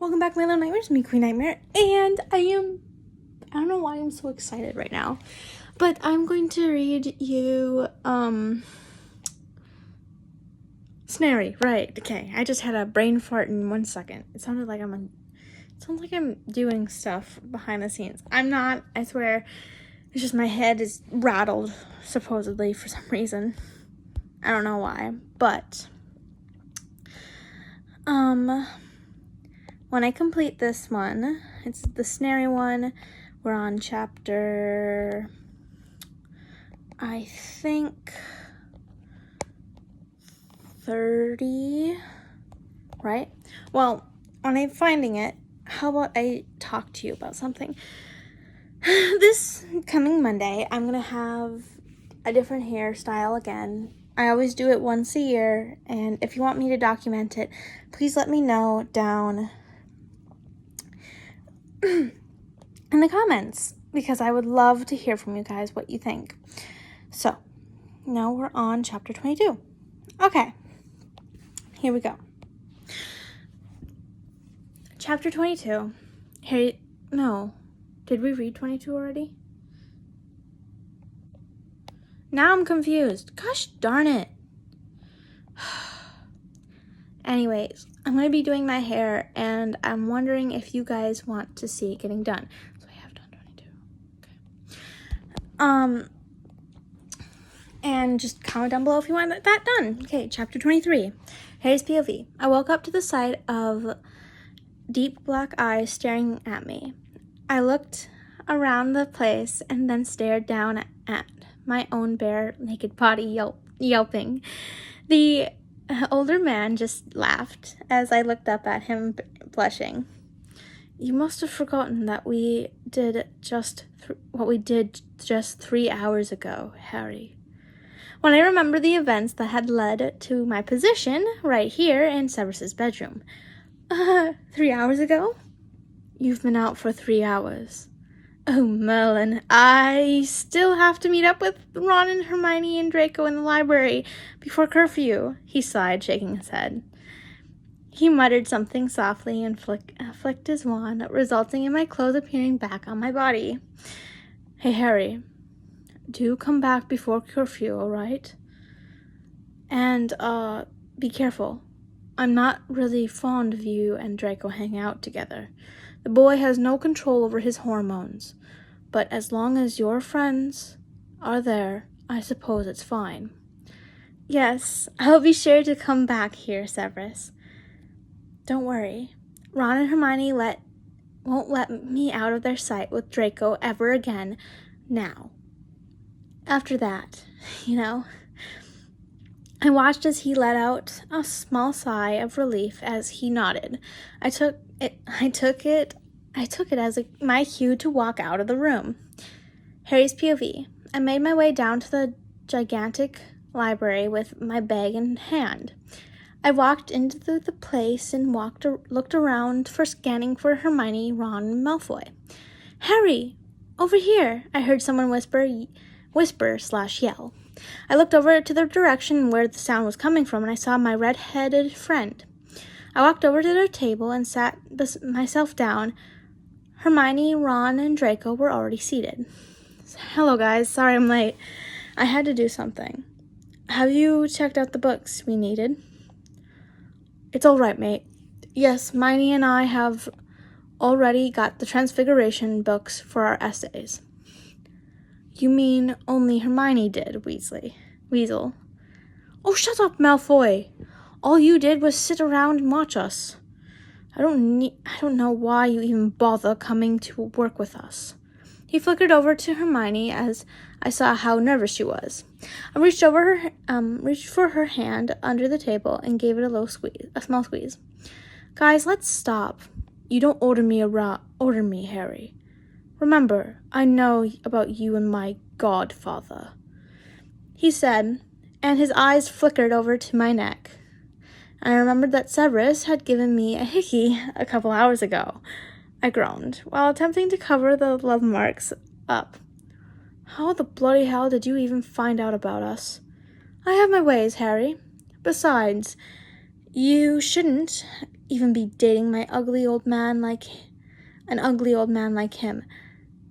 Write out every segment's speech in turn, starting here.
Welcome back to my little nightmares, me Queen Nightmare, and I don't know why I'm so excited right now, but I'm going to read you, Snarry, right, okay, I just had a brain fart in 1 second. It sounds like I'm doing stuff behind the scenes. I'm not, I swear, it's just my head is rattled, supposedly, for some reason. I don't know why, but, when I complete this one, it's the Snarry one, we're on chapter, I think, 30, right? Well, when I'm finding it, how about I talk to you about something? This coming Monday, I'm going to have a different hairstyle again. I always do it once a year, and if you want me to document it, please let me know down in the comments, because I would love to hear from you guys what you think. So, now we're on chapter 22. Okay, here we go. Chapter 22. Did we read 22 already? Now I'm confused. Gosh darn it. Anyways, I'm going to be doing my hair, and I'm wondering if you guys want to see it getting done. So I have done 22. Okay. And just comment down below if you want that done. Okay, chapter 23. Harry's POV. I woke up to the sight of deep black eyes staring at me. I looked around the place and then stared down at my own bare, naked body yelping. The older man just laughed as I looked up at him, blushing. You must have forgotten that we did what we did just 3 hours ago, Harry. When I remember the events that had led to my position right here in Severus's bedroom. 3 hours ago? You've been out for 3 hours. Oh, Merlin, I still have to meet up with Ron and Hermione and Draco in the library before curfew, he sighed, shaking his head. He muttered something softly and flicked his wand, resulting in my clothes appearing back on my body. Hey, Harry, do come back before curfew, all right? And, be careful. I'm not really fond of you and Draco hanging out together. The boy has no control over his hormones, but as long as your friends are there, I suppose it's fine. Yes, I'll be sure to come back here, Severus. Don't worry. Ron and Hermione won't let me out of their sight with Draco ever again now. After that, I watched as he let out a small sigh of relief as he nodded. I took it as my cue to walk out of the room. Harry's POV. I made my way down to the gigantic library with my bag in hand. I walked into the place and looked around scanning for Hermione, Ron, and Malfoy. Harry, over here! I heard someone whisper/yell. I looked over to the direction where the sound was coming from, and I saw my red-headed friend. I walked over to their table and sat myself down. Hermione, Ron, and Draco were already seated. Hello, guys. Sorry I'm late. I had to do something. Have you checked out the books we needed? It's all right, mate. Yes, Hermione and I have already got the Transfiguration books for our essays. You mean only Hermione did, Weasel. Oh, shut up, Malfoy. All you did was sit around and watch us. I don't know why you even bother coming to work with us. He flickered over to Hermione as I saw how nervous she was. I reached for her hand under the table and gave it a small squeeze. Guys, let's stop. You don't order me, Harry. Remember, I know about you and my godfather, he said, and his eyes flickered over to my neck. I remembered that Severus had given me a hickey a couple hours ago. I groaned, while attempting to cover the love marks up. How the bloody hell did you even find out about us? I have my ways, Harry. Besides, you shouldn't even be dating an ugly old man like him.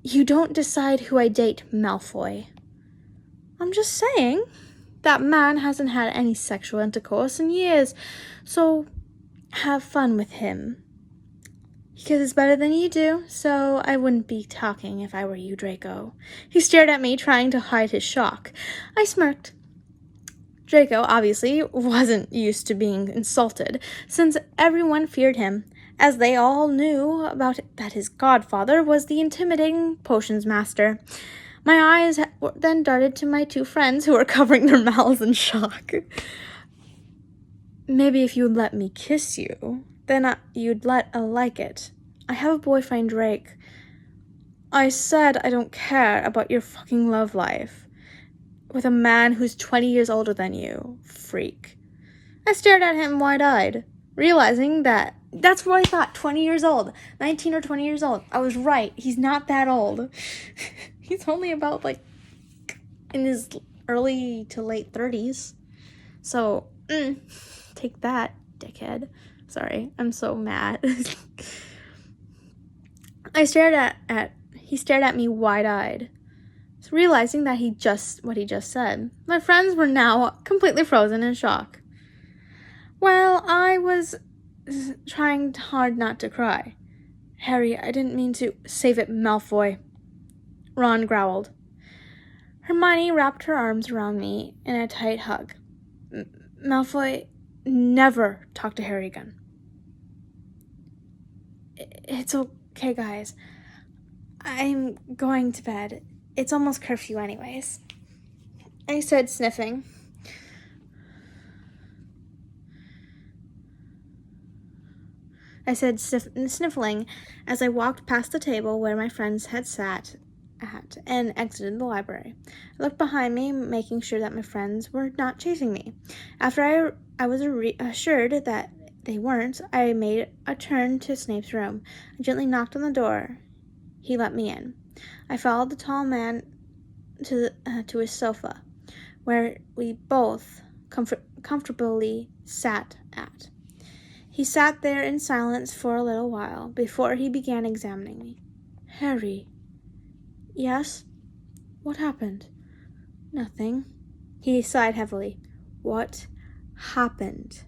You don't decide who I date, Malfoy. I'm just saying, that man hasn't had any sexual intercourse in years, so have fun with him. Because it's better than you do, so I wouldn't be talking if I were you, Draco. He stared at me, trying to hide his shock. I smirked. Draco obviously wasn't used to being insulted, since everyone feared him, as they all knew about that his godfather was the intimidating potions master. My eyes then darted to my two friends who were covering their mouths in shock. Maybe if you'd let me kiss you, then you'd like it. I have a boyfriend, Drake. I said I don't care about your fucking love life. With a man who's 20 years older than you, freak. I stared at him wide-eyed, realizing that's what I thought, 20 years old, 19 or 20 years old. I was right, he's not that old. He's only about, in his early to late 30s. So, take that, dickhead. Sorry, I'm so mad. He stared at me wide-eyed, realizing that what he just said. My friends were now completely frozen in shock. Well, I was trying hard not to cry. Harry, I didn't mean to. Save it, Malfoy. Ron growled. Hermione wrapped her arms around me in a tight hug. Malfoy, never talk to Harry again. It's okay, guys. I'm going to bed. It's almost curfew anyways, I said, sniffling. Sniffling as I walked past the table where my friends had sat at and exited the library. I looked behind me, making sure that my friends were not chasing me. After I was assured that they weren't, I made a turn to Snape's room. I gently knocked on the door. He let me in. I followed the tall man to his sofa, where we both comfortably sat at. He sat there in silence for a little while before he began examining me. Harry. Yes? What happened? Nothing. He sighed heavily. What happened?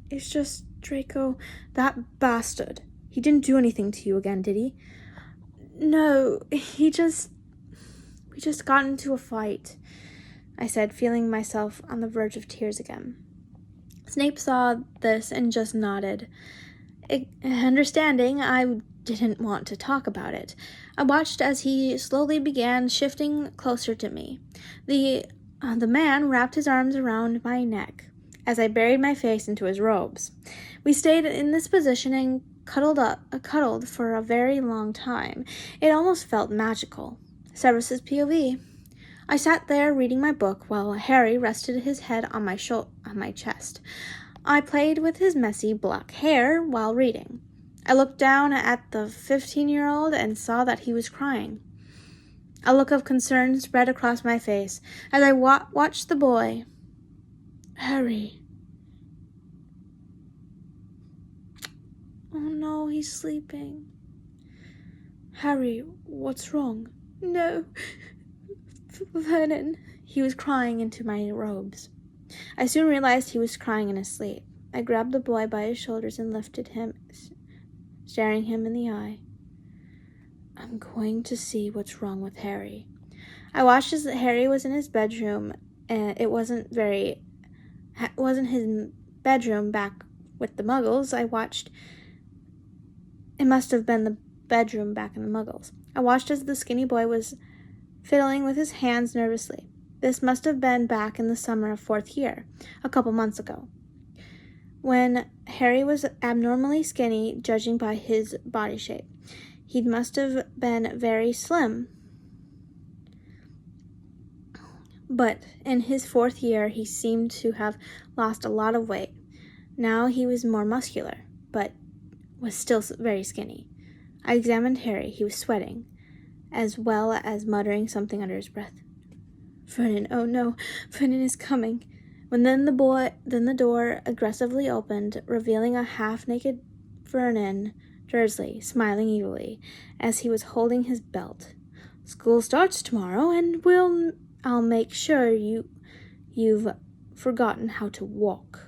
It's just Draco, that bastard. He didn't do anything to you again, did he? No, we just got into a fight, I said, feeling myself on the verge of tears again. Snape saw this and just nodded. Understanding, I didn't want to talk about it. I watched as he slowly began shifting closer to me. The man wrapped his arms around my neck as I buried my face into his robes. We stayed in this position and cuddled for a very long time. It almost felt magical. Severus's POV. I sat there reading my book while Harry rested his head on my chest. I played with his messy black hair while reading. I looked down at the 15-year-old and saw that he was crying. A look of concern spread across my face as I watched the boy. Harry. Oh no, he's sleeping. Harry, what's wrong? No. Vernon. He was crying into my robes. I soon realized he was crying in his sleep. I grabbed the boy by his shoulders and lifted him, staring him in the eye. I'm going to see what's wrong with Harry. I watched as Harry was in his bedroom, and it wasn't his bedroom back with the Muggles. It must have been the bedroom back in the Muggles. I watched as the skinny boy was fiddling with his hands nervously. This must have been back in the summer of 4th year, a couple months ago, when Harry was abnormally skinny, judging by his body shape. He must have been very slim. But in his 4th year, he seemed to have lost a lot of weight. Now he was more muscular, but was still very skinny. I examined Harry. He was sweating, as well as muttering something under his breath. Vernon, oh no, Vernon is coming. Then the door aggressively opened, revealing a half-naked Vernon Dursley, smiling evilly as he was holding his belt. School starts tomorrow, and I'll make sure you've forgotten how to walk.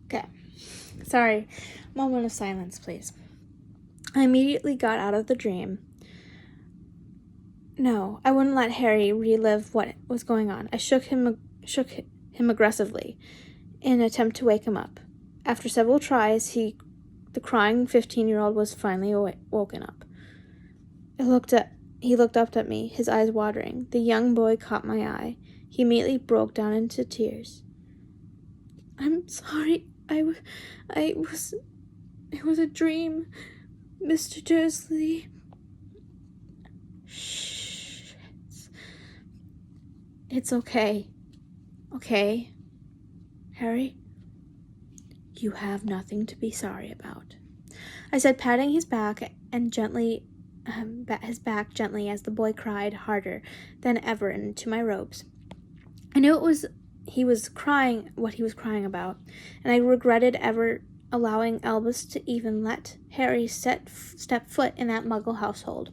Okay. Sorry. Moment of silence, please. I immediately got out of the dream. No, I wouldn't let Harry relive what was going on. I shook him aggressively in an attempt to wake him up. After several tries, the crying 15-year-old was finally woken up. He looked up at me, his eyes watering. The young boy caught my eye. He immediately broke down into tears. I'm sorry. It was a dream, Mr. Dursley. Shh. It's okay. Okay? Harry? You have nothing to be sorry about, I said, patting his back and his back gently as the boy cried harder than ever into my robes. I knew he was crying about, and I regretted ever allowing Albus to even let Harry step foot in that Muggle household.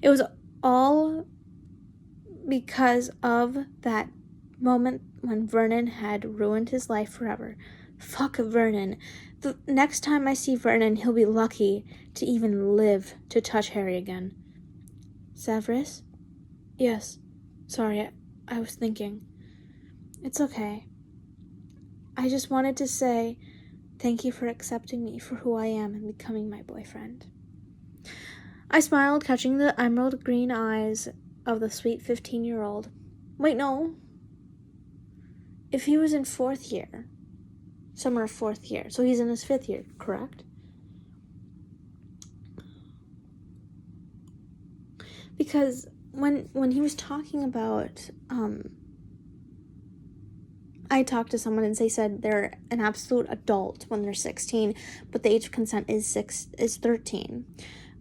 It was all because of that moment when Vernon had ruined his life forever. Fuck Vernon. The next time I see Vernon, he'll be lucky to even live to touch Harry again. Severus? Yes. Sorry, I was thinking. It's okay. I just wanted to say thank you for accepting me for who I am and becoming my boyfriend. I smiled, catching the emerald green eyes of the sweet 15-year-old. Wait, no. If he was in summer of fourth year, so he's in his 5th year, correct? Because when he was talking about, I talked to someone and they said they're an absolute adult when they're 16, but the age of consent is 13.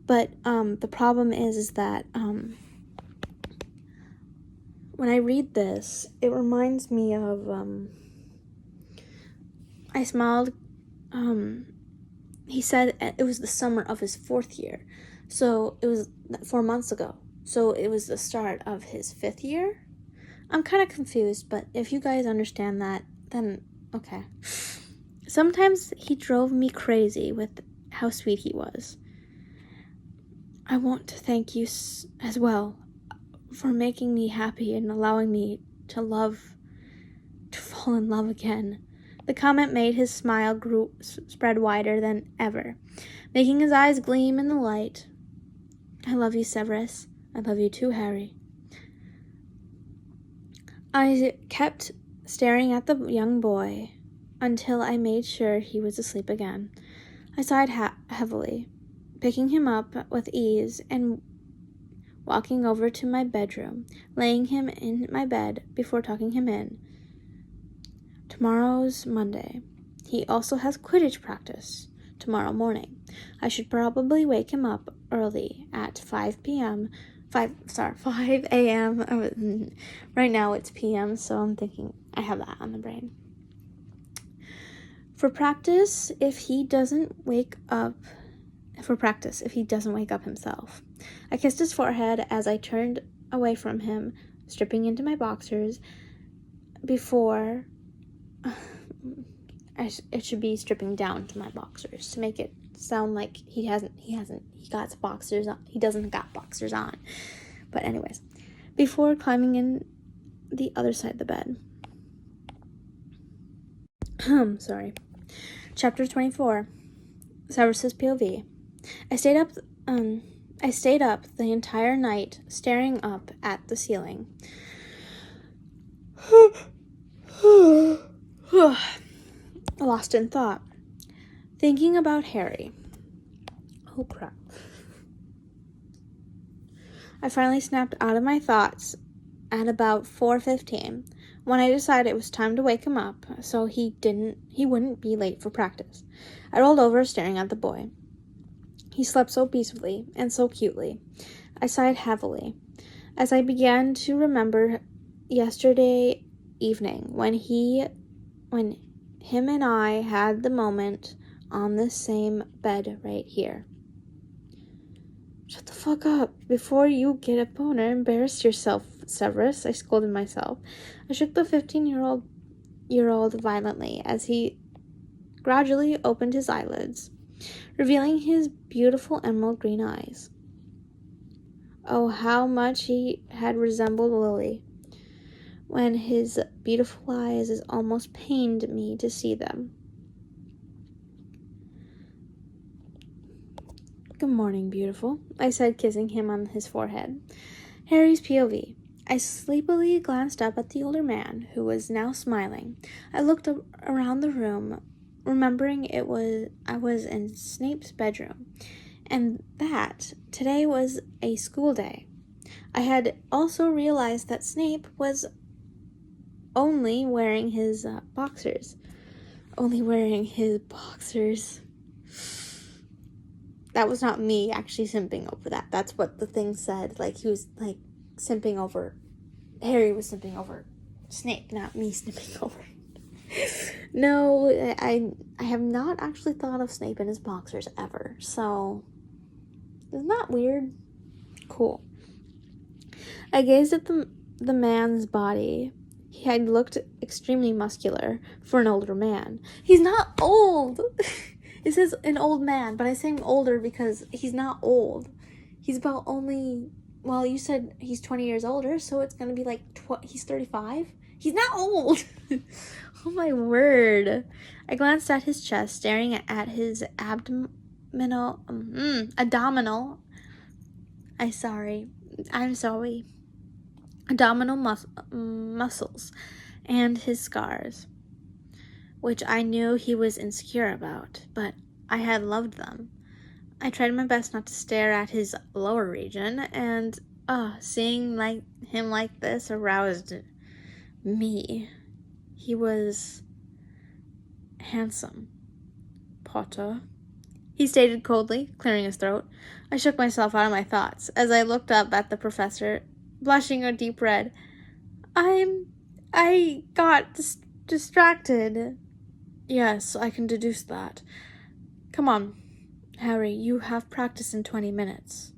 But the problem is that when I read this, it reminds me of I smiled. He said it was the summer of his 4th year, so it was 4 months ago. So it was the start of his 5th year. I'm kind of confused, but if you guys understand that, then okay. Sometimes he drove me crazy with how sweet he was. I want to thank you as well for making me happy and allowing me to fall in love again. The comment made his smile spread wider than ever, making his eyes gleam in the light. I love you, Severus. I love you too, Harry. I kept staring at the young boy until I made sure he was asleep again. I sighed heavily, picking him up with ease and walking over to my bedroom, laying him in my bed before tucking him in. Tomorrow's Monday. He also has Quidditch practice tomorrow morning. I should probably wake him up early at 5 a.m. Right now it's p.m., so I'm thinking I have that on the brain. For practice, if he doesn't wake up himself. I kissed his forehead as I turned away from him, stripping into my boxers before it should be stripping down to my boxers to make it sound like he doesn't got boxers on. But anyways, before climbing in the other side of the bed. Sorry. Chapter 24. Severus's POV. I stayed up the entire night, staring up at the ceiling. Lost in thought, thinking about Harry. Oh crap. I finally snapped out of my thoughts at about 4:15, when I decided it was time to wake him up so he wouldn't be late for practice. I rolled over, staring at the boy. He slept so peacefully and so cutely. I sighed heavily as I began to remember yesterday evening when him and I had the moment on this same bed right here. Shut the fuck up before you get a boner. Embarrass yourself, Severus, I scolded myself. I shook the 15-year-old violently as he gradually opened his eyelids, revealing his beautiful emerald green eyes. Oh, how much he had resembled Lily, when his beautiful eyes almost pained me to see them. Good morning, beautiful, I said, kissing him on his forehead. Harry's POV. I sleepily glanced up at the older man, who was now smiling. I looked around the room, remembering I was in Snape's bedroom, and that today was a school day. I had also realized that Snape was only wearing his boxers. That was not me actually simping over that. That's what the thing said. Like, he was, like, simping over... Harry was simping over Snape, not me simping over. No, I have not actually thought of Snape in his boxers ever. So, isn't that weird? Cool. I gazed at the man's body. He had looked extremely muscular for an older man. He's not old! It says an old man, but I say him older because he's not old. He's about only... Well, you said he's 20 years older, so it's going to be like... he's 35? He's not old! Oh my word. I glanced at his chest, staring at his abdominal... abdominal muscles and his scars, which I knew he was insecure about, but I had loved them. I tried my best not to stare at his lower region, and seeing him like this aroused me. He was handsome. Potter, he stated coldly, clearing his throat. I shook myself out of my thoughts as I looked up at the professor, blushing a deep red. I got distracted. Yes, I can deduce that. Come on, Harry, you have practice in 20 minutes.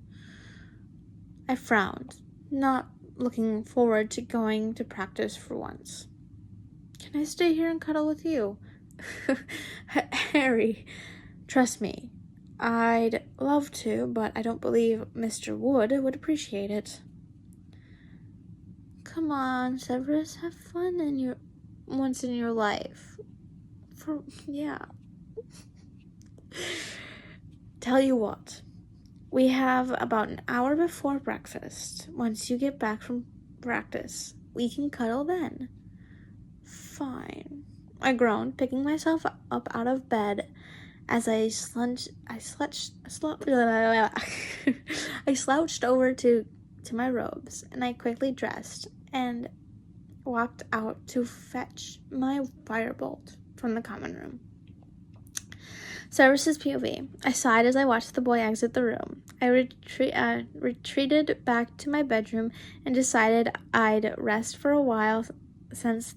I frowned, not looking forward to going to practice for once. Can I stay here and cuddle with you? Harry, trust me, I'd love to, but I don't believe Mr. Wood would appreciate it. Come on, Severus, have fun once in your life. Yeah. Tell you what, we have about an hour before breakfast. Once you get back from practice, we can cuddle then. Fine, I groaned, picking myself up out of bed as I slouched over to my robes, and I quickly dressed and walked out to fetch my firebolt from the common room. Severus's POV. I sighed as I watched the boy exit the room. I retreated back to my bedroom and decided I'd rest for a while, hence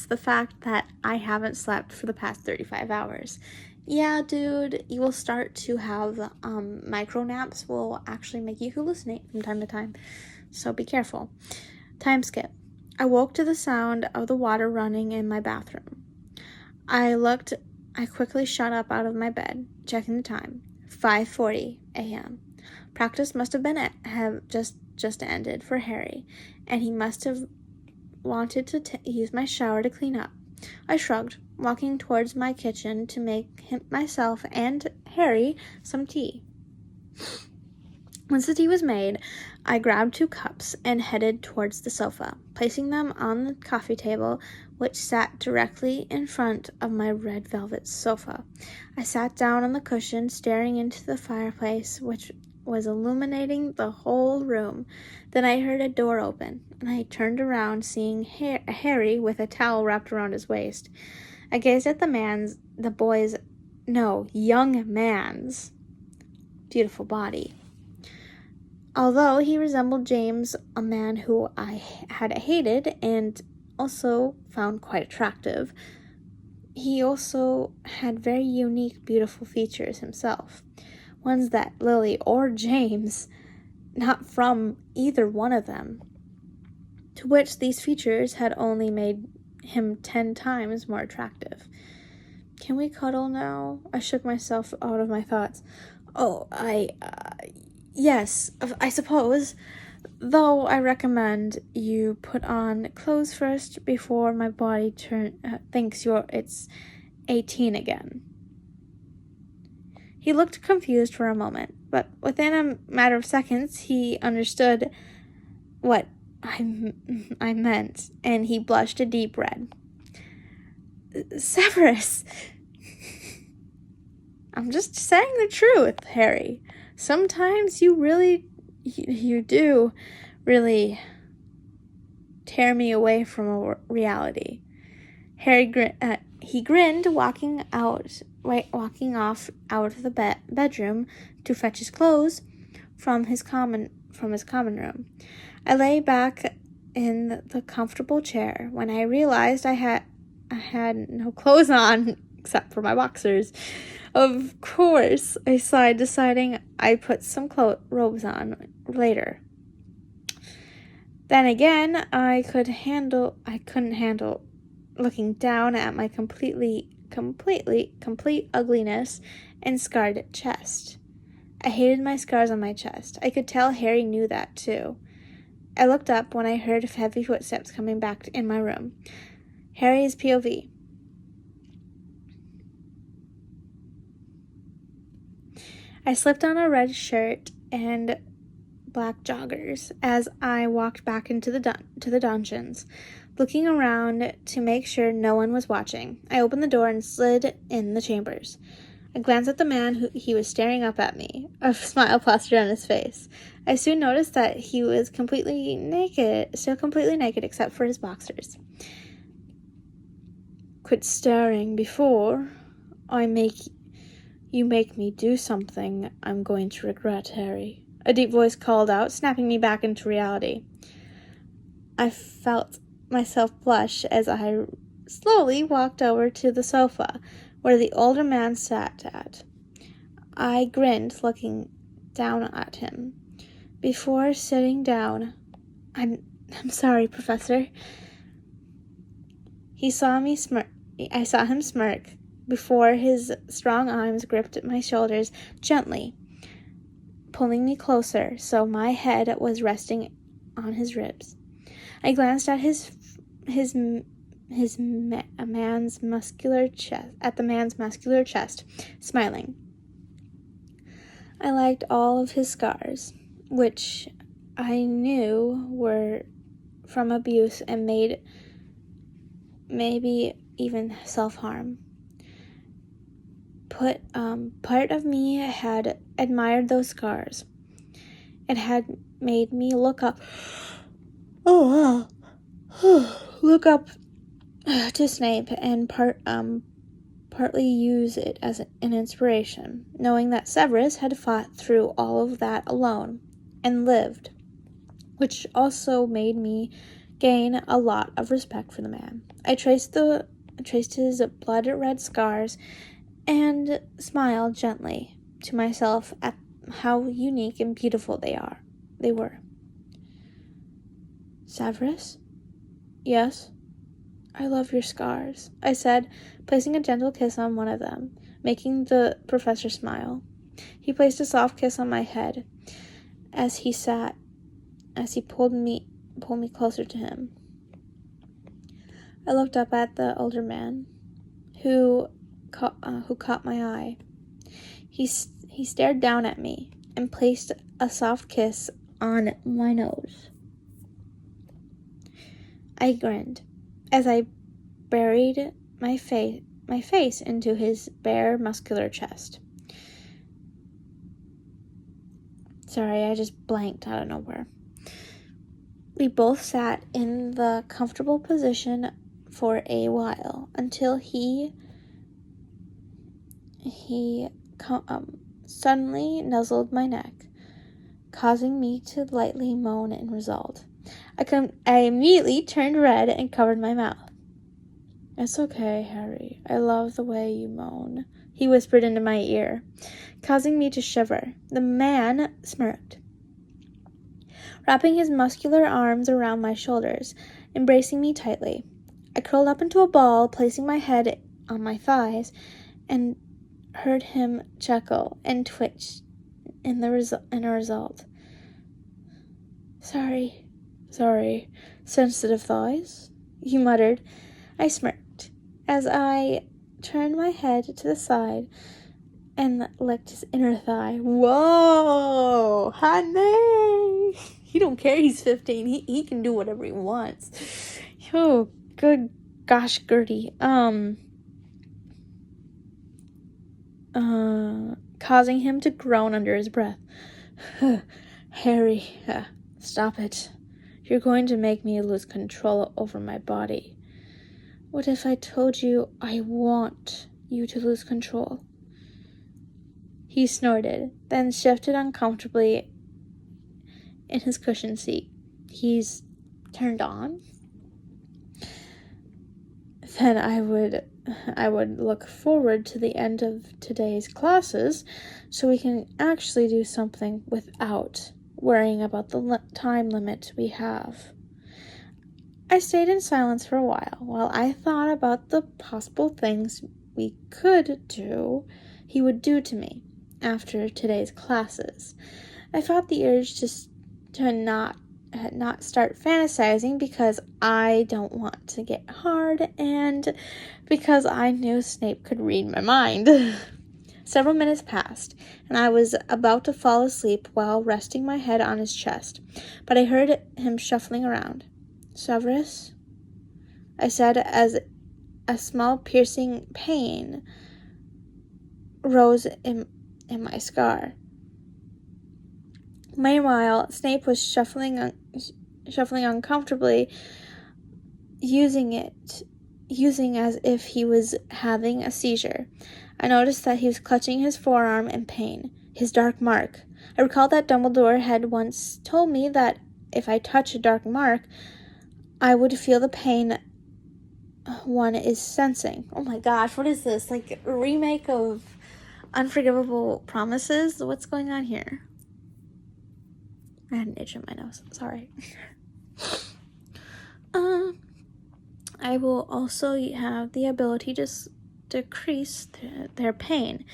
the fact that I haven't slept for the past 35 hours. Yeah, dude, you will start to have micro naps will actually make you hallucinate from time to time, so be careful. Time skip. I woke to the sound of the water running in my bathroom. I quickly shot up out of my bed, checking the time. 5:40 a.m. Practice must have just ended for Harry, and he must have wanted to use my shower to clean up. I shrugged, walking towards my kitchen to make myself and Harry some tea. Once the tea was made, I grabbed 2 cups and headed towards the sofa, placing them on the coffee table, which sat directly in front of my red velvet sofa. I sat down on the cushion, staring into the fireplace, which was illuminating the whole room. Then I heard a door open, and I turned around, seeing Harry with a towel wrapped around his waist. I gazed at young man's beautiful body. Although he resembled James, a man who I had hated and also found quite attractive, he also had very unique, beautiful features himself. Ones that Lily or James, not from either one of them, to which these features had only made him 10 times more attractive. Can we cuddle now? I shook myself out of my thoughts. Oh, yes, I suppose. Though I recommend you put on clothes first before my body thinks it's 18 again. He looked confused for a moment, but within a matter of seconds, he understood what I meant, and he blushed a deep red. Severus! I'm just saying the truth, Harry. Sometimes you do really tear me away from a reality. Harry grinned, walking off out of the bedroom to fetch his clothes from his common room. I lay back in the comfortable chair when I realized I had no clothes on except for my boxers. Of course, I sighed, deciding I'd put some robes on later. Then again, I couldn't handle looking down at my complete ugliness and scarred chest. I hated my scars on my chest. I could tell Harry knew that too. I looked up when I heard heavy footsteps coming back in my room. Harry's POV. I slipped on a red shirt and black joggers as I walked back into the dungeons, looking around to make sure no one was watching. I opened the door and slid in the chambers. I glanced at the man he was staring up at me, a smile plastered on his face. I soon noticed that he was still completely naked except for his boxers. Quit staring before you make me do something I'm going to regret, Harry. A deep voice called out, snapping me back into reality. I felt myself blush as I slowly walked over to the sofa where the older man sat at. I grinned, looking down at him. Before sitting down, I'm sorry, Professor. I saw him smirk before his strong arms gripped my shoulders gently, pulling me closer so my head was resting on his ribs. I glanced at the man's muscular chest, smiling. I liked all of his scars, which I knew were from abuse and maybe even self-harm. Part of me had admired those scars. It had made me look up to Snape and partly use it as an inspiration, knowing that Severus had fought through all of that alone and lived, which also made me gain a lot of respect for the man. I traced his blood-red scars and smiled gently to myself at how unique and beautiful they were. Severus? Yes? I love your scars, I said, placing a gentle kiss on one of them, making the professor smile. He placed a soft kiss on my head as he pulled me closer to him. I looked up at the older man, who caught my eye. He stared down at me and placed a soft kiss on my nose. I grinned as I buried my face into his bare, muscular chest. Sorry, I just blanked out of nowhere. We both sat in the comfortable position for a while until he suddenly nuzzled my neck, causing me to lightly moan in result. I immediately turned red and covered my mouth. "It's okay, Harry. I love the way you moan," he whispered into my ear, causing me to shiver. The man smirked, wrapping his muscular arms around my shoulders, embracing me tightly. I curled up into a ball, placing my head on my thighs, and heard him chuckle and twitch in a result. Sorry, sensitive thighs," he muttered. I smirked as I turned my head to the side and licked his inner thigh. Whoa, honey! He don't care he's 15. He can do whatever he wants. Oh, good gosh, Gertie. Causing him to groan under his breath. "Harry, stop it. You're going to make me lose control over my body." "What if I told you I want you to lose control?" He snorted, then shifted uncomfortably in his cushioned seat. "He's turned on?" Then I would look forward to the end of today's classes so we can actually do something without worrying about the time limit we have. I stayed in silence for a while I thought about the possible things we could do, he would do to me after today's classes. I fought the urge to not start fantasizing because I don't want to get hard and because I knew Snape could read my mind. Several minutes passed, and I was about to fall asleep while resting my head on his chest, but I heard him shuffling around. "Severus?" I said as a small piercing pain rose in my scar. Meanwhile, Snape was shuffling uncomfortably, using as if he was having a seizure. I noticed that he was clutching his forearm in pain, his dark mark. I recalled that Dumbledore had once told me that if I touch a dark mark, I would feel the pain one is sensing. Oh my gosh, what is this? Like a remake of Unforgivable Promises? What's going on here? I had an itch in my nose. Sorry. I will also have the ability to decrease their pain.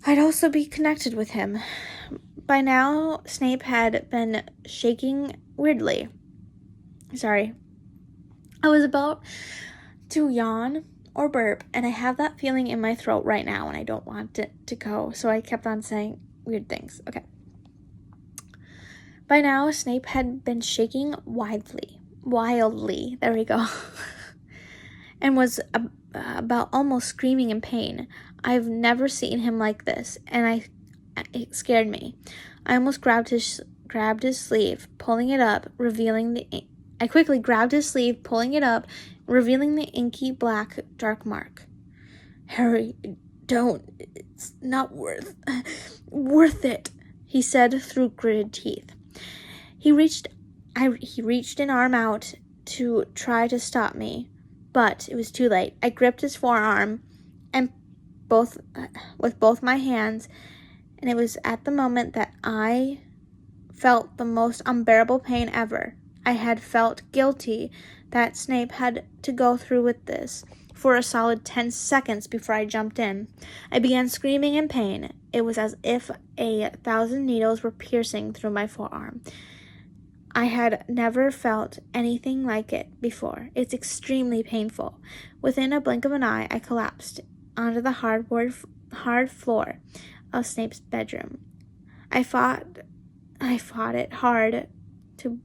I'd also be connected with him. By now, Snape had been shaking weirdly. Sorry. I was about to yawn or burp, and I have that feeling in my throat right now, and I don't want it to go, so I kept on saying weird things. Okay. By now, Snape had been shaking wildly, there we go, and was about almost screaming in pain. I've never seen him like this, and it scared me. I almost grabbed his sleeve, pulling it up, I quickly grabbed his sleeve, pulling it up, revealing the inky black dark mark. "Harry, don't. It's not worth it," he said through gritted teeth. He reached an arm out to try to stop me, but it was too late. I gripped his forearm with both my hands, and it was at the moment that I felt the most unbearable pain ever. I had felt guilty that Snape had to go through with this for a solid 10 seconds before I jumped in. I began screaming in pain. It was as if 1,000 needles were piercing through my forearm. I had never felt anything like it before. It's extremely painful. Within a blink of an eye, I collapsed onto the hard floor of Snape's bedroom. I fought it hard to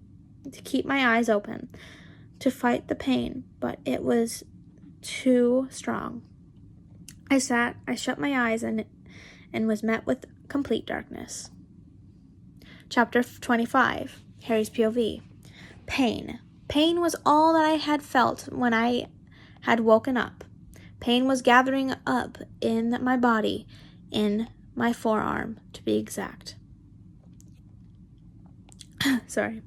keep my eyes open, to fight the pain, but it was too strong. I shut my eyes and was met with complete darkness. Chapter 25, Harry's POV. Pain. Pain was all that I had felt when I had woken up. Pain was gathering up in my body, in my forearm, to be exact. Sorry.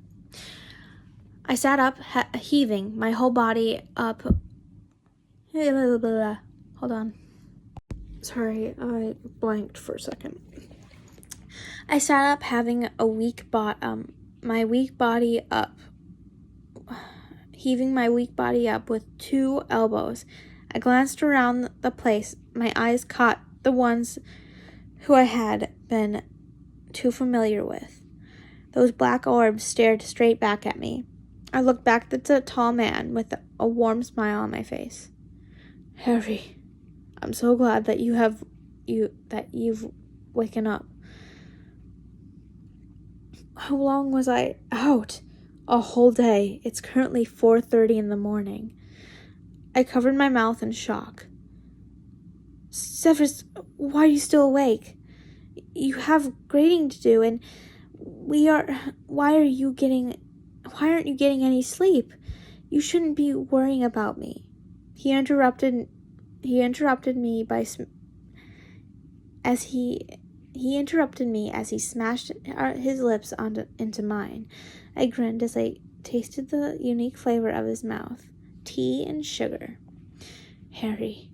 I sat up, heaving my whole body up. Hold on. Sorry, I blanked for a second. I sat up, having a my weak body up, heaving my weak body up with 2 elbows. I glanced around the place. My eyes caught the ones who I had been too familiar with. Those black orbs stared straight back at me. I looked back at the tall man with a warm smile on my face. Harry, I'm so glad that you've waken up. How long was I out? A whole day. It's currently 4:30 in the morning. I covered my mouth in shock. Severus, why are you still awake? You have grading to do, and why aren't you getting any sleep? You shouldn't be worrying about me. He interrupted me as he smashed his lips into mine. I grinned as I tasted the unique flavor of his mouth, tea and sugar. Harry,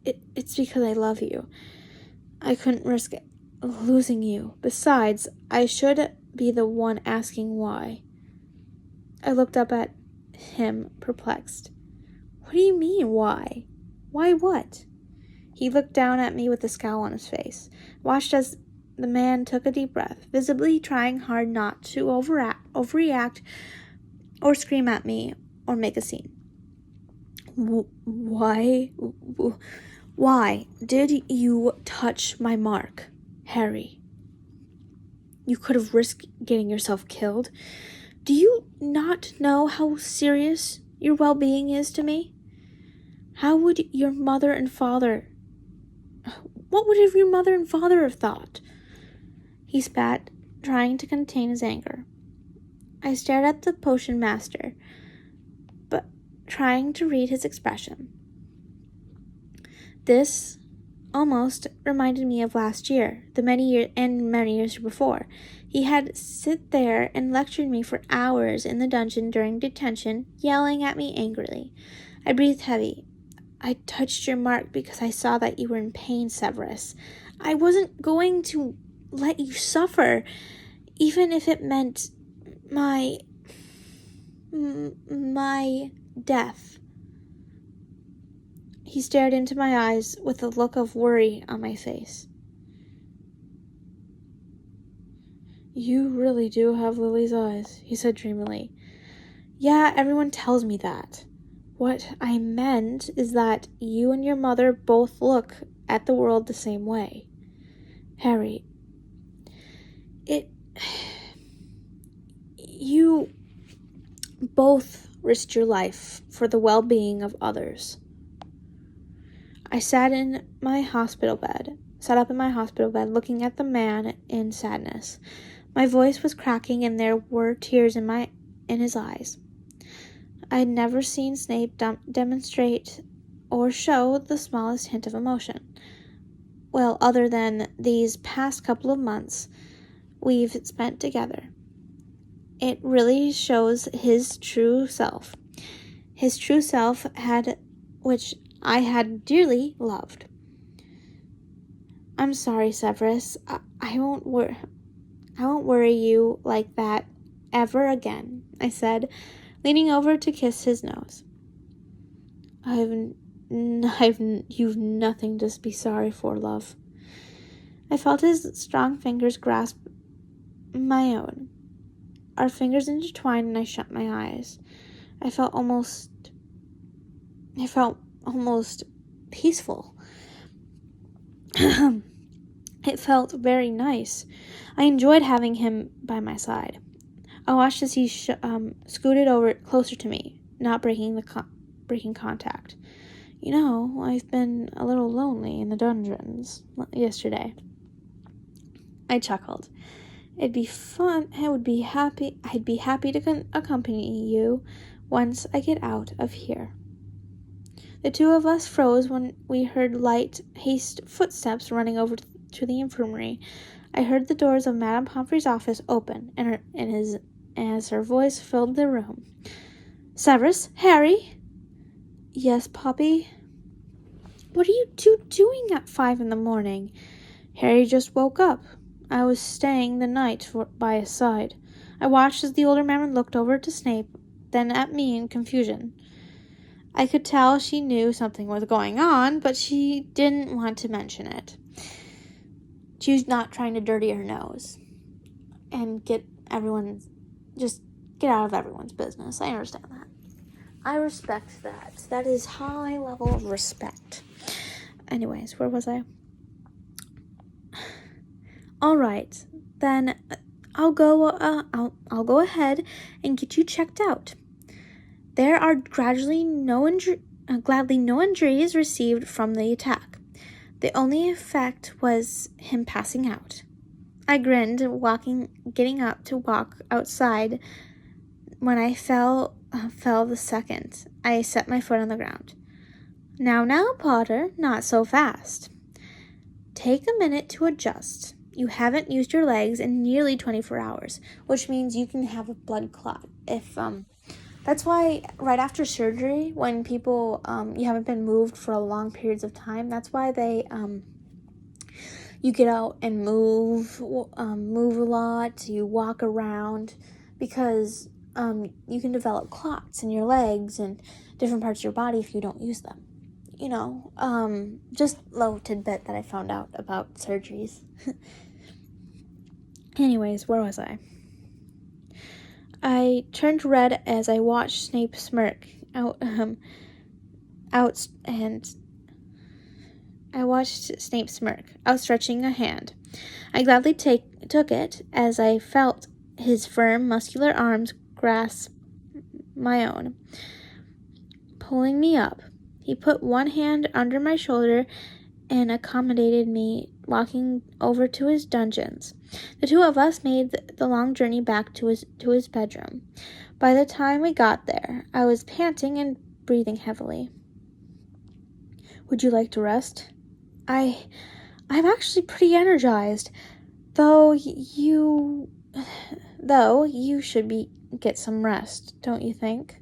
it's because I love you. I couldn't risk losing you. Besides, I should be the one asking why. I looked up at him, perplexed. What do you mean, why? Why what? He looked down at me with a scowl on his face, watched as the man took a deep breath, visibly trying hard not to overreact or scream at me or make a scene. Why did you touch my mark, Harry? You could have risked getting yourself killed. Do you not know how serious your well-being is to me? What would your mother and father have thought? He spat, trying to contain his anger. I stared at the potion master, but trying to read his expression. This almost reminded me of last year, many years before. He had sit there and lectured me for hours in the dungeon during detention, yelling at me angrily. I breathed heavy. I touched your mark because I saw that you were in pain, Severus. I wasn't going to let you suffer, even if it meant my death. He stared into my eyes with a look of worry on my face. You really do have Lily's eyes, he said dreamily. Yeah, everyone tells me that. What I meant is that you and your mother both look at the world the same way. Harry, you both risked your life for the well-being of others. I sat up in my hospital bed, looking at the man in sadness. My voice was cracking, and there were tears in his eyes. I had never seen Snape demonstrate or show the smallest hint of emotion. Well, other than these past couple of months we've spent together. It really shows his true self. His true self which I had dearly loved. I'm sorry, Severus. I won't worry you like that ever again, I said, leaning over to kiss his nose. You've nothing to be sorry for, love. I felt his strong fingers grasp my own. Our fingers intertwined, and I shut my eyes. I felt almost peaceful. It felt very nice. I enjoyed having him by my side. I watched as he scooted over closer to me, not breaking contact. You know, I've been a little lonely in the dungeons yesterday. I chuckled. It'd be fun. I'd be happy to accompany you once I get out of here. The two of us froze when we heard light, haste footsteps running over to the infirmary. I heard the doors of Madame Pomfrey's office open, as her voice filled the room. Severus? Harry? Yes, Poppy? What are you two doing at 5 a.m? Harry just woke up. I was staying the night by his side. I watched as the older man looked over to Snape, then at me in confusion. I could tell she knew something was going on, but she didn't want to mention it. She was not trying to dirty her nose and get out of everyone's business. I understand that. I respect that. That is high level of respect. Anyways, where was I? All right, then I'll go ahead and get you checked out. There are gladly no injuries received from the attack. The only effect was him passing out. I grinned, getting up to walk outside. When I fell the second I set my foot on the ground. Now, Potter, not so fast. Take a minute to adjust. You haven't used your legs in nearly 24 hours, which means you can have a blood clot. That's why right after surgery, when people, you haven't been moved for long periods of time, that's why you get out and move a lot, you walk around, because you can develop clots in your legs and different parts of your body if you don't use them. Just little tidbit that I found out about surgeries. Anyways, where was I? I turned red as I watched Snape smirk outstretching a hand. I gladly took it as I felt his firm, muscular arms grasp my own, pulling me up. He put one hand under my shoulder and accommodated me, walking over to his dungeons. The two of us made the long journey back to his bedroom. By the time we got there, I was panting and breathing heavily. Would you like to rest? I'm actually pretty energized, though you should get some rest, don't you think?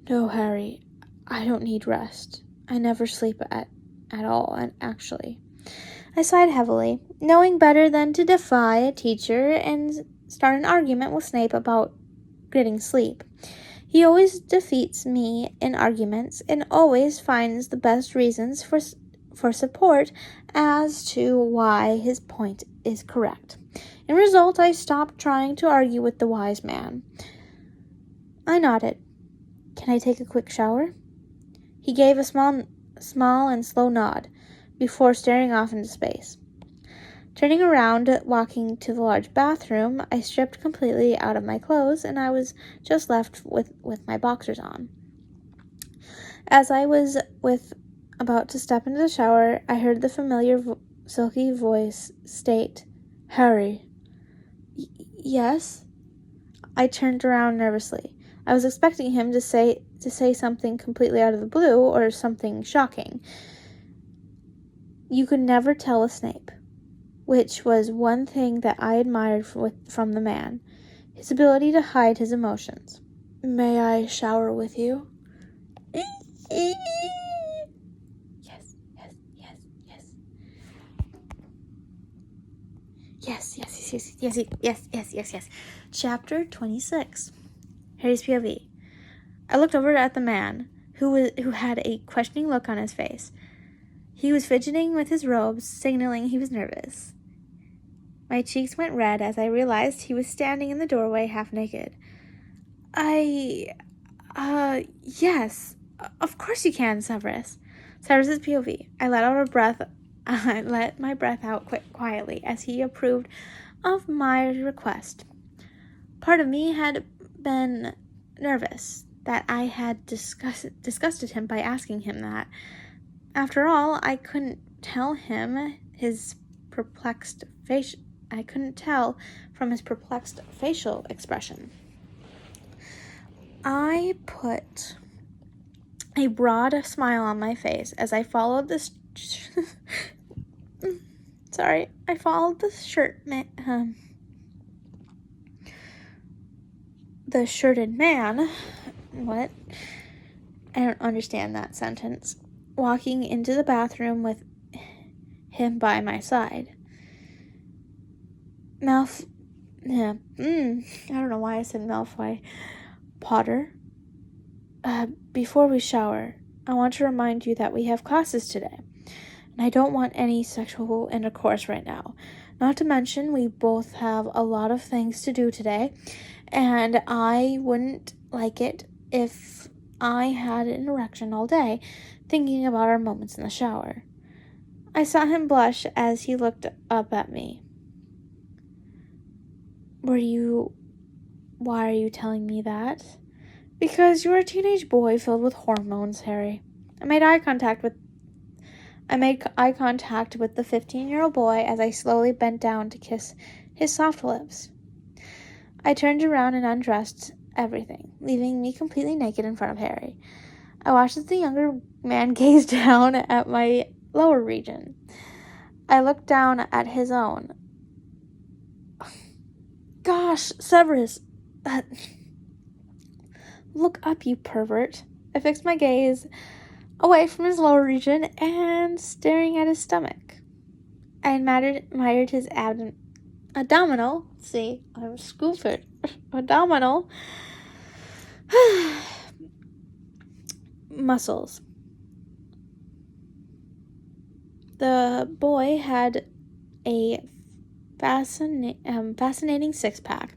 No, Harry, I don't need rest. I never sleep at all, and actually. I sighed heavily, knowing better than to defy a teacher and start an argument with Snape about getting sleep. He always defeats me in arguments and always finds the best reasons for support as to why his point is correct. In result, I stopped trying to argue with the wise man. I nodded. Can I take a quick shower? He gave a small and slow nod before staring off into space. Turning around, walking to the large bathroom, I stripped completely out of my clothes, and I was just left with my boxers on. As I was about to step into the shower, I heard the familiar silky voice state, Harry. Yes? I turned around nervously. I was expecting him to say something completely out of the blue or something shocking. You could never tell with Snape, which was one thing that I admired from the man, his ability to hide his emotions. May I shower with you? Yes. Chapter 26. Harry's POV. I looked over at the man, who had a questioning look on his face. He was fidgeting with his robes, signaling he was nervous. My cheeks went red as I realized he was standing in the doorway half naked. Yes. Of course you can, Severus. Severus's POV. I let my breath out quietly as he approved of my request. Part of me had been nervous that I had disgusted him by asking him that. After all, I couldn't tell him his perplexed face. I couldn't tell from his perplexed facial expression. I put a broad smile on my face as I followed this. I followed the the shirted man. What? I don't understand that sentence. Walking into the bathroom with him by my side. I don't know why I said Malfoy. Potter. Before we shower, I want to remind you that we have classes today. And I don't want any sexual intercourse right now. Not to mention, we both have a lot of things to do today. And I wouldn't like it if I had an erection all day, thinking about our moments in the shower. I saw him blush as he looked up at me. Why are you telling me that? Because you're a teenage boy filled with hormones, Harry. I made eye contact with the 15-year-old boy as I slowly bent down to kiss his soft lips. I turned around and undressed everything, leaving me completely naked in front of Harry. I watched as the younger man gazed down at my lower region. I looked down at his own. Gosh, Severus! Look up, you pervert. I fixed my gaze away from his lower region and staring at his stomach. I admired his abdominal. See, I'm stupid. Abdominal muscles. The boy had a fascinating six-pack,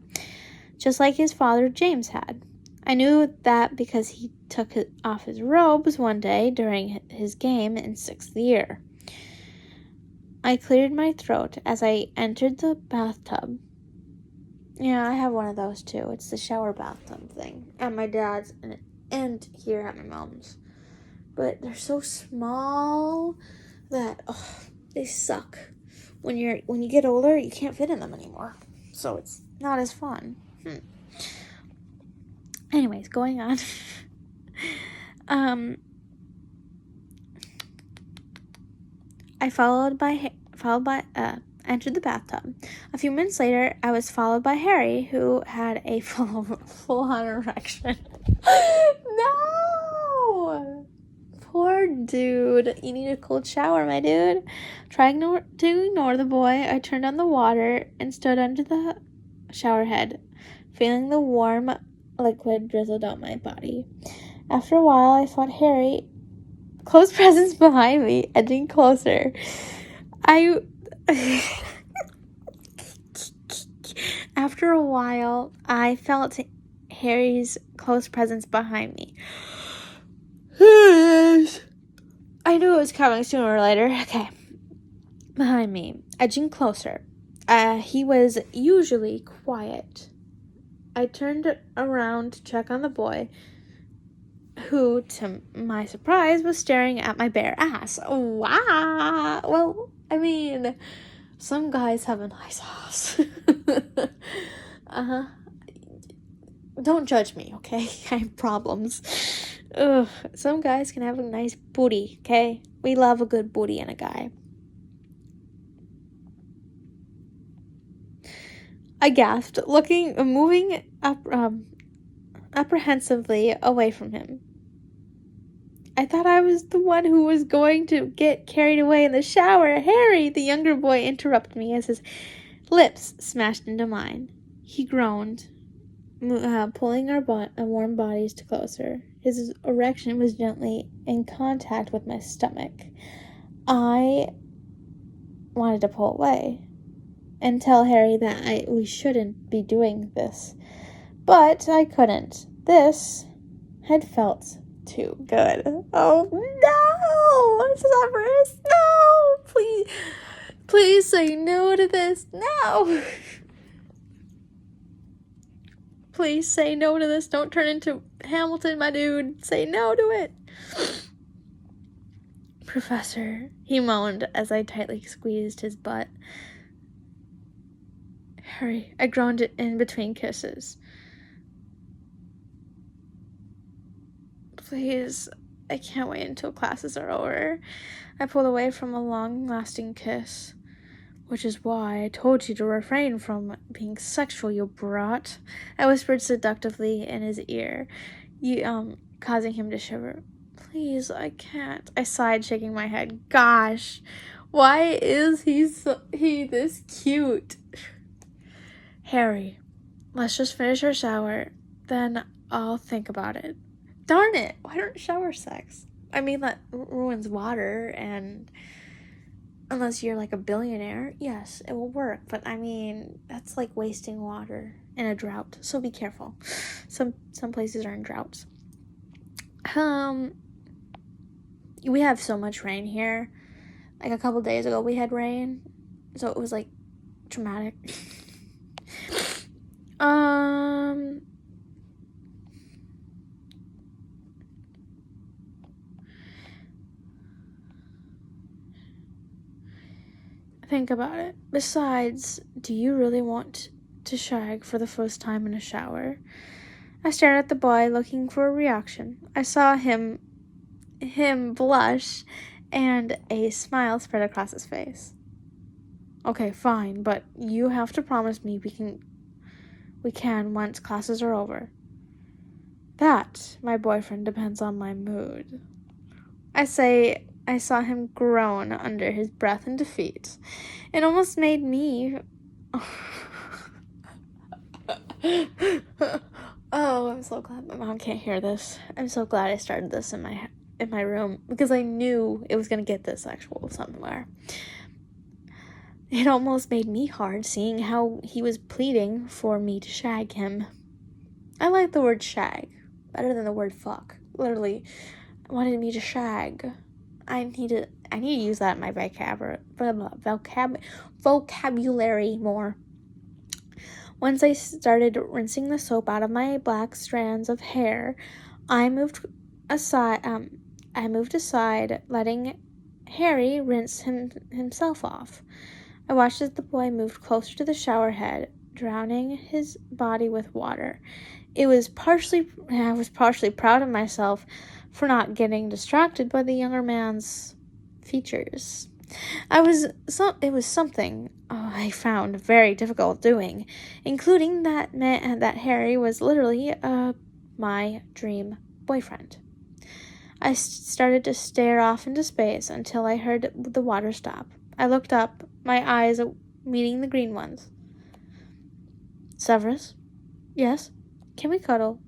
just like his father James had. I knew that because he took off his robes one day during his game in 6th year. I cleared my throat as I entered the bathtub. Yeah, I have one of those too. It's the shower bathtub thing at my dad's and here at my mom's. But they're so small that they suck. When you get older, you can't fit in them anymore. So it's not as fun. Anyways, going on. I entered the bathtub. A few minutes later, I was followed by Harry, who had a full-on erection. No! Poor dude. You need a cold shower, my dude. Trying to ignore the boy, I turned on the water and stood under the shower head, feeling the warm liquid drizzled down my body. After a while, I felt Harry close presence behind me, edging closer. After a while, I felt Harry's close presence behind me. I knew it was coming sooner or later. Okay. Behind me, edging closer. He was usually quiet. I turned around to check on the boy, who, to my surprise, was staring at my bare ass. Wow. Well, I mean, some guys have a nice ass. Don't judge me, okay? I have problems. Ugh. Some guys can have a nice booty, okay? We love a good booty in a guy. I gasped, moving apprehensively away from him. I thought I was the one who was going to get carried away in the shower. Harry, the younger boy, interrupted me as his lips smashed into mine. He groaned, pulling our warm bodies closer. His erection was gently in contact with my stomach. I wanted to pull away and tell Harry that we shouldn't be doing this. But I couldn't. This had felt too good. Oh, no! Severus, no! Please say no to this. No! Please say no to this. Don't turn into Hamilton, my dude. Say no to it. Professor, he moaned as I tightly squeezed his butt. Harry, I groaned it in between kisses. Please, I can't wait until classes are over. I pulled away from a long-lasting kiss. Which is why I told you to refrain from being sexual, you brat. I whispered seductively in his ear, causing him to shiver. Please, I can't. I sighed, shaking my head. Gosh, why is he this cute? Harry, let's just finish our shower, then I'll think about it. Darn it, why don't shower sex? I mean, that ruins water, and unless you're like a billionaire, yes, it will work. But I mean, that's like wasting water in a drought. So be careful. Some places are in droughts. We have so much rain here. Like a couple days ago, we had rain, so it was like traumatic. Think about it. Besides, do you really want to shag for the first time in a shower? I stared at the boy, looking for a reaction. I saw him blush, and a smile spread across his face. Okay, fine, but you have to promise me we can once classes are over. That, my boyfriend, depends on my mood. I saw him groan under his breath in defeat. It almost made me... Oh, I'm so glad my mom can't hear this. I'm so glad I started this in my room, because I knew it was going to get this sexual somewhere. It almost made me hard seeing how he was pleading for me to shag him. I like the word shag better than the word fuck. Literally, wanted me to shag. I need to use that in my vocabulary more. Once I started rinsing the soap out of my black strands of hair, I moved aside, letting Harry rinse himself off. I watched as the boy moved closer to the shower head, drowning his body with water. I was partially proud of myself for not getting distracted by the younger man's features. It was something I found very difficult doing, including that Harry was literally my dream boyfriend. I started to stare off into space until I heard the water stop. I looked up, my eyes meeting the green ones. Severus? Yes? Can we cuddle?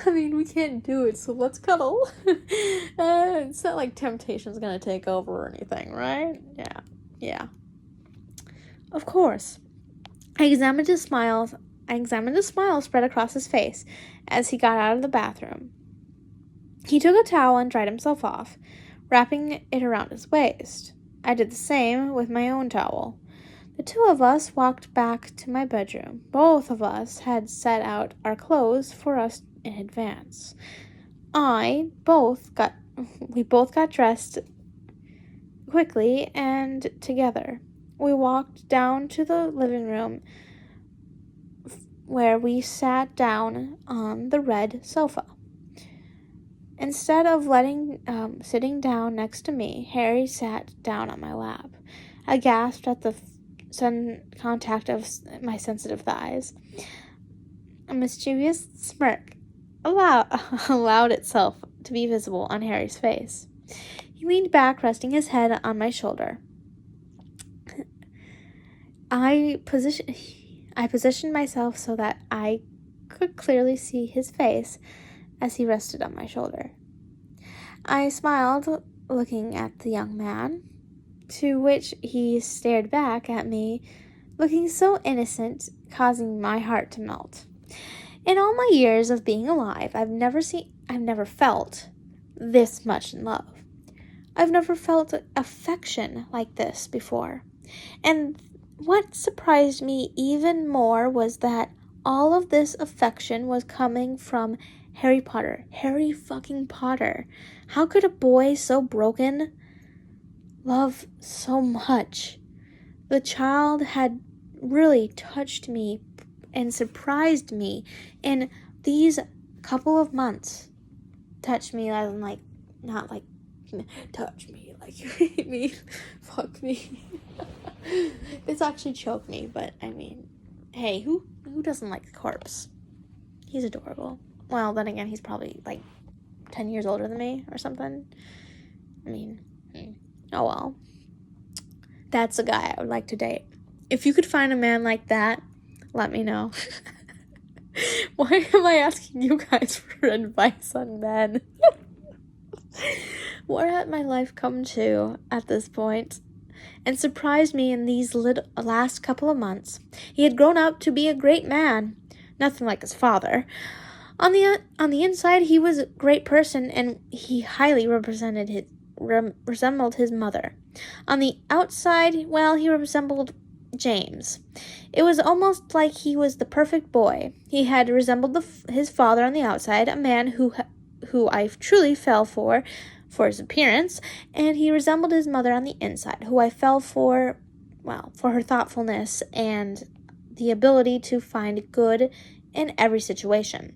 I mean, we can't do it, so let's cuddle. It's not like temptation's gonna take over or anything, right? Yeah. Of course. I examined a smile spread across his face as he got out of the bathroom. He took a towel and dried himself off, wrapping it around his waist. I did the same with my own towel. The two of us walked back to my bedroom. Both of us had set out our clothes for us in advance. We both got dressed quickly and together. We walked down to the living room where we sat down on the red sofa. Instead of sitting down next to me, Harry sat down on my lap. I gasped at the sudden contact of my sensitive thighs. A mischievous smirk allowed itself to be visible on Harry's face. He leaned back, resting his head on my shoulder. I positioned myself so that I could clearly see his face as he rested on my shoulder. I smiled, looking at the young man, to which he stared back at me, looking so innocent, causing my heart to melt. In all my years of being alive, I've never felt this much in love. I've never felt affection like this before. And what surprised me even more was that all of this affection was coming from Harry Potter. Harry fucking Potter. How could a boy so broken love so much? The child had really touched me and surprised me in these couple of months. Touched me as in, like, not like touch me, like me, fuck me. It's actually choked me, but I mean, hey, who doesn't like the corpse? He's adorable. Well, then again, he's probably like 10 years older than me or something. I mean, oh well. That's a guy I would like to date. If you could find a man like that, let me know. Why am I asking you guys for advice on men? What had my life come to at this point? And surprised me in these last couple of months. He had grown up to be a great man. Nothing like his father. On the inside, he was a great person, and he highly resembled his mother. On the outside, well, he resembled James. It was almost like he was the perfect boy. He had resembled his father on the outside, a man who I truly fell for his appearance, and he resembled his mother on the inside, who I fell for her thoughtfulness and the ability to find good in every situation.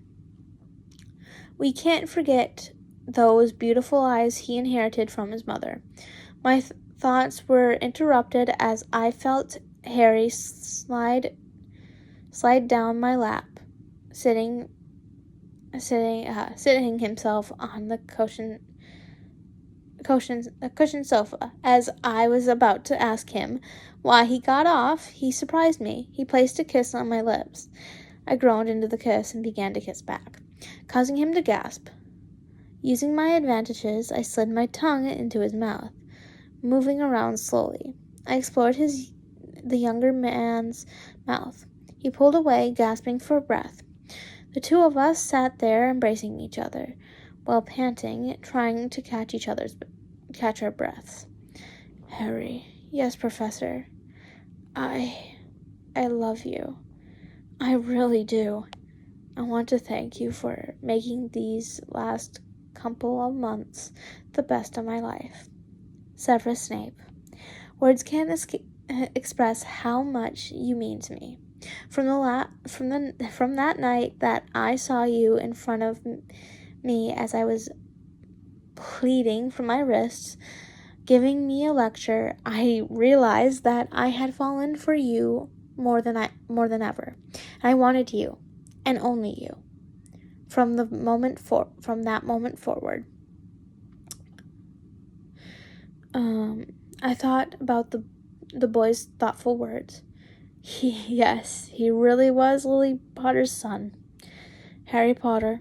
We can't forget those beautiful eyes he inherited from his mother. My thoughts were interrupted as I felt Harry slide down my lap, sitting himself on the cushioned sofa. As I was about to ask him why he got off, he surprised me. He placed a kiss on my lips. I groaned into the kiss and began to kiss back, causing him to gasp. Using my advantages, I slid my tongue into his mouth, moving around slowly. I explored the younger man's mouth. He pulled away, gasping for breath. The two of us sat there embracing each other, while panting, trying to catch our breaths. Harry, yes, Professor. I love you. I really do. I want to thank you for making these last couple of months the best of my life. Severus Snape. Words can't express how much you mean to me. From that night that I saw you in front of me as I was pleading for my wrists, giving me a lecture, I realized that I had fallen for you more than ever. I wanted you, and only you, from that moment forward. I thought about the boy's thoughtful words. He really was Lily Potter's son. Harry Potter,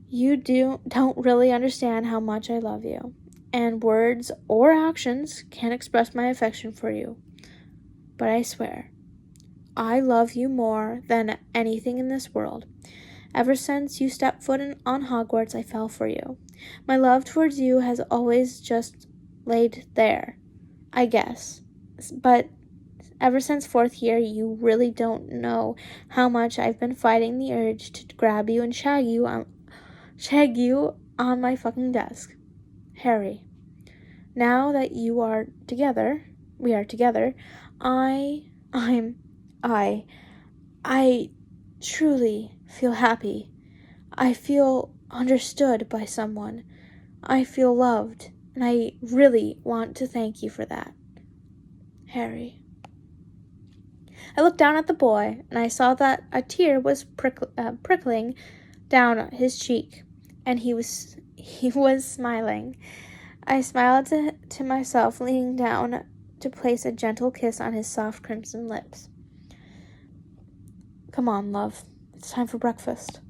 you don't really understand how much I love you, and words or actions can't express my affection for you. But I swear, I love you more than anything in this world. Ever since you stepped foot on Hogwarts, I fell for you. My love towards you has always just laid there, I guess. But ever since fourth year, you really don't know how much I've been fighting the urge to grab you and shag you on my fucking desk. Harry, now that we are together, I truly feel happy. I feel understood by someone. I feel loved, and I really want to thank you for that. Harry. I looked down at the boy, and I saw that a tear was prickling down his cheek, and he was smiling. I smiled to myself, leaning down to place a gentle kiss on his soft crimson lips. Come on, love. It's time for breakfast.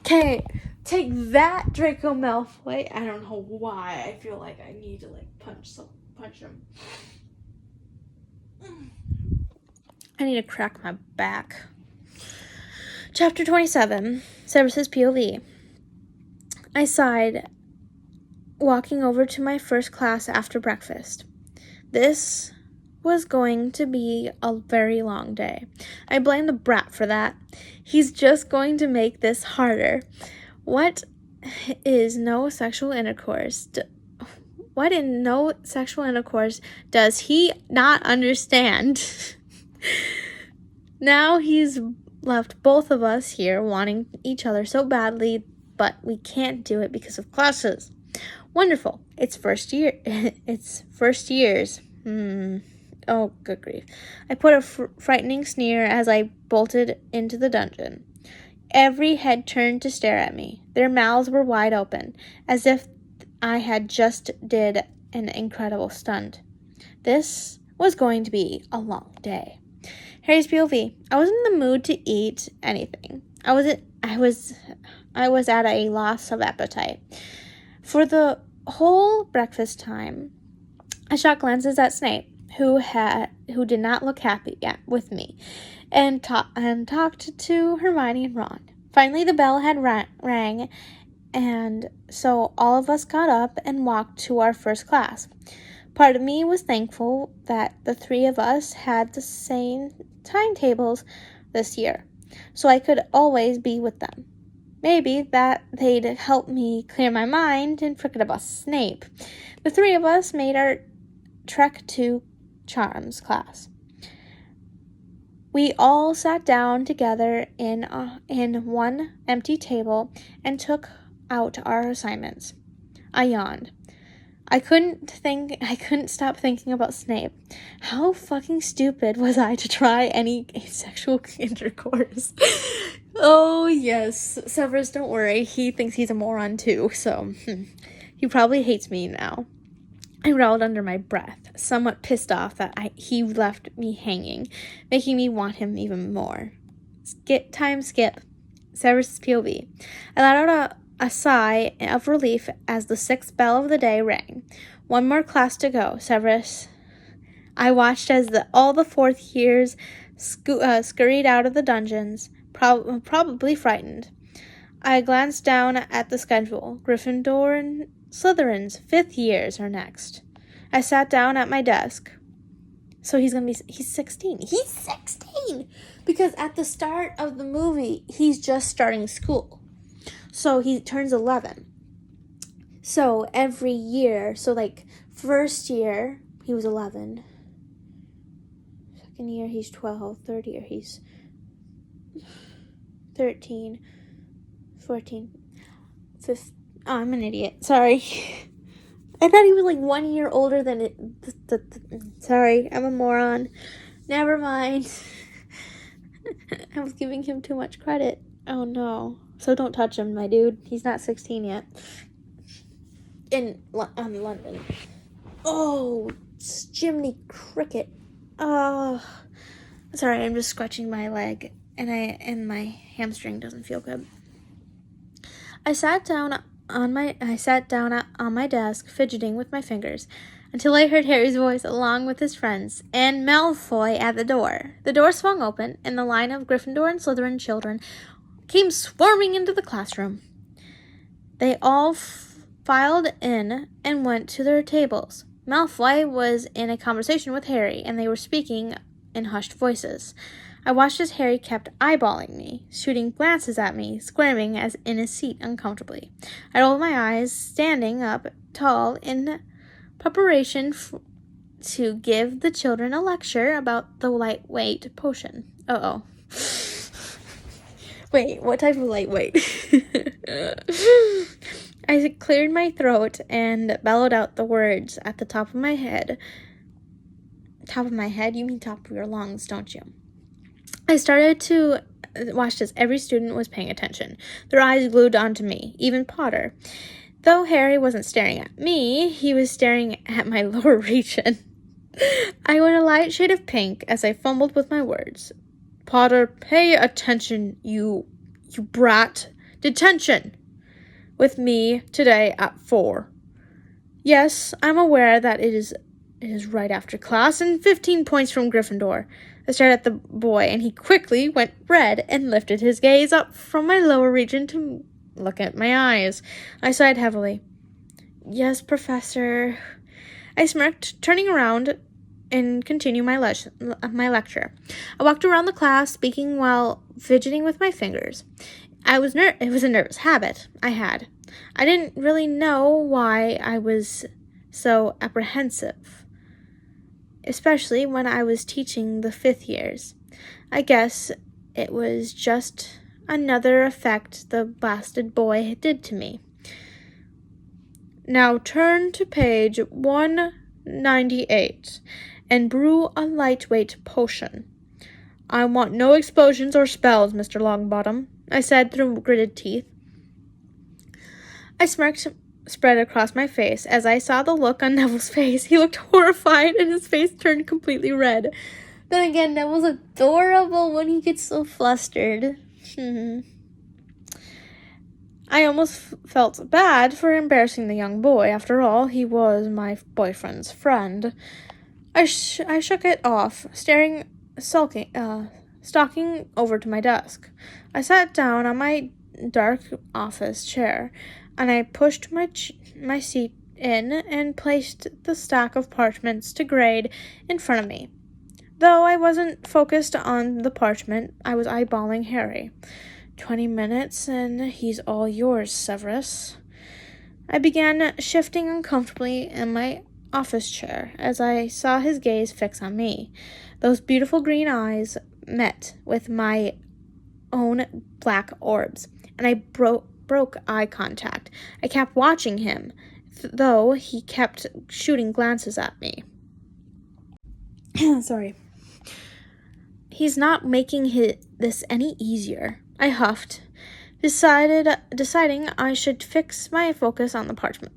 Okay, take that, Draco Malfoy. I don't know why. I feel like I need to punch him. I need to crack my back. Chapter 27, Severus's POV. I sighed, walking over to my first class after breakfast. This was going to be a very long day. I blame the brat for that. He's just going to make this harder. What is no sexual intercourse? What in no sexual intercourse does he not understand? Now he's left both of us here wanting each other so badly, but we can't do it because of classes. Wonderful. It's first year. It's first years. Oh, good grief. I put a frightening sneer as I bolted into the dungeon. Every head turned to stare at me. Their mouths were wide open, as if I had just did an incredible stunt. This was going to be a long day. Harry's POV. I was in the mood to eat anything. I was at a loss of appetite. For the whole breakfast time, I shot glances at Snape, who did not look happy yet with me, and talked to Hermione and Ron. Finally, the bell had rang, and so all of us got up and walked to our first class. Part of me was thankful that the three of us had the same timetables this year, so I could always be with them. Maybe that they'd help me clear my mind and forget about Snape. The three of us made our trek to Charms class. We all sat down together in one empty table and took out our assignments. I yawned. I couldn't stop thinking about Snape. How fucking stupid was I to try any sexual intercourse? Oh, yes. Severus, don't worry. He thinks he's a moron too, so he probably hates me now. I growled under my breath, somewhat pissed off that he left me hanging, making me want him even more. Skip. Severus' POV. I let out a sigh of relief as the sixth bell of the day rang. One more class to go, Severus. I watched as all the fourth years scurried out of the dungeons, probably frightened. I glanced down at the schedule. Gryffindor and Slytherin's 5th years are next. I sat down at my desk. So he's 16. He's 16! Because at the start of the movie, he's just starting school. So he turns 11. So every year, first year, he was 11. Second year, he's 12. Third year, he's 13. 14. 15. Oh, I'm an idiot. Sorry. I thought he was 1 year older than it. Sorry, I'm a moron. Never mind. I was giving him too much credit. Oh no. So don't touch him, my dude. He's not 16 yet. In London. Oh, it's Jiminy Cricket. Oh. Sorry, I'm just scratching my leg, and my hamstring doesn't feel good. I sat down on my desk, fidgeting with my fingers, until I heard Harry's voice along with his friends, and Malfoy at the door. The door swung open, and the line of Gryffindor and Slytherin children came swarming into the classroom. They all filed in and went to their tables. Malfoy was in a conversation with Harry, and they were speaking in hushed voices. I watched as Harry kept eyeballing me, shooting glances at me, squirming as in his seat uncomfortably. I rolled my eyes, standing up tall in preparation to give the children a lecture about the lightweight potion. Uh-oh. Wait, what type of lightweight? I cleared my throat and bellowed out the words at the top of my head. Top of my head? You mean top of your lungs, don't you? I started to watch as every student was paying attention, their eyes glued onto me, even Potter. Though Harry wasn't staring at me, he was staring at my lower region. I went a light shade of pink as I fumbled with my words. Potter, pay attention, you brat. Detention! With me today at 4. Yes, I'm aware that it is right after class and 15 points from Gryffindor. I stared at the boy, and he quickly went red and lifted his gaze up from my lower region to look at my eyes. I sighed heavily. Yes, Professor. I smirked, turning around and continue my lecture. I walked around the class, speaking while fidgeting with my fingers. It was a nervous habit I had. I didn't really know why I was so apprehensive, especially when I was teaching the 5th years. I guess it was just another effect the blasted boy did to me. Now turn to page 198 and brew a lightweight potion. I want no explosions or spells, Mr. Longbottom, I said through gritted teeth. I smirked spread across my face as I saw the look on Neville's face. He looked horrified and his face turned completely red. Then again, Neville's adorable when he gets so flustered. I almost felt bad for embarrassing the young boy. After all, he was my boyfriend's friend. I shook it off, stalking over to my desk. I sat down on my dark office chair, and I pushed my seat in and placed the stack of parchments to grade in front of me. Though I wasn't focused on the parchment, I was eyeballing Harry. 20 minutes, and he's all yours, Severus. I began shifting uncomfortably in my office chair as I saw his gaze fix on me. Those beautiful green eyes met with my own black orbs, and I broke eye contact. I kept watching him, though he kept shooting glances at me. Sorry. He's not making this any easier, I huffed, deciding I should fix my focus on the parchment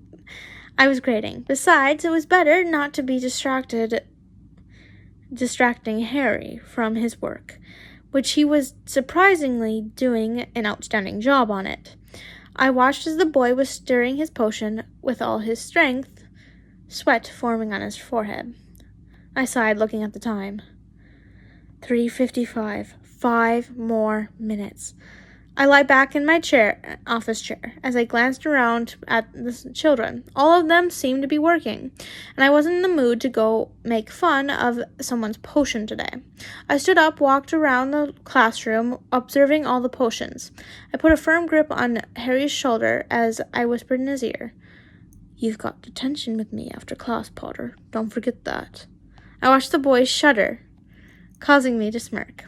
I was grading. Besides, it was better not to be distracting Harry from his work, which he was surprisingly doing an outstanding job on it. I watched as the boy was stirring his potion with all his strength, sweat forming on his forehead. I sighed, looking at the time. 3:55. 5 more minutes. I lay back in my office chair, as I glanced around at the children. All of them seemed to be working, and I wasn't in the mood to go make fun of someone's potion today. I stood up, walked around the classroom, observing all the potions. I put a firm grip on Harry's shoulder as I whispered in his ear, "You've got detention with me after class, Potter. Don't forget that." I watched the boy shudder, causing me to smirk.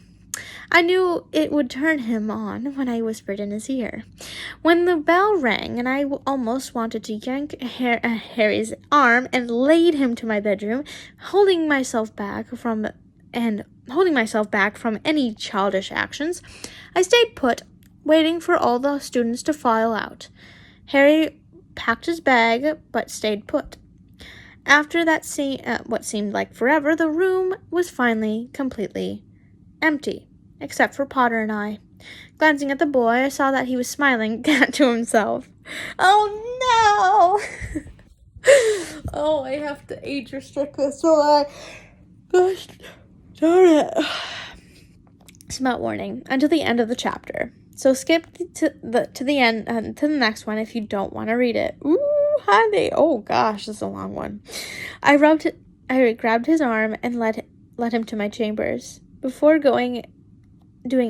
I knew it would turn him on when I whispered in his ear. When the bell rang and I almost wanted to yank Harry's arm and lead him to my bedroom, holding myself back from any childish actions, I stayed put, waiting for all the students to file out. Harry packed his bag, but stayed put. After that what seemed like forever, the room was finally completely empty, except for Potter and I. Glancing at the boy, I saw that he was smiling to himself. Oh no! Oh, I have to age restrict this, so gosh darn it. Smelt warning until the end of the chapter. So skip to the end, to the next one if you don't want to read it. Ooh, honey! Oh gosh, this is a long one. I grabbed his arm and led him to my chambers. Before doing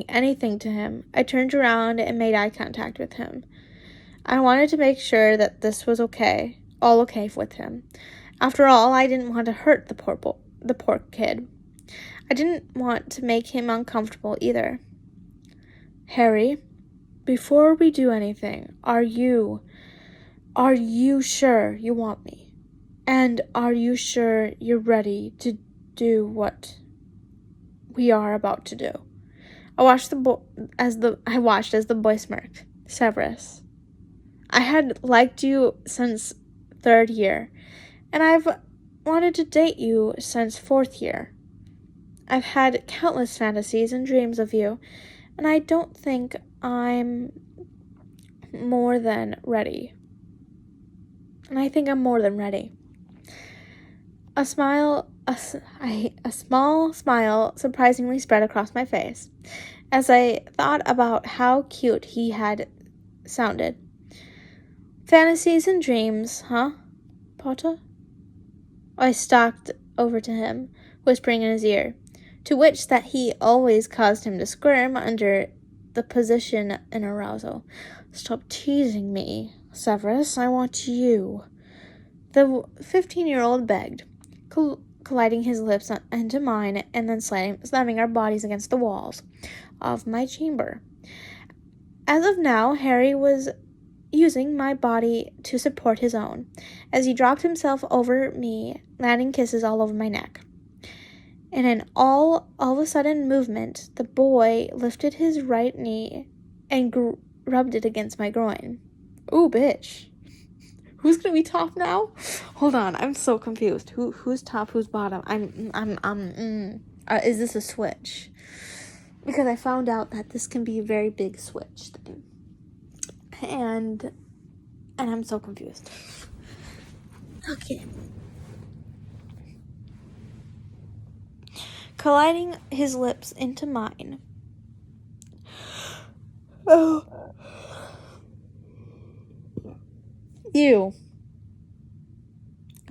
anything to him, I turned around and made eye contact with him. I wanted to make sure that this was all okay with him. After all, I didn't want to hurt the poor kid. I didn't want to make him uncomfortable either. Harry, before we do anything, are you sure you want me? And are you sure you're ready to do what we are about to do? I watched as the boy smirked. Severus, I had liked you since 3rd year, and I've wanted to date you since 4th year. I've had countless fantasies and dreams of you, and I don't think I'm more than ready. A small smile surprisingly spread across my face as I thought about how cute he had sounded. Fantasies and dreams, huh, Potter? I stalked over to him, whispering in his ear, to which that he always caused him to squirm under the position in arousal. "Stop teasing me, Severus. I want you," the 15-year-old begged, colliding his lips into mine and then slamming our bodies against the walls of my chamber. As of now, Harry was using my body to support his own, as he dropped himself over me, landing kisses all over my neck. In an all of a sudden movement, the boy lifted his right knee and rubbed it against my groin. Ooh, bitch. Who's gonna be top now? Hold on, I'm so confused. Who's top? Who's bottom? Is this a switch? Because I found out that this can be a very big switch thing, and I'm so confused. Okay. Colliding his lips into mine. Oh. Ew.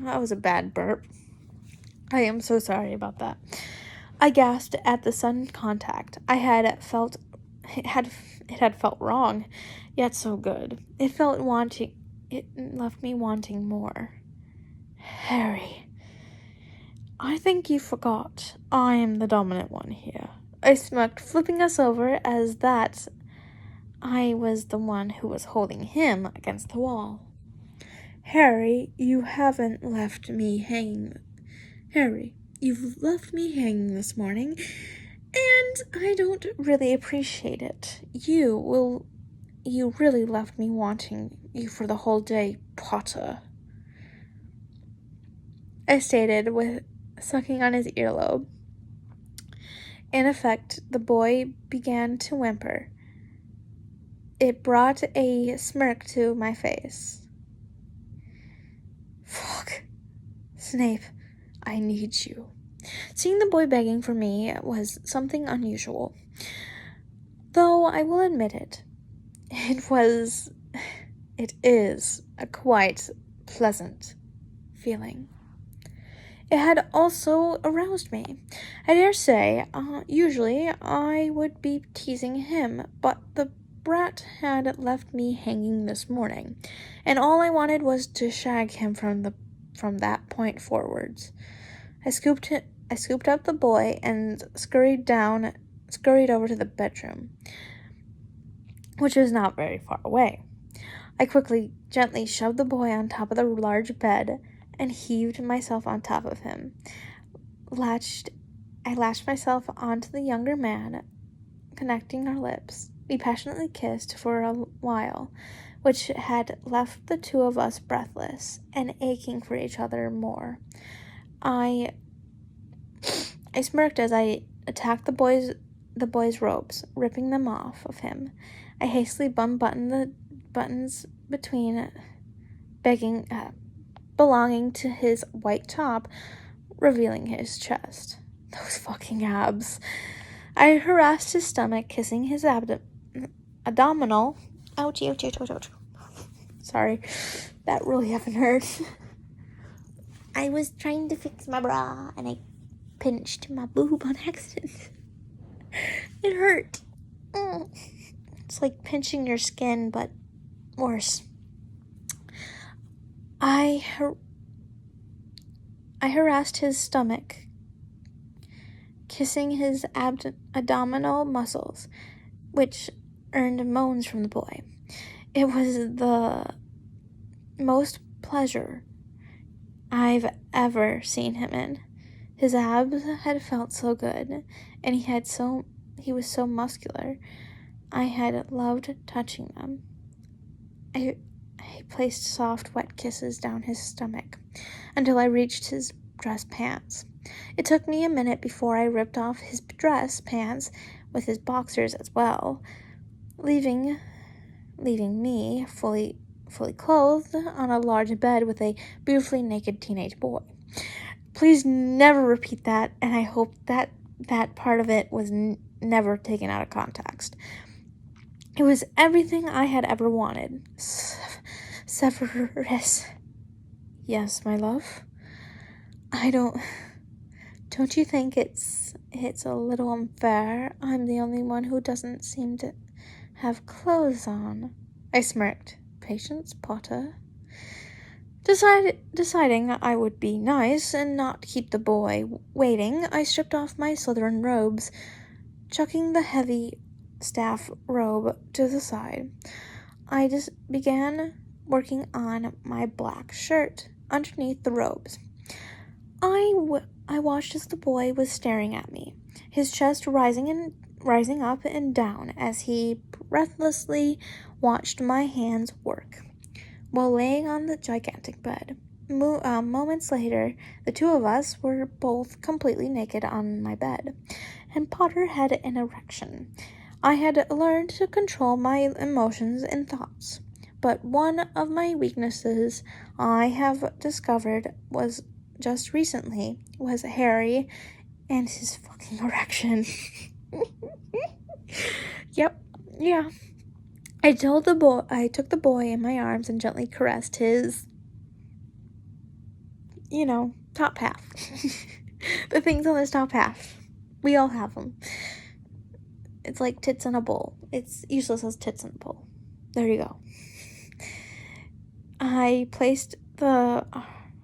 That was a bad burp. I am so sorry about that. I gasped at the sudden contact. It had felt wrong, yet so good. It left me wanting more. Harry, I think you forgot. I am the dominant one here. I smirked, flipping us over as that I was the one who was holding him against the wall. Harry, you haven't left me hanging. Harry, you've left me hanging this morning, and I don't really appreciate it. You really left me wanting you for the whole day, Potter, I stated, with sucking on his earlobe. In effect, the boy began to whimper. It brought a smirk to my face. Fuck. Snape, I need you. Seeing the boy begging for me was something unusual. Though I will admit it. It is a quite pleasant feeling. It had also aroused me. I dare say, usually I would be teasing him, but the brat had left me hanging this morning, and all I wanted was to shag him from that point forwards. I scooped up the boy and scurried over to the bedroom, which was not very far away. I gently shoved the boy on top of the large bed and heaved myself on top of him. I lashed myself onto the younger man, connecting our lips. We passionately kissed for a while, which had left the two of us breathless and aching for each other more. I smirked as I attacked the boy's robes, ripping them off of him. I hastily unbuttoned the buttons belonging to his white top, revealing his chest. Those fucking abs. I harassed his stomach, kissing his abdominal. Ouch. Sorry, that really haven't hurt. I was trying to fix my bra, and I pinched my boob on accident. It hurt. It's like pinching your skin, but worse. I harassed his stomach, kissing his abdominal muscles, which earned moans from the boy. It was the most pleasure I've ever seen him in. His abs had felt so good, and he was so muscular. I had loved touching them. I placed soft, wet kisses down his stomach until I reached his dress pants. It took me a minute before I ripped off his dress pants with his boxers as well, leaving me fully clothed on a large bed with a beautifully naked teenage boy. Please never repeat that, and I hope that part of it was never taken out of context. It was everything I had ever wanted. Severus. Yes, my love. I don't Don't you think it's a little unfair? I'm the only one who doesn't seem to have clothes on. I smirked. Patience, Potter. Deciding I would be nice and not keep the boy waiting, I stripped off my Slytherin robes, chucking the heavy staff robe to the side. I just began working on my black shirt underneath the robes. I watched as the boy was staring at me, his chest rising up and down as he breathlessly watched my hands work while laying on the gigantic bed. Moments later, the two of us were both completely naked on my bed, and Potter had an erection. I had learned to control my emotions and thoughts, but one of my weaknesses I have discovered was just recently was Harry and his fucking erection. Yep, yeah. I took the boy in my arms and gently caressed his, top half. The things on his top half. We all have them. It's like tits in a bowl. It's useless as tits in a bowl. There you go. I placed the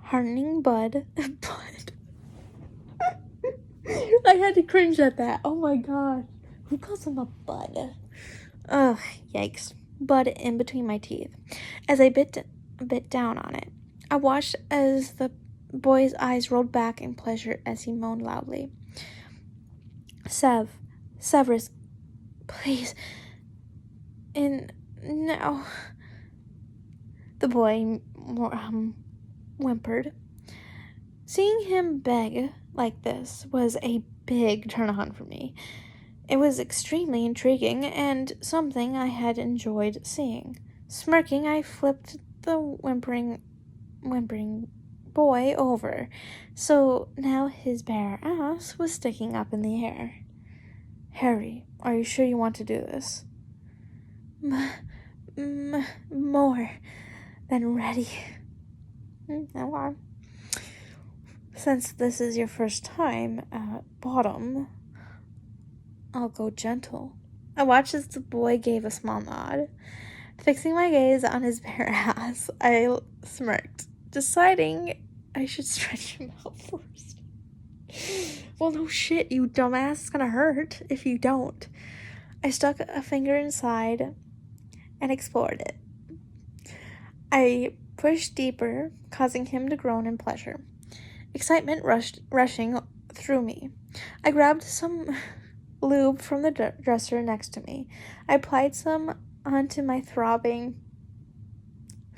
hardening bud. I had to cringe at that. Oh my god. Who calls him a bud? Ugh, yikes. Bud in between my teeth. As I bit down on it, I watched as the boy's eyes rolled back in pleasure as he moaned loudly. Severus, please. No. The boy whimpered. Seeing him beg like this was a big turn on for me. It was extremely intriguing and something I had enjoyed seeing. Smirking, I flipped the whimpering boy over, so now his bare ass was sticking up in the air. Harry, are you sure you want to do this? More than ready. Okay. Since this is your first time at bottom, I'll go gentle. I watched as the boy gave a small nod. Fixing my gaze on his bare ass, I smirked, deciding I should stretch him out first. Well, no shit, you dumbass. It's gonna hurt if you don't. I stuck a finger inside and explored it. I pushed deeper, causing him to groan in pleasure. Excitement rushing through me. I grabbed some lube from the dresser next to me. I applied some onto my throbbing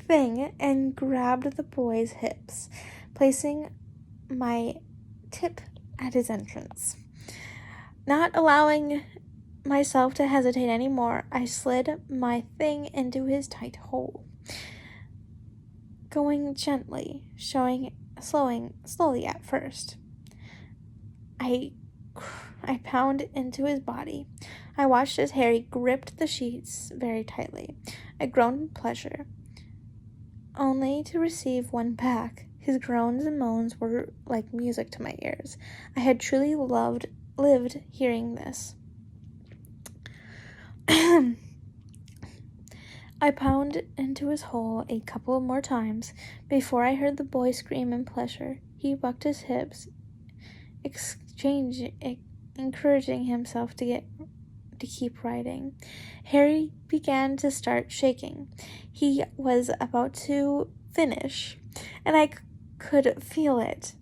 thing and grabbed the boy's hips, placing my tip at his entrance. Not allowing myself to hesitate anymore, I slid my thing into his tight hole, going gently, slowly at first. I pound into his body. I watched as Harry gripped the sheets very tightly. I groaned in pleasure, only to receive one back. His groans and moans were like music to my ears. I had truly lived hearing this. I pounded into his hole a couple more times before I heard the boy scream in pleasure. He bucked his hips, encouraging himself to keep riding. Harry began to start shaking. He was about to finish, and I could feel it.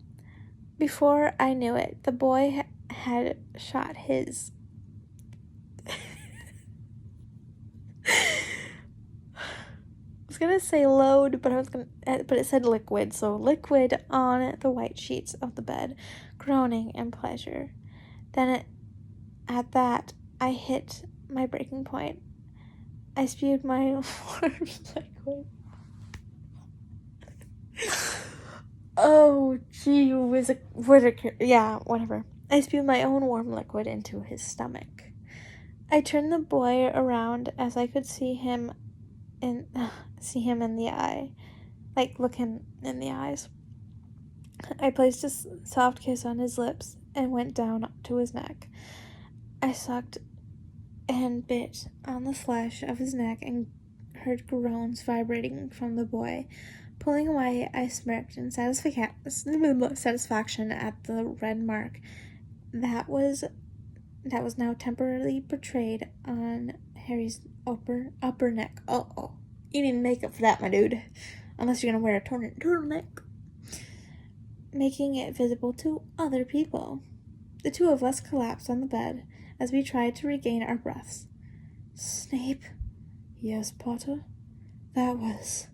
Before I knew it, the boy had shot his I was gonna say load, but it said liquid, so liquid on the white sheets of the bed, groaning in pleasure. Then at that, I hit my breaking point. I spewed my warm liquid. Oh, gee yeah, whatever. I spewed my own warm liquid into his stomach. I turned the boy around as I could see him in the eye. Look him in the eyes. I placed a soft kiss on his lips and went down to his neck. I sucked and bit on the flesh of his neck and heard groans vibrating from the boy. Pulling away, I smirked in satisfaction at the red mark that was now temporarily portrayed on Harry's upper neck. Oh, you need makeup for that, my dude. Unless you're gonna wear a turtleneck, making it visible to other people. The two of us collapsed on the bed as we tried to regain our breaths. Snape? Yes, Potter? That was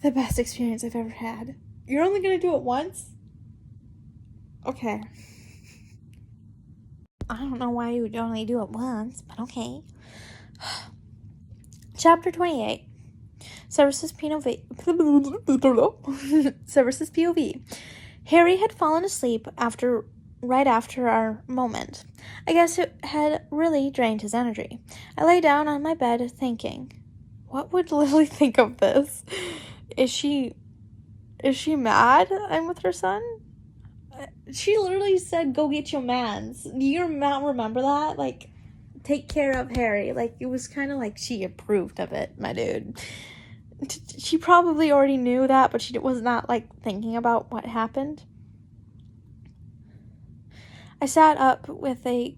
the best experience I've ever had. You're only gonna do it once? Okay. I don't know why you would only do it once, but okay. Chapter 28. Severus's POV. Severus's POV. Harry had fallen asleep right after our moment. I guess it had really drained his energy. I lay down on my bed thinking, what would Lily think of this? Is she mad I'm with her son? She literally said, go get your mans. Do you not remember that? Like, take care of Harry. Like, it was kind of like she approved of it, my dude. She probably already knew that, but she was not, like, thinking about what happened. I sat up with a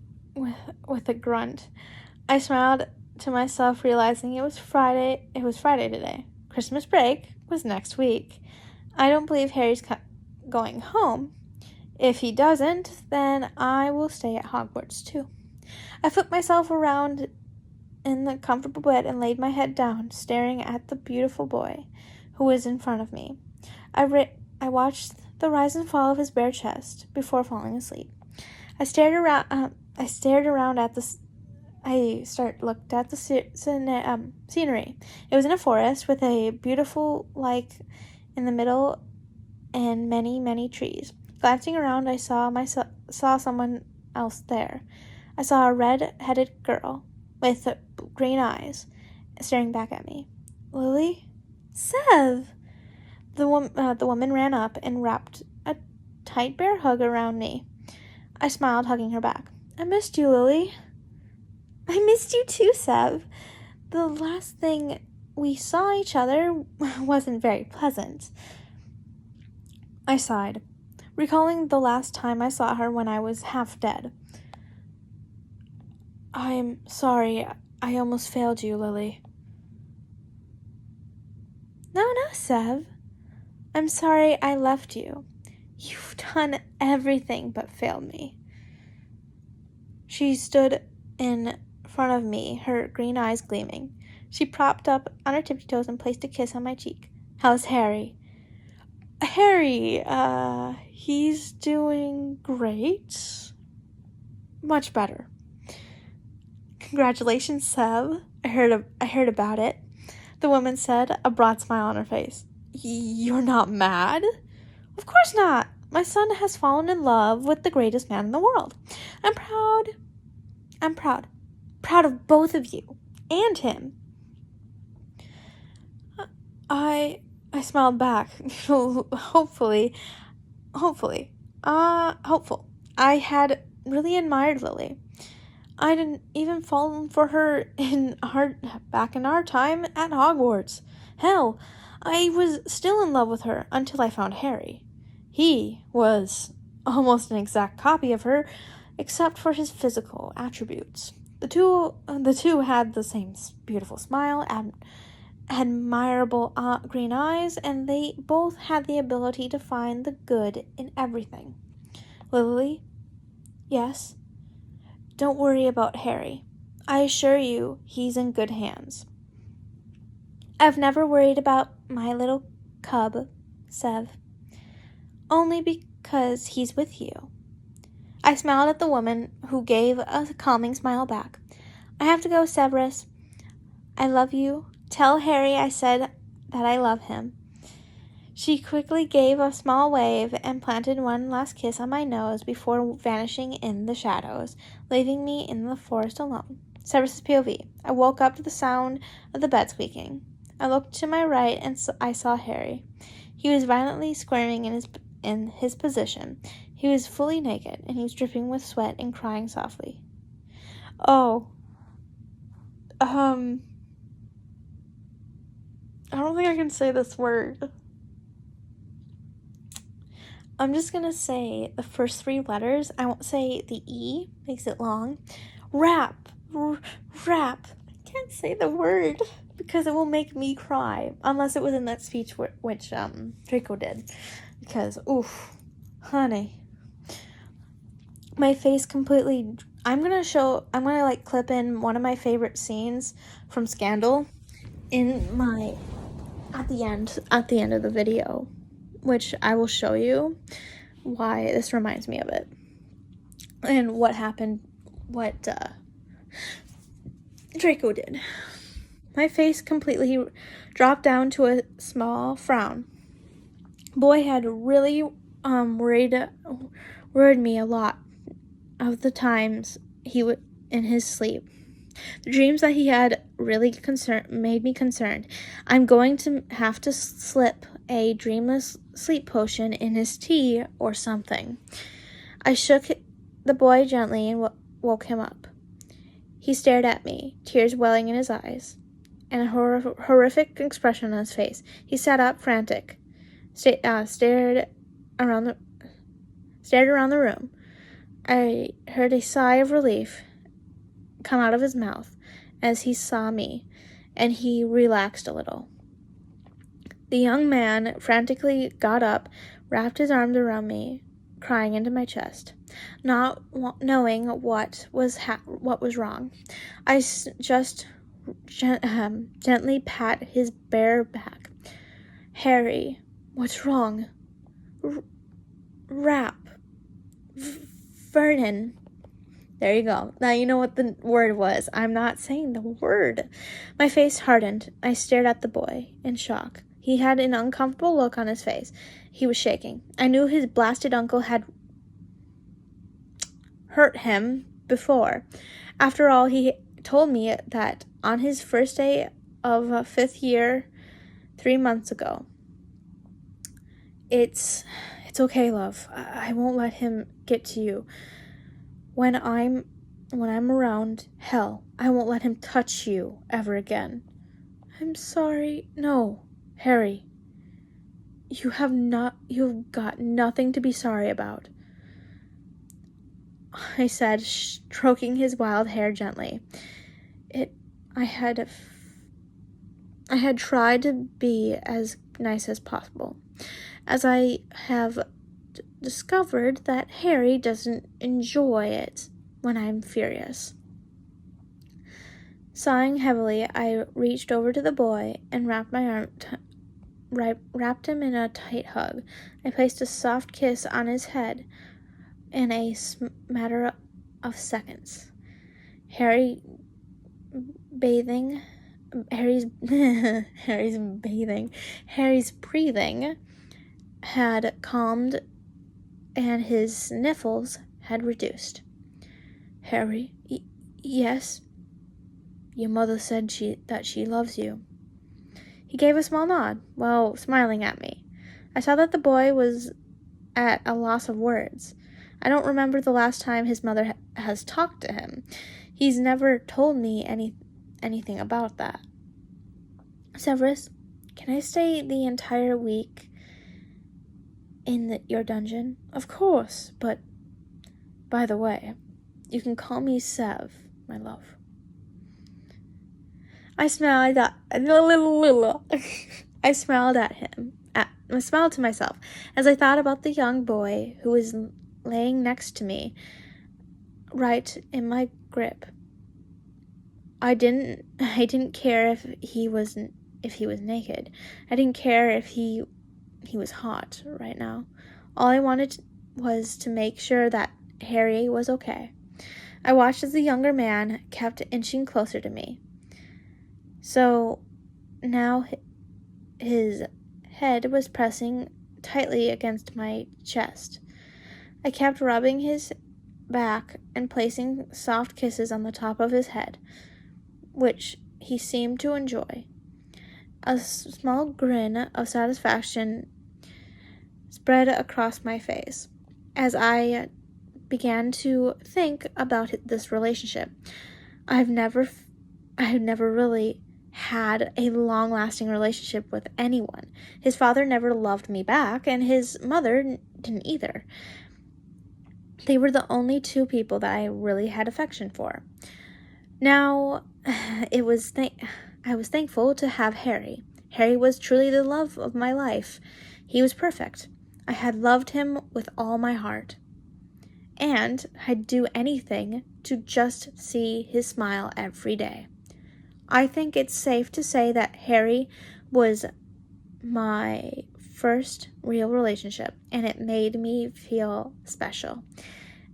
grunt. I smiled to myself, realizing it was Friday today. Christmas break was next week. I don't believe Harry's going home. If he doesn't, then I will stay at Hogwarts too. I flipped myself around in the comfortable bed and laid my head down, staring at the beautiful boy who was in front of me. I watched the rise and fall of his bare chest before falling asleep. I looked at the scenery. It was in a forest with a beautiful lake in the middle and many, many trees. Glancing around, I saw someone else there. I saw a red-headed girl with green eyes staring back at me. Lily? Sev! The woman ran up and wrapped a tight bear hug around me. I smiled, hugging her back. I missed you, Lily. I missed you too, Sev. The last thing we saw each other wasn't very pleasant. I sighed, recalling the last time I saw her when I was half dead. I'm sorry, I almost failed you, Lily. No, Sev. I'm sorry I left you. You've done everything but failed me. She stood in front of me, her green eyes gleaming. She propped up on her tippy toes and placed a kiss on my cheek. How's Harry? Harry, he's doing great. Much better. Congratulations, Sev. I heard about it. The woman said, a broad smile on her face. You're not mad? Of course not. My son has fallen in love with the greatest man in the world. I'm proud. Proud of both of you and him. I smiled back. Hopeful. I had really admired Lily. I didn't even fall for her back in our time at Hogwarts. Hell, I was still in love with her until I found Harry. He was almost an exact copy of her, except for his physical attributes. The two had the same beautiful smile, admirable green eyes, and they both had the ability to find the good in everything. Lily? Yes? Don't worry about Harry. I assure you he's in good hands. I've never worried about my little cub, Sev. Only because he's with you. I smiled at the woman, who gave a calming smile back. I have to go, Severus. I love you. Tell Harry I said that I love him. She quickly gave a small wave and planted one last kiss on my nose before vanishing in the shadows, leaving me in the forest alone. Severus's POV. I woke up to the sound of the bed squeaking. I looked to my right and I saw Harry. He was violently squirming in his in his position. He was fully naked, and he was dripping with sweat and crying softly. Oh. I don't think I can say this word. I'm just gonna say the first 3 letters. I won't say the E, makes it long. Rap. Rap. I can't say the word because it will make me cry. Unless it was in that speech which Draco did. Because, oof, honey. My face completely... I'm gonna like clip in one of my favorite scenes from Scandal in my... at the end of the video, which I will show you why this reminds me of it and what happened, what Draco did. My face completely dropped down to a small frown. Boy had really worried me a lot of the times he would in his sleep. The dreams that he had really made me concerned. I'm going to have to slip a dreamless sleep potion in his tea or something. I shook the boy gently and woke him up. He stared at me, tears welling in his eyes, and a horrific expression on his face. He sat up, frantic, stared around the room. I heard a sigh of relief come out of his mouth as he saw me, and he relaxed a little. The young man frantically got up, wrapped his arms around me, crying into my chest, not knowing what was wrong. I just gently pat his bare back. Harry, what's wrong? Rap. Vernon. There you go. Now you know what the word was. I'm not saying the word. My face hardened. I stared at the boy in shock. He had an uncomfortable look on his face. He was shaking. I knew his blasted uncle had hurt him before. After all, he told me that on his first day of 5th year 3 months ago. It's okay, love. I won't let him get to you. When I'm around, hell, I won't let him touch you ever again. I'm sorry. No, Harry. You've got nothing to be sorry about, I said, stroking his wild hair gently. I had tried to be as nice as possible, as I have discovered that Harry doesn't enjoy it when I'm furious. Sighing heavily, I reached over to the boy and wrapped him in a tight hug. I placed a soft kiss on his head in a matter of seconds. Harry's breathing had calmed and his sniffles had reduced. Harry, yes? Your mother said that she loves you. He gave a small nod, while smiling at me. I saw that the boy was at a loss of words. I don't remember the last time his mother has talked to him. He's never told me anything about that. Severus, can I stay the entire week in your dungeon? Of course, but by the way, you can call me Sev, my love. I smiled at him. I smiled to myself as I thought about the young boy who was laying next to me, right in my grip. I didn't care if he was naked. I didn't care if he was hot right now. All I wanted was to make sure that Harry was okay. I watched as the younger man kept inching closer to me. So now his head was pressing tightly against my chest. I kept rubbing his back and placing soft kisses on the top of his head, which he seemed to enjoy. A small grin of satisfaction spread across my face as I began to think about this relationship. I've never really had a long-lasting relationship with anyone. His father never loved me back, and his mother didn't either. They were the only two people that I really had affection for. Now, I was thankful to have Harry. Harry was truly the love of my life. He was perfect. I had loved him with all my heart. And I'd do anything to just see his smile every day. I think it's safe to say that Harry was my first real relationship, and it made me feel special,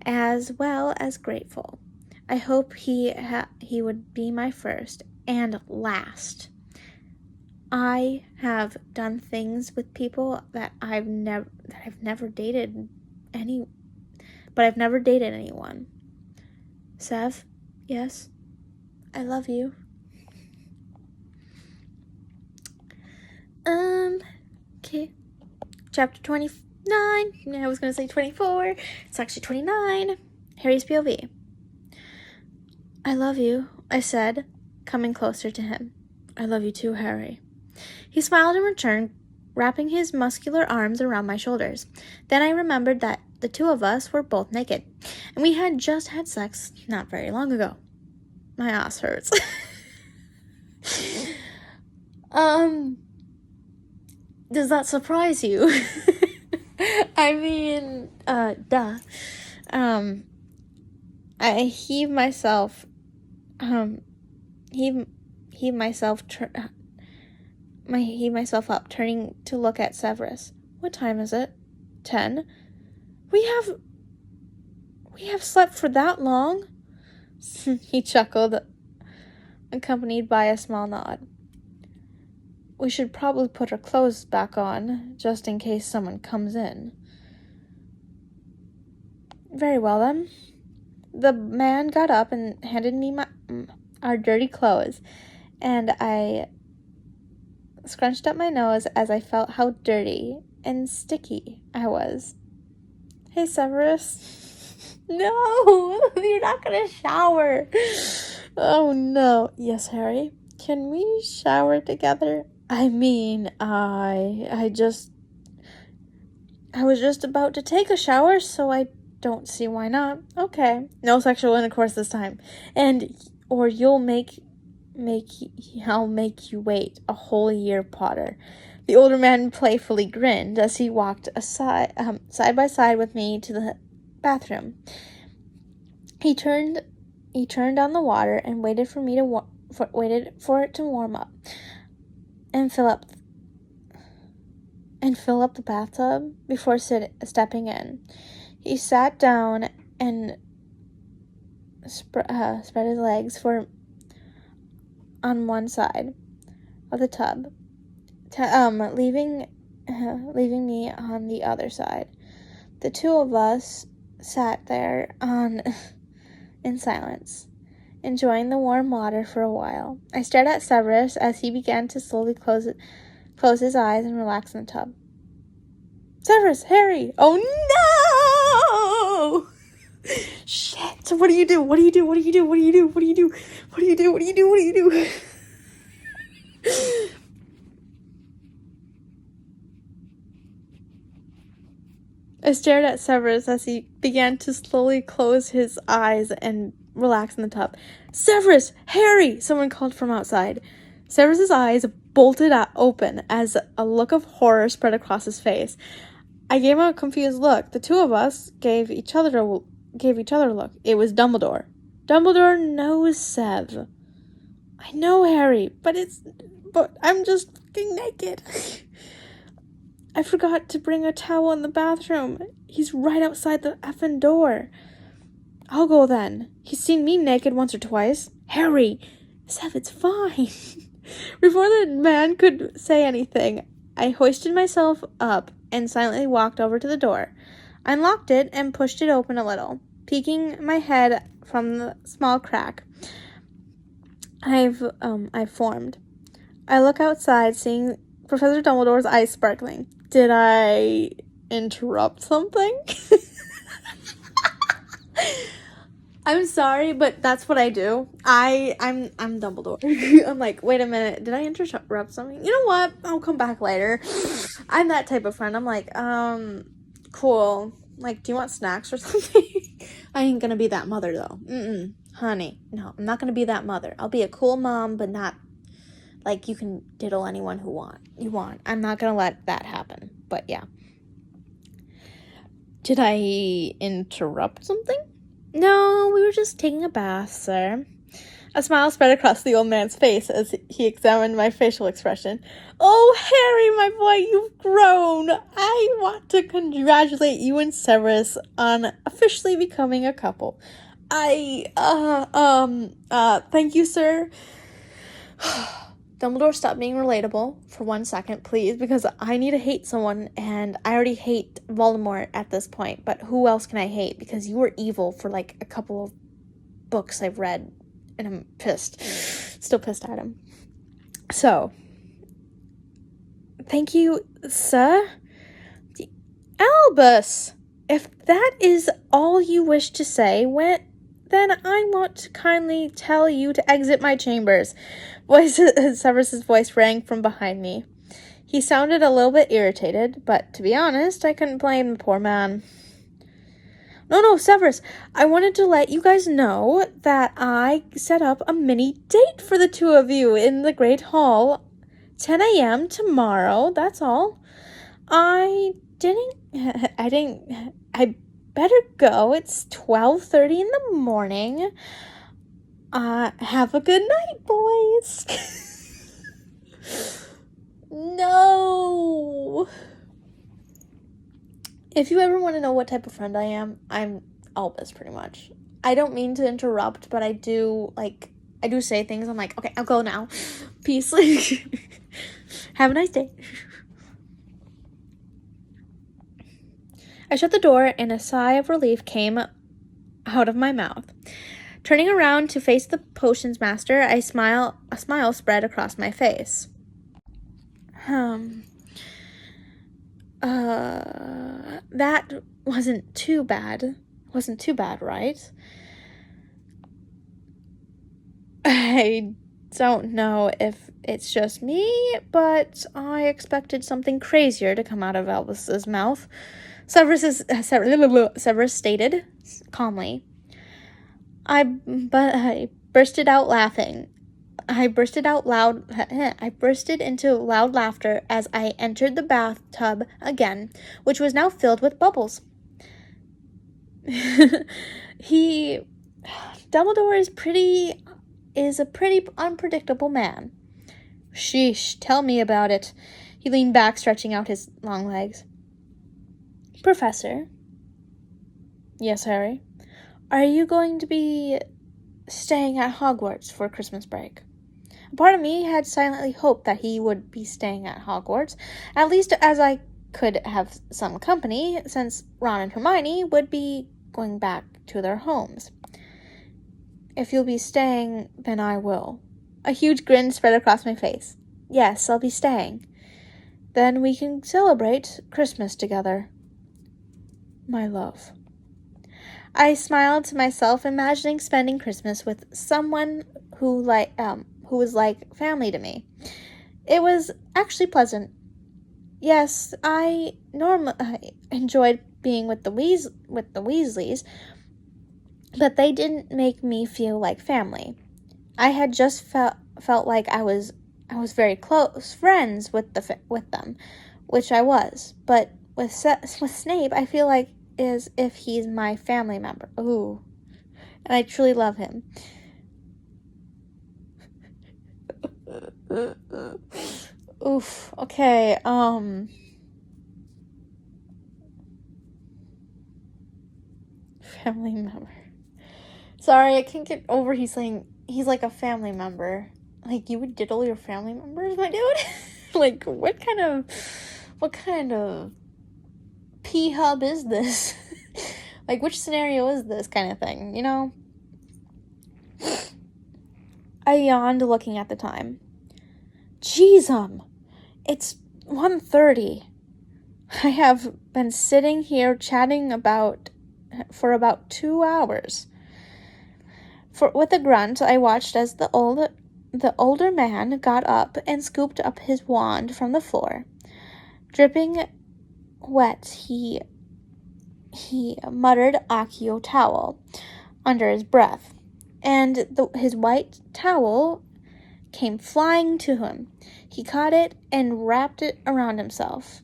as well as grateful. I hope he would be my first and last. I have done things with people that I've never dated but I've never dated anyone. Sev, yes, I love you. Okay. Chapter 29. I was going to say 24. It's actually 29. Harry's POV. I love you, I said, coming closer to him. I love you too, Harry. He smiled in return, wrapping his muscular arms around my shoulders. Then I remembered that the two of us were both naked, and we had just had sex not very long ago. My ass hurts. Does that surprise you? I mean, duh. I heave myself up, turning to look at Severus. What time is it? 10? We have slept for that long? He chuckled, accompanied by a small nod. We should probably put our clothes back on, just in case someone comes in. Very well, then. The man got up and handed me our dirty clothes, and I scrunched up my nose as I felt how dirty and sticky I was. Hey, Severus. No, you're not gonna shower. Oh, no. Yes, Harry. Can we shower together? I mean, I was just about to take a shower, so I don't see why not. Okay. No sexual intercourse this time. Or I'll make you wait a whole year, Potter. The older man playfully grinned as he walked side by side with me to the bathroom. He turned on the water and waited for it to warm up and fill up the bathtub before stepping in. He sat down and spread his legs on one side of the tub, leaving me on the other side. The two of us sat there in silence, enjoying the warm water for a while. I stared at Severus as he began to slowly close his eyes and relax in the tub. Severus, Harry! Oh no! Shit! What do you do? I stared at Severus as he began to slowly close his eyes and relax in the tub. Severus! Harry! Someone called from outside. Severus's eyes bolted open as a look of horror spread across his face. I gave him a confused look. The two of us gave each other a look. It was Dumbledore. Dumbledore knows Sev. I know, Harry, but I'm just fucking naked. I forgot to bring a towel in the bathroom. He's right outside the effing door. I'll go then. He's seen me naked once or twice. Harry! Sev, it's fine. Before the man could say anything, I hoisted myself up and silently walked over to the door. I unlocked it and pushed it open a little, peeking my head from the small crack I've formed. I look outside, seeing Professor Dumbledore's eyes sparkling. Did I interrupt something? I'm sorry, but that's what I do. I'm Dumbledore. I'm like, wait a minute, did I interrupt something? You know what? I'll come back later. I'm that type of friend. I'm like, cool. Like, do you want snacks or something? I ain't gonna be that mother though. Honey, no, I'm not gonna be that mother. I'll be a cool mom, but not like you can diddle anyone you want. I'm not gonna let that happen. But yeah. Did I interrupt something? No, we were just taking a bath, sir. A smile spread across the old man's face as he examined my facial expression. Oh, Harry, my boy, you've grown. I want to congratulate you and Severus on officially becoming a couple. Thank you, sir. Dumbledore, stop being relatable for 1 second, please, because I need to hate someone, and I already hate Voldemort at this point, but who else can I hate? Because you were evil for, like, a couple of books I've read, and I'm pissed. Still pissed at him. So, thank you, sir. Albus! If that is all you wish to say, then I want to kindly tell you to exit my chambers. Severus's voice rang from behind me. He sounded a little bit irritated, but to be honest, I couldn't blame the poor man. No, Severus, I wanted to let you guys know that I set up a mini date for the two of you in the Great Hall. 10 a.m. tomorrow, that's all. I better go. It's 12:30 in the morning. Have a good night, boys. No. If you ever want to know what type of friend I am, I'm Albus, pretty much. I don't mean to interrupt, but I do say things. I'm like, okay, I'll go now. Peace. Have a nice day. I shut the door, and a sigh of relief came out of my mouth. Turning around to face the potions master, a smile spread across my face. That wasn't too bad. Wasn't too bad, right? I don't know if it's just me, but I expected something crazier to come out of Albus's mouth. Severus stated calmly. I bursted out laughing. I bursted into loud laughter as I entered the bathtub again, which was now filled with bubbles. Dumbledore is a pretty unpredictable man. Sheesh, tell me about it. He leaned back, stretching out his long legs. Professor? Yes, Harry? Are you going to be staying at Hogwarts for Christmas break? A part of me had silently hoped that he would be staying at Hogwarts, at least as I could have some company, since Ron and Hermione would be going back to their homes. If you'll be staying, then I will. A huge grin spread across my face. Yes, I'll be staying. Then we can celebrate Christmas together. My love. I smiled to myself, imagining spending Christmas with someone who was like family to me. It was actually pleasant. Yes, I enjoyed being with the Weasleys, but they didn't make me feel like family. I had just felt like I was very close friends with them, which I was. But with Snape, I feel like as if he's my family member. Ooh, and I truly love him. Oof. Okay. Family member. Sorry, I can't get over he's saying he's like a family member. Like, you would diddle your family members, my dude? Like, what kind of P-hub is this? Like, which scenario is this kind of thing, you know? I yawned, looking at the time. Jeez, it's 1:30. I have been sitting here chatting for about 2 hours. With a grunt, I watched as the older man got up and scooped up his wand from the floor. Dripping wet, he muttered Akio towel under his breath, and his white towel came flying to him. He caught it and wrapped it around himself.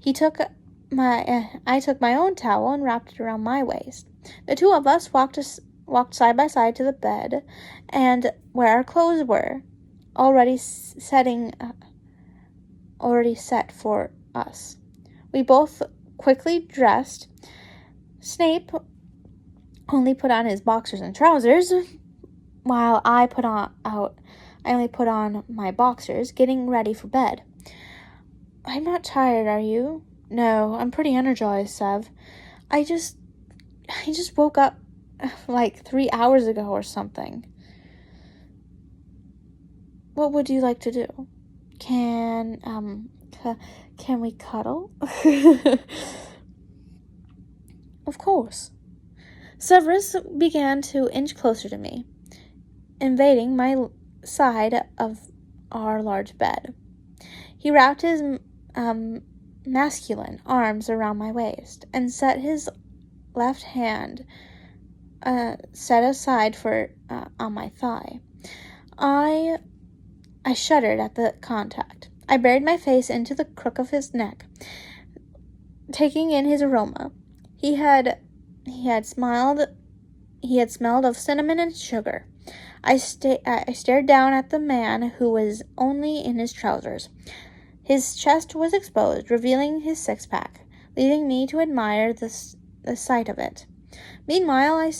I took my own towel and wrapped it around my waist. The two of us walked side by side to the bed, and where our clothes were already set for us. We both quickly dressed. Snape only put on his boxers and trousers, while I only put on my boxers, getting ready for bed. I'm not tired, are you? No, I'm pretty energized, Sev. I just woke up like 3 hours ago or something. What would you like to do? Can we cuddle? Of course. Severus began to inch closer to me, invading my side of our large bed. He wrapped his masculine arms around my waist and set his left hand set aside on my thigh. I shuddered at the contact. I buried my face into the crook of his neck, taking in his aroma. He had smelled of cinnamon and sugar. I stared down at the man who was only in his trousers. His chest was exposed, revealing his six-pack, leaving me to admire the sight of it. Meanwhile, I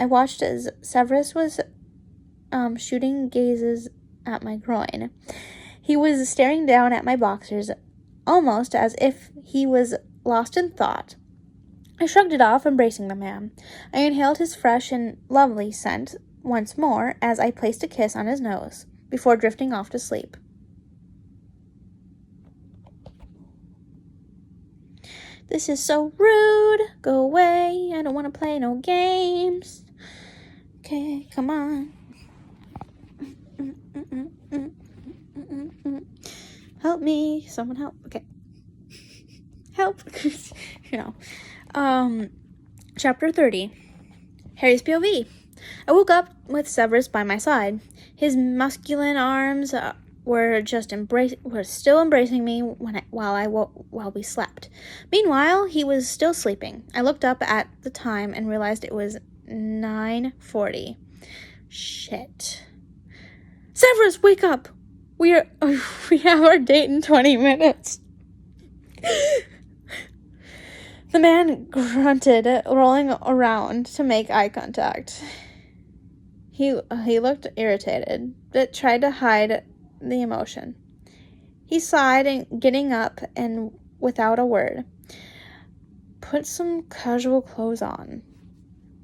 watched as Severus was shooting gazes at my groin. He was staring down at my boxers, almost as if he was lost in thought. I shrugged it off, embracing the man. I inhaled his fresh and lovely scent once more as I placed a kiss on his nose, before drifting off to sleep. This is so rude. Go away. I don't want to play no games. Okay, come on. Help me. Someone help. Okay. Help. Chapter 30. Harry's POV. I woke up with Severus by my side. His masculine arms were still embracing me while we slept. Meanwhile, he was still sleeping. I looked up at the time and realized it was 9:40. Shit. Severus, wake up! We have our date in 20 minutes. The man grunted, rolling around to make eye contact. He looked irritated, but tried to hide the emotion. He sighed and getting up and without a word, put some casual clothes on.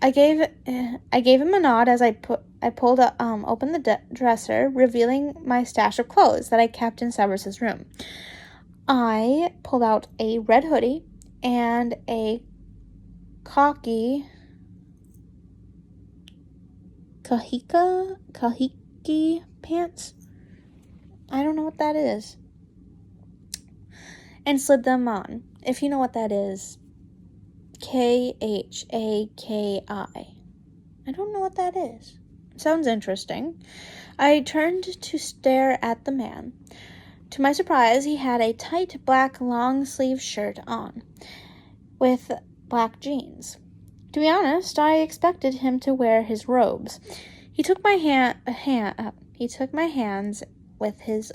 I gave him a nod as I pulled open the dresser, revealing my stash of clothes that I kept in Severus's room. I pulled out a red hoodie and a kahiki pants. I don't know what that is. And slid them on. If you know what that is. Khaki. I don't know what that is. Sounds interesting. I turned to stare at the man. To my surprise, he had a tight black long-sleeve shirt on, with black jeans. To be honest, I expected him to wear his robes. He took my hands with his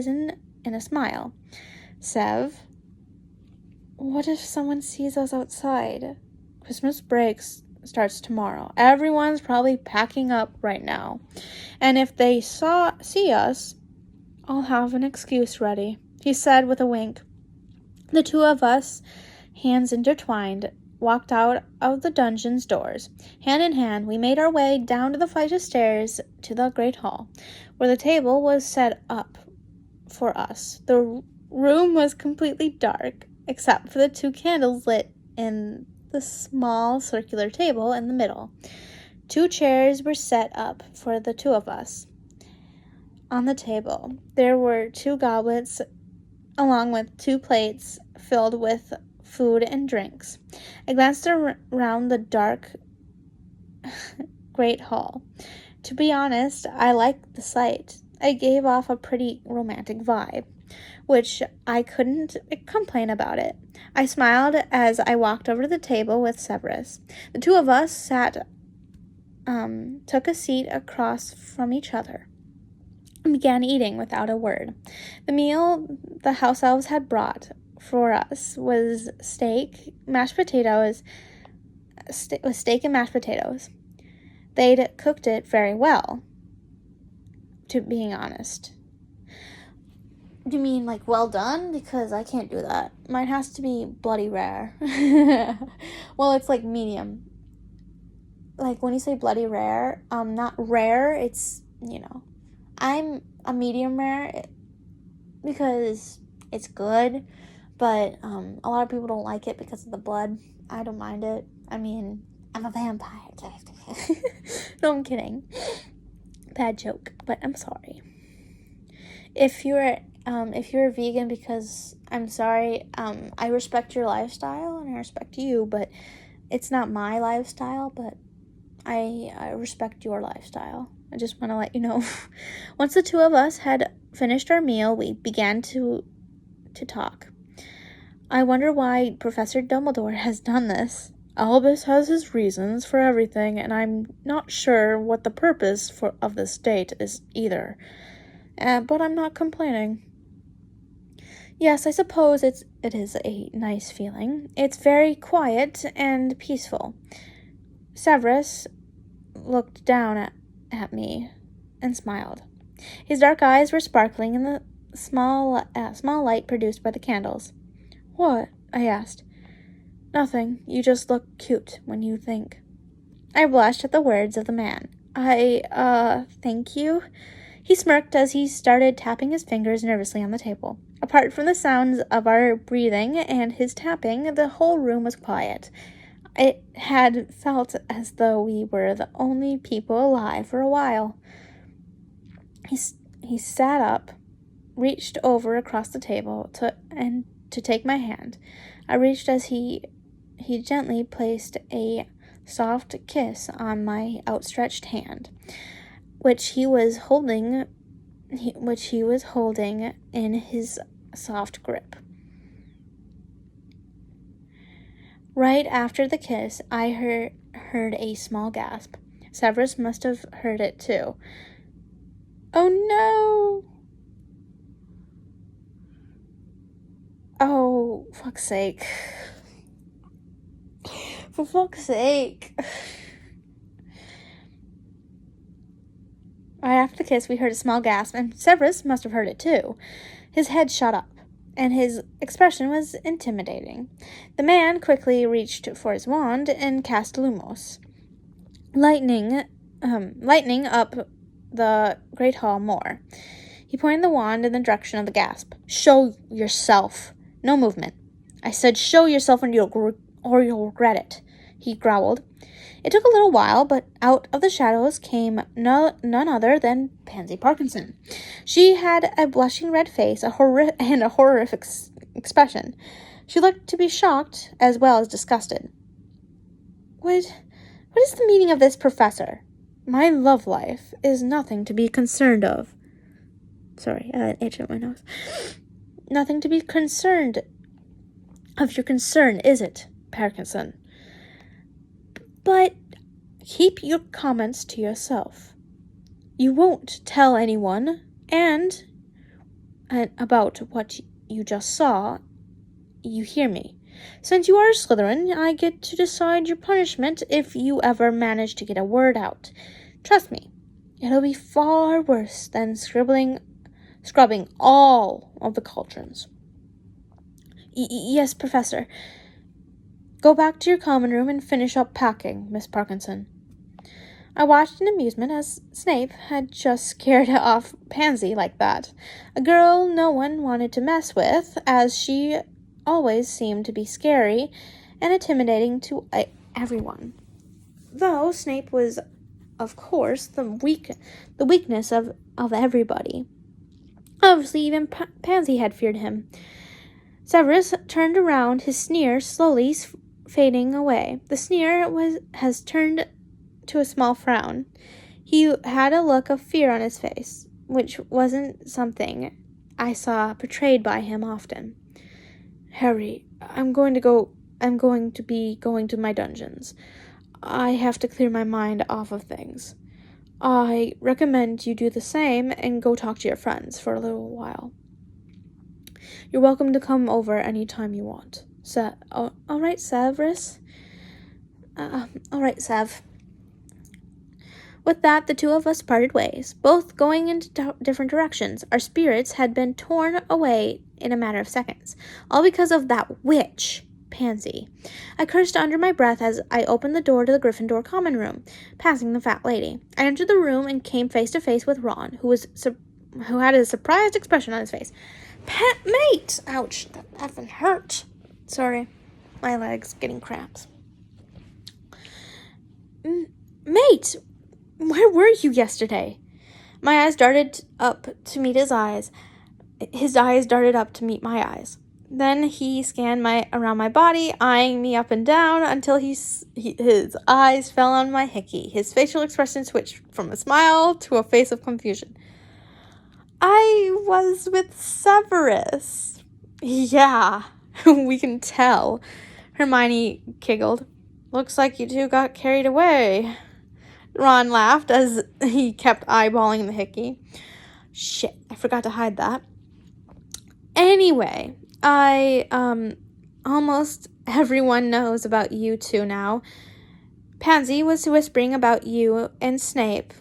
in a smile. Sev, what if someone sees us outside? Christmas break starts tomorrow. Everyone's probably packing up right now, and if they see us, I'll have an excuse ready, he said with a wink. The two of us, hands intertwined, walked out of the dungeon's doors. Hand in hand, we made our way down to the flight of stairs to the great hall, where the table was set up for us. The room was completely dark, except for the 2 candles lit in the small circular table in the middle. 2 chairs were set up for the 2 of us. On the table, there were 2 goblets along with 2 plates filled with food and drinks. I glanced around the dark great hall. To be honest, I liked the sight. It gave off a pretty romantic vibe, which I couldn't complain about it. I smiled as I walked over to the table with Severus. The 2 of us took a seat across from each other and began eating without a word. The meal the house elves had brought for us was steak and mashed potatoes. They'd cooked it very well, to being honest. Do you mean like well done? Because I can't do that. Mine has to be bloody rare. Well, it's like medium. Like when you say bloody rare, not rare, it's, I'm a medium rare because it's good, but a lot of people don't like it because of the blood. I don't mind it. I mean, I'm a vampire. No, I'm kidding. Bad joke, but I'm sorry. If you're a vegan, because I'm sorry, I respect your lifestyle and I respect you, but it's not my lifestyle, but I respect your lifestyle. I just want to let you know. Once the 2 of us had finished our meal, we began to talk. I wonder why Professor Dumbledore has done this. Albus has his reasons for everything, and I'm not sure what the purpose of this date is either. But I'm not complaining. Yes, I suppose it is a nice feeling. It's very quiet and peaceful. Severus looked down at me and smiled. His dark eyes were sparkling in the small light produced by the candles. What? I asked. Nothing. You just look cute when you think. I blushed at the words of the man. Thank you. He smirked as he started tapping his fingers nervously on the table. Apart from the sounds of our breathing and his tapping, the whole room was quiet. It had felt as though we were the only people alive for a while. He sat up, reached over across the table to take my hand. I reached as he gently placed a soft kiss on my outstretched hand, which he was holding in his soft grip. Right after the kiss, I heard a small gasp. Severus must have heard it too. Oh no! Oh, fuck's sake. For fuck's sake. Right after the kiss, we heard a small gasp, and Severus must have heard it too. His head shot up, and his expression was intimidating. The man quickly reached for his wand and cast Lumos, lightening up the great hall more. He pointed the wand in the direction of the gasp. Show yourself. No movement. I said show yourself or you'll regret it, he growled. It took a little while, but out of the shadows came none other than Pansy Parkinson. She had a blushing red face and a horrific expression. She looked to be shocked as well as disgusted. What is the meaning of this, Professor? My love life is nothing to be concerned of. Sorry, I had an itch in my nose. Nothing to be concerned of your concern, is it, Parkinson? But keep your comments to yourself. You won't tell anyone, and about what you just saw, you hear me. Since you are a Slytherin, I get to decide your punishment if you ever manage to get a word out. Trust me, it'll be far worse than scrubbing all of the cauldrons. Yes, Professor. Go back to your common room and finish up packing, Miss Parkinson. I watched in amusement as Snape had just scared off Pansy like that, a girl no one wanted to mess with, as she always seemed to be scary and intimidating to everyone. Though Snape was, of course, the weakness of everybody. Obviously, even Pansy had feared him. Severus turned around, his sneer slowly fading away. The sneer has turned to a small frown. He had a look of fear on his face, which wasn't something I saw portrayed by him often. Harry, I'm going to be going to my dungeons. I have to clear my mind off of things. I recommend you do the same and go talk to your friends for a little while. You're welcome to come over anytime you want. All right, Severus? All right, Sev. With that, the two of us parted ways, both going in different directions. Our spirits had been torn away in a matter of seconds, all because of that witch, Pansy. I cursed under my breath as I opened the door to the Gryffindor common room, passing the fat lady. I entered the room and came face to face with Ron, who had a surprised expression on his face. Mate! Ouch, that effing hurt. Sorry, my leg's getting cramps. Mate! Where were you yesterday? My eyes darted up to meet his eyes. His eyes darted up to meet my eyes. Then he scanned around my body, eyeing me up and down until his eyes fell on my hickey. His facial expression switched from a smile to a face of confusion. I was with Severus. Yeah, we can tell. Hermione giggled. Looks like you two got carried away. Ron laughed as he kept eyeballing the hickey. Shit, I forgot to hide that. Anyway, almost everyone knows about you two now. Pansy was whispering about you and Snape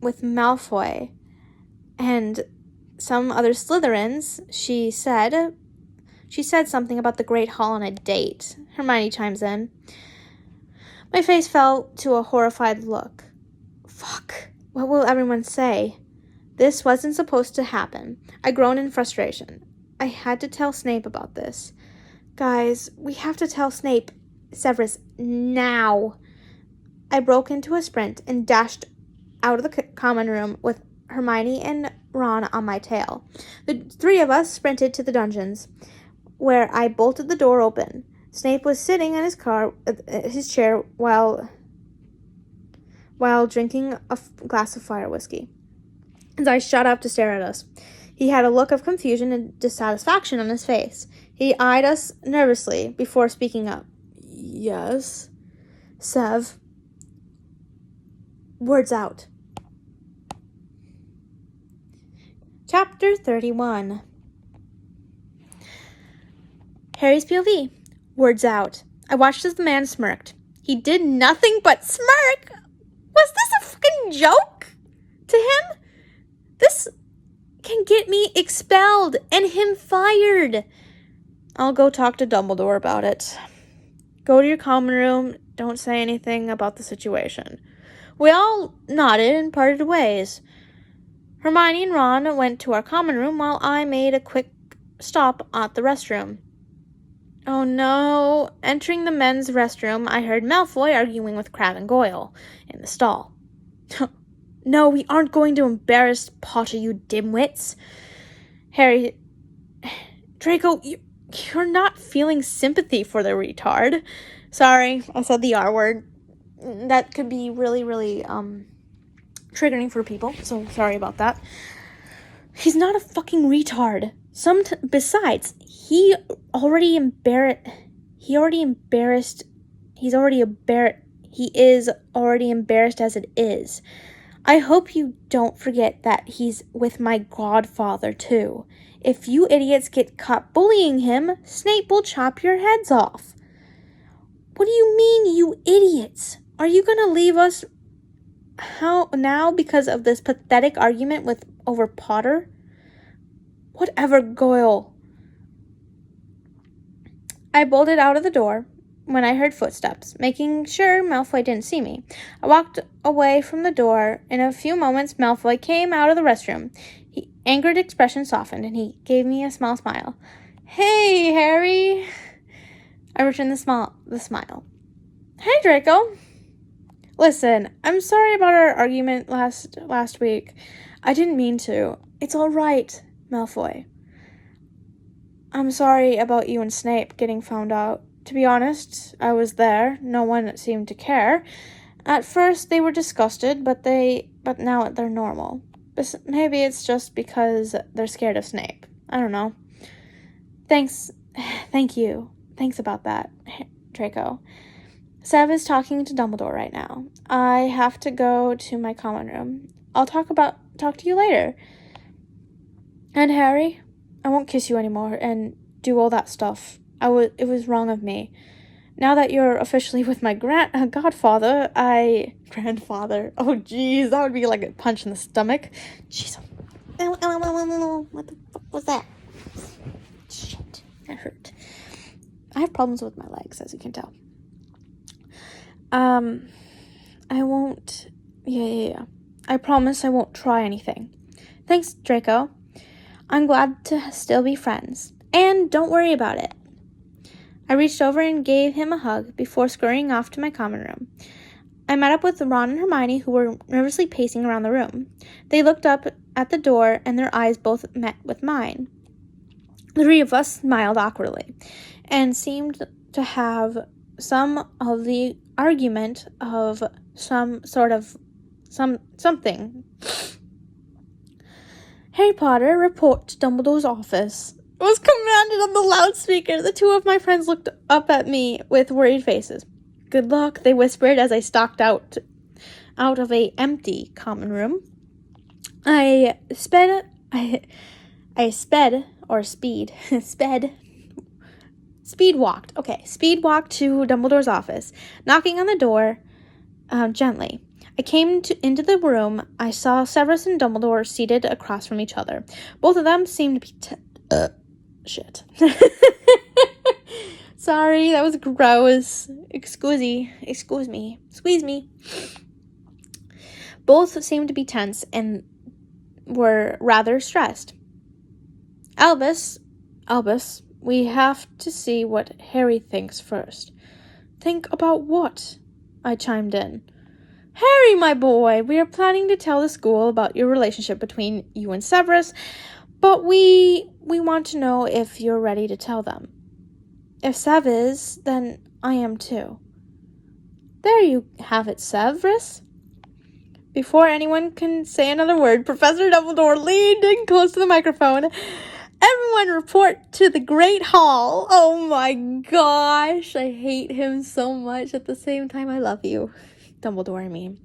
with Malfoy and some other Slytherins. She said something about the Great Hall on a date. Hermione chimes in. My face fell to a horrified look. Fuck. What will everyone say? This wasn't supposed to happen. I groaned in frustration. I had to tell Snape about this. Guys, we have to tell Severus, now. I broke into a sprint and dashed out of the common room with Hermione and Ron on my tail. The three of us sprinted to the dungeons, where I bolted the door open. Snape was sitting in his chair while drinking a glass of fire whiskey. His eyes shot up to stare at us. He had a look of confusion and dissatisfaction on his face. He eyed us nervously before speaking up. Yes? Sev? Words out. Chapter 31. Harry's POV. Words out. I watched as the man smirked. He did nothing but smirk. Was this a fucking joke to him? This can get me expelled and him fired. I'll go talk to Dumbledore about it. Go to your common room. Don't say anything about the situation. We all nodded and parted ways. Hermione and Ron went to our common room while I made a quick stop at the restroom. Oh no. Entering the men's restroom, I heard Malfoy arguing with Crabbe and Goyle in the stall. No, we aren't going to embarrass Potter, you dimwits. Harry, Draco, you're not feeling sympathy for the retard. Sorry, I said the R word. That could be really, really, triggering for people, so sorry about that. He's not a fucking retard. Besides, he is already embarrassed as it is. I hope you don't forget that he's with my godfather, too. If you idiots get caught bullying him, Snape will chop your heads off. What do you mean, you idiots? Are you gonna leave us now because of this pathetic argument over Potter? Whatever, Goyle. I bolted out of the door. when I heard footsteps, making sure Malfoy didn't see me. I walked away from the door. In a few moments, Malfoy came out of the restroom. His angered expression softened, and he gave me a small smile. "Hey, Harry." I returned the smile. "Hey, Draco." "Listen, I'm sorry about our argument last week. I didn't mean to." "It's all right, Malfoy. I'm sorry about you and Snape getting found out. To be honest, I was there. No one seemed to care. At first, they were disgusted, but now they're normal. Maybe it's just because they're scared of Snape. I don't know." Thank you. Thanks about that, Draco. Sev is talking to Dumbledore right now. I have to go to my common room. I'll talk to you later. And Harry, I won't kiss you anymore and do all that stuff. It was wrong of me. Now that you're officially with my grandfather. Oh, jeez, that would be like a punch in the stomach. Jeez. What the fuck was that? Shit, that hurt. I have problems with my legs, as you can tell. I won't. Yeah. I promise I won't try anything. Thanks, Draco. I'm glad to still be friends. And don't worry about it. I reached over and gave him a hug before scurrying off to my common room. I met up with Ron and Hermione, who were nervously pacing around the room. They looked up at the door, and their eyes both met with mine. The three of us smiled awkwardly and seemed to have some of the argument of something. "Harry Potter, report to Dumbledore's office," was commanded on the loudspeaker. The two of my friends looked up at me with worried faces. "Good luck," they whispered as I stalked out of a empty common room. I sped walked to Dumbledore's office, knocking on the door gently. I came into the room. I saw Severus and Dumbledore seated across from each other. Both of them seemed to be shit. Sorry, that was gross. Excuse me. Squeeze me. Both seemed to be tense and were rather stressed. Albus, we have to see what Harry thinks first." "Think about what?" I chimed in. "Harry, my boy, we are planning to tell the school about your relationship between you and Severus, but we want to know if you're ready to tell them. If Sev is, then I am too." "There you have it, Severus." Before anyone can say another word, Professor Dumbledore leaned in close to the microphone. "Everyone report to the Great Hall." Oh my gosh, I hate him so much. At the same time, I love you. Dumbledore, I mean.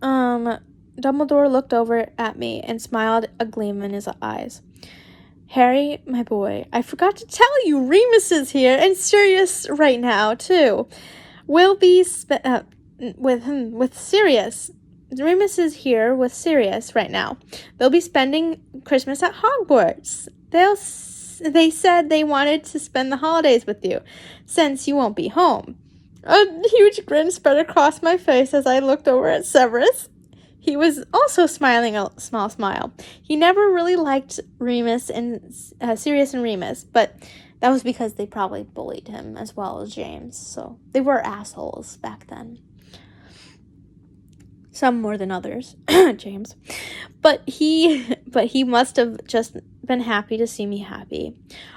Dumbledore looked over at me and smiled, a gleam in his eyes. "Harry, my boy, I forgot to tell you, Remus is here, and Sirius right now, too. We'll be with Sirius. Remus is here with Sirius right now. They'll be spending Christmas at Hogwarts. They said they wanted to spend the holidays with you, since you won't be home." A huge grin spread across my face as I looked over at Severus. He was also smiling a small smile. He never really liked Sirius and Remus, but that was because they probably bullied him as well as James, so they were assholes back then. Some more than others, James. But he must have just been happy to see me happy.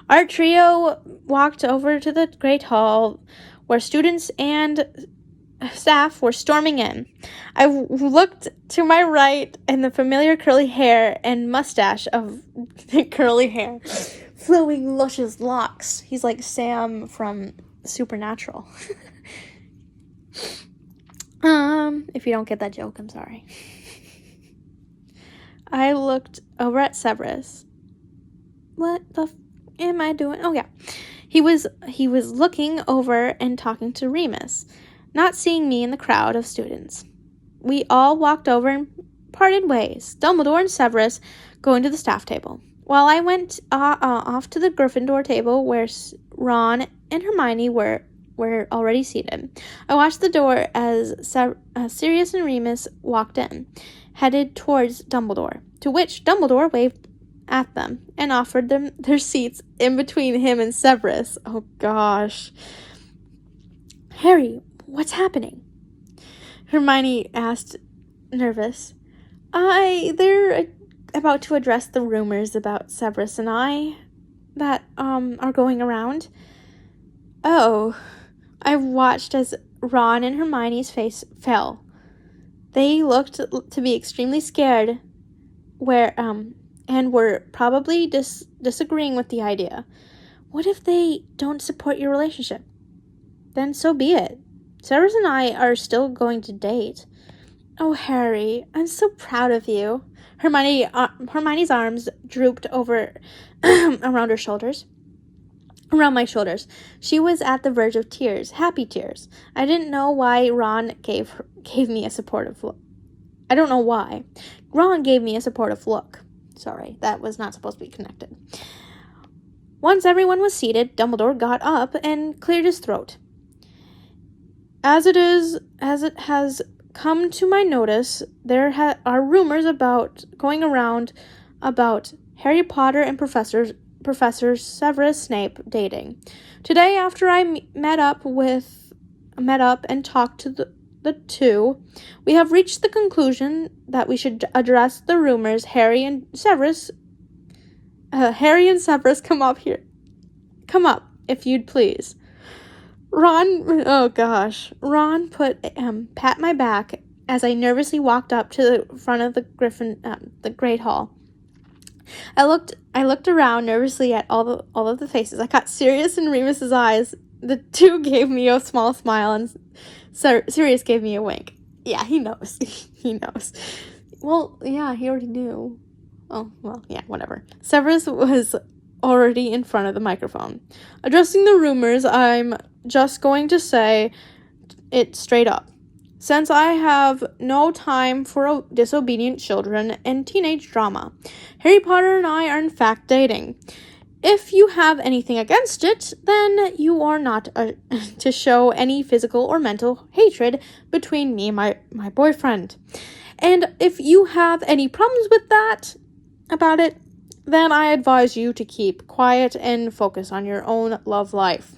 Our trio walked over to the Great Hall, where students and staff were storming in. I looked to my right, and the familiar curly hair and mustache of curly hair, flowing luscious locks. He's like Sam from Supernatural. If you don't get that joke, I'm sorry. I looked over at Severus. What the am I doing? Oh yeah. He was looking over and talking to Remus, not seeing me in the crowd of students. We all walked over and parted ways, Dumbledore and Severus going to the staff table, while I went off to the Gryffindor table where Ron and Hermione were already seated. I watched the door as Sirius and Remus walked in, headed towards Dumbledore, to which Dumbledore waved at them and offered them their seats in between him and Severus. Oh gosh. Harry, what's happening? Hermione asked, nervous. They're about to address the rumors about Severus and I that, are going around. Oh, I watched as Ron and Hermione's face fell. They looked to be extremely scared, and were probably disagreeing with the idea. What if they don't support your relationship? Then so be it. Severus and I are still going to date. Oh, Harry, I'm so proud of you. Hermione's arms drooped over around my shoulders. She was at the verge of tears, happy tears. I didn't know why Ron gave me a supportive look. I don't know why. Ron gave me a supportive look. Sorry, that was not supposed to be connected. Once everyone was seated, Dumbledore got up and cleared his throat. As it has come to my notice, there are rumors going around about Harry Potter and Professor Severus Snape dating. Today, after I met up and talked to the two, we have reached the conclusion that we should address the rumors. Harry and Severus, come up here. Come up, if you'd please. Ron pat my back as I nervously walked up to the front of the Great Hall. I looked around nervously at all of the faces. I caught Sirius and Remus's eyes. The two gave me a small smile, and Sirius gave me a wink. Yeah, he knows. He knows. Well, yeah, he already knew. Oh, well, yeah, whatever. Severus was already in front of the microphone. Addressing the rumors, I'm just going to say it straight up. Since I have no time for disobedient children and teenage drama, Harry Potter and I are in fact dating. If you have anything against it, then you are not to show any physical or mental hatred between me and my boyfriend. And if you have any problems with that, about it, then I advise you to keep quiet and focus on your own love life.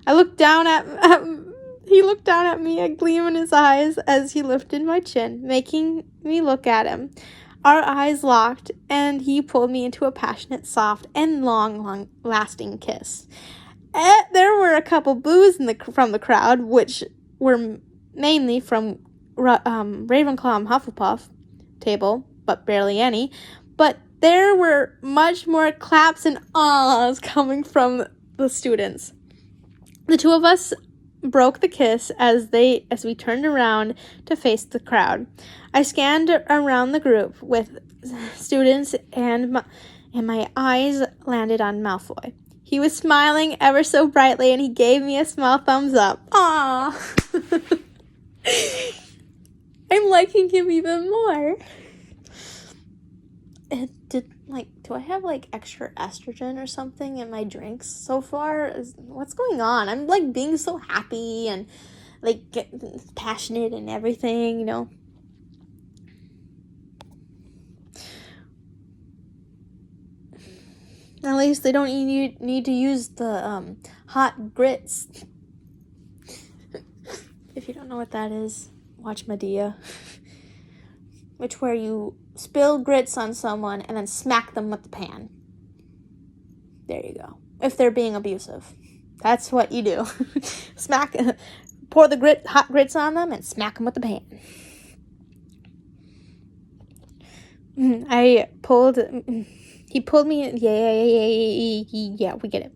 He looked down at me, a gleam in his eyes as he lifted my chin, making me look at him. Our eyes locked, and he pulled me into a passionate, soft, and long-lasting kiss. There were a couple boos from the crowd, which were mainly from Ravenclaw and Hufflepuff table, but barely any. But there were much more claps and ahs coming from the students. The two of us broke the kiss as we turned around to face the crowd. I scanned around the group with students, and my eyes landed on Malfoy. He was smiling ever so brightly, and he gave me a small thumbs up. Aww. I'm liking him even more. Do I have extra estrogen or something in my drinks so far? What's going on? I'm being so happy and passionate and everything, you know. At least they don't need to use the hot grits. If you don't know what that is, watch Medea. Where you spill grits on someone and then smack them with the pan. There you go. If they're being abusive. That's what you do. Pour the hot grits on them and smack them with the pan. He pulled me. Yeah, we get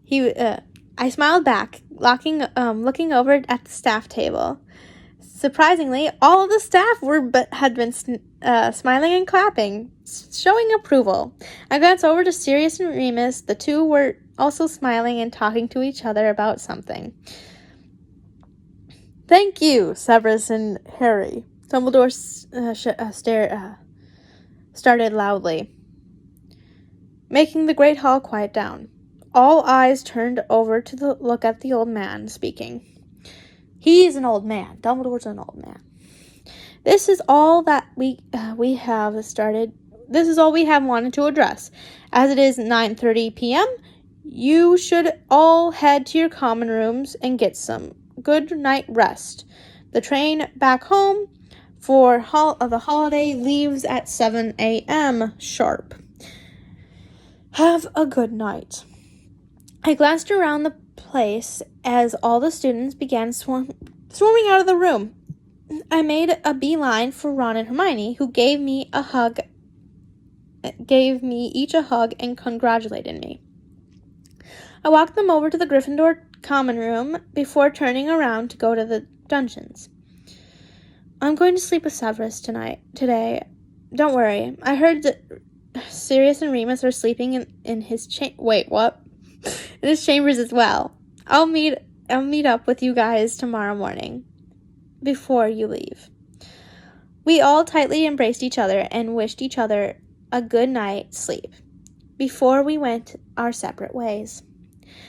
it. I smiled back, looking over at the staff table. Surprisingly, all of the staff had been smiling and clapping, showing approval. I glanced over to Sirius and Remus. The two were also smiling and talking to each other about something. Thank you, Severus and Harry. Dumbledore started loudly, making the Great Hall quiet down. All eyes turned over to look at the old man speaking. He's an old man. Dumbledore's an old man. This is all that we have started. This is all we have wanted to address. As it is 9:30 p.m., you should all head to your common rooms and get some good night rest. The train back home for the holiday leaves at 7 a.m. sharp. Have a good night. I glanced around the place as all the students began swarming out of the room. I made a beeline for Ron and Hermione, who gave me each a hug and congratulated me. I walked them over to the Gryffindor common room before turning around to go to the dungeons. I'm going to sleep with Severus today. Don't worry. I heard that Sirius and Remus are sleeping in his in his chambers as well. I'll meet up with you guys tomorrow morning before you leave. We all tightly embraced each other and wished each other a good night's sleep before we went our separate ways.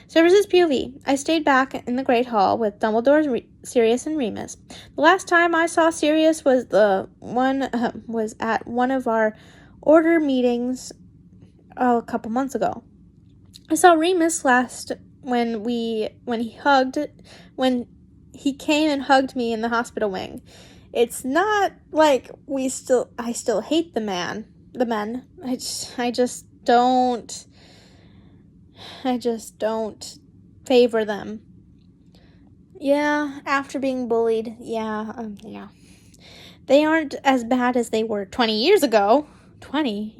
Severus's POV. I stayed back in the Great Hall with Dumbledore, Sirius, and Remus. The last time I saw Sirius was at one of our order meetings a couple months ago. I saw Remus last when he came and hugged me in the hospital wing. It's not like I still hate the men. I just don't favor them. Yeah, after being bullied, yeah. They aren't as bad as they were 20 years ago. 20?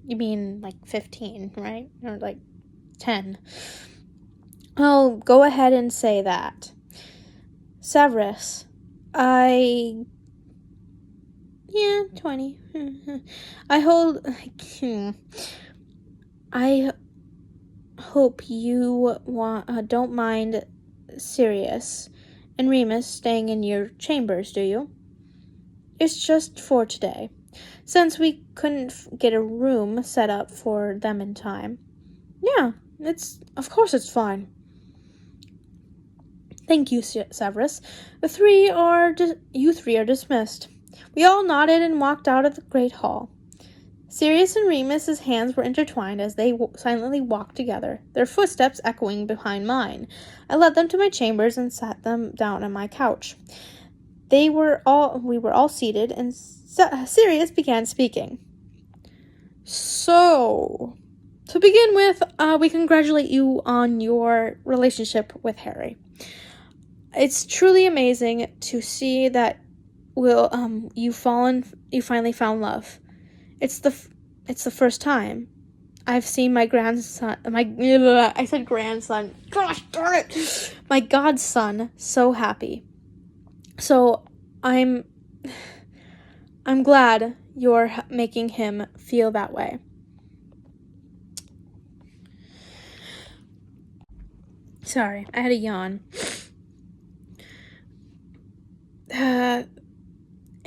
You mean like 15, right? Or like 10. Oh, go ahead and say that. Severus, 20. I hope you don't mind Sirius and Remus staying in your chambers, do you? It's just for today, since we couldn't get a room set up for them in time. Yeah, of course it's fine. Thank you, Severus. You three are dismissed. We all nodded and walked out of the Great Hall. Sirius and Remus's hands were intertwined as they silently walked together, their footsteps echoing behind mine. I led them to my chambers and sat them down on my couch. We were all seated, and Sirius began speaking. So, to begin with, we congratulate you on your relationship with Harry. It's truly amazing to see that you finally found love. It's the first time I've seen my grandson. I said grandson. Gosh darn it! My godson so happy. So I'm glad you're making him feel that way. Sorry, I had a yawn.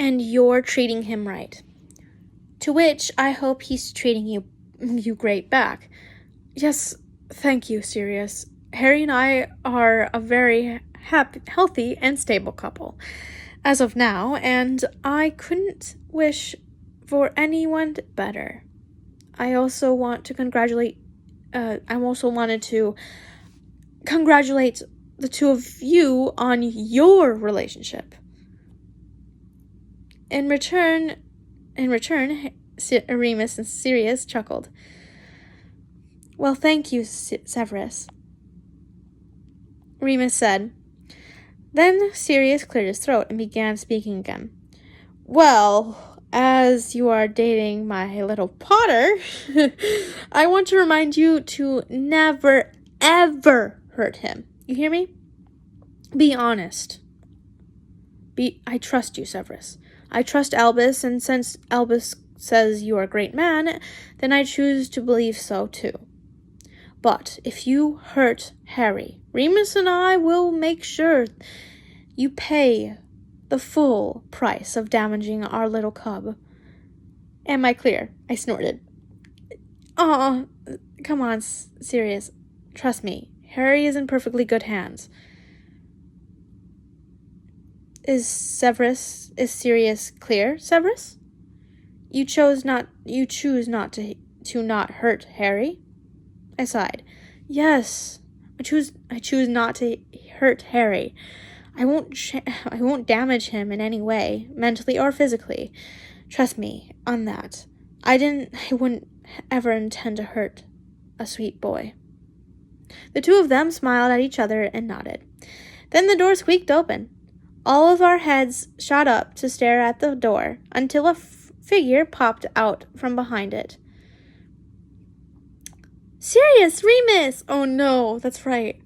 And you're treating him right. To which I hope he's treating you great back. Yes, thank you, Sirius. Harry and I are a very healthy and stable couple as of now, and I couldn't wish for anyone better. I also wanted to congratulate the two of you on your relationship. In return, Remus and Sirius chuckled. Well, thank you, Severus, Remus said. Then Sirius cleared his throat and began speaking again. Well, as you are dating my little Potter, I want to remind you to never, ever hurt him. You hear me? Be honest. I trust you, Severus. I trust Albus, and since Albus says you are a great man, then I choose to believe so too. But if you hurt Harry, Remus and I will make sure you pay the full price of damaging our little cub. Am I clear? I snorted. Come on, Sirius. Trust me. Harry is in perfectly good hands. Is Sirius clear, Severus? You choose not to not hurt Harry? I sighed. Yes, I choose not to hurt Harry. I won't damage him in any way, mentally or physically. Trust me on that. I wouldn't ever intend to hurt a sweet boy. The two of them smiled at each other and nodded. Then the door squeaked open. All of our heads shot up to stare at the door until a figure popped out from behind it. Sirius, Remus! Oh no, that's right.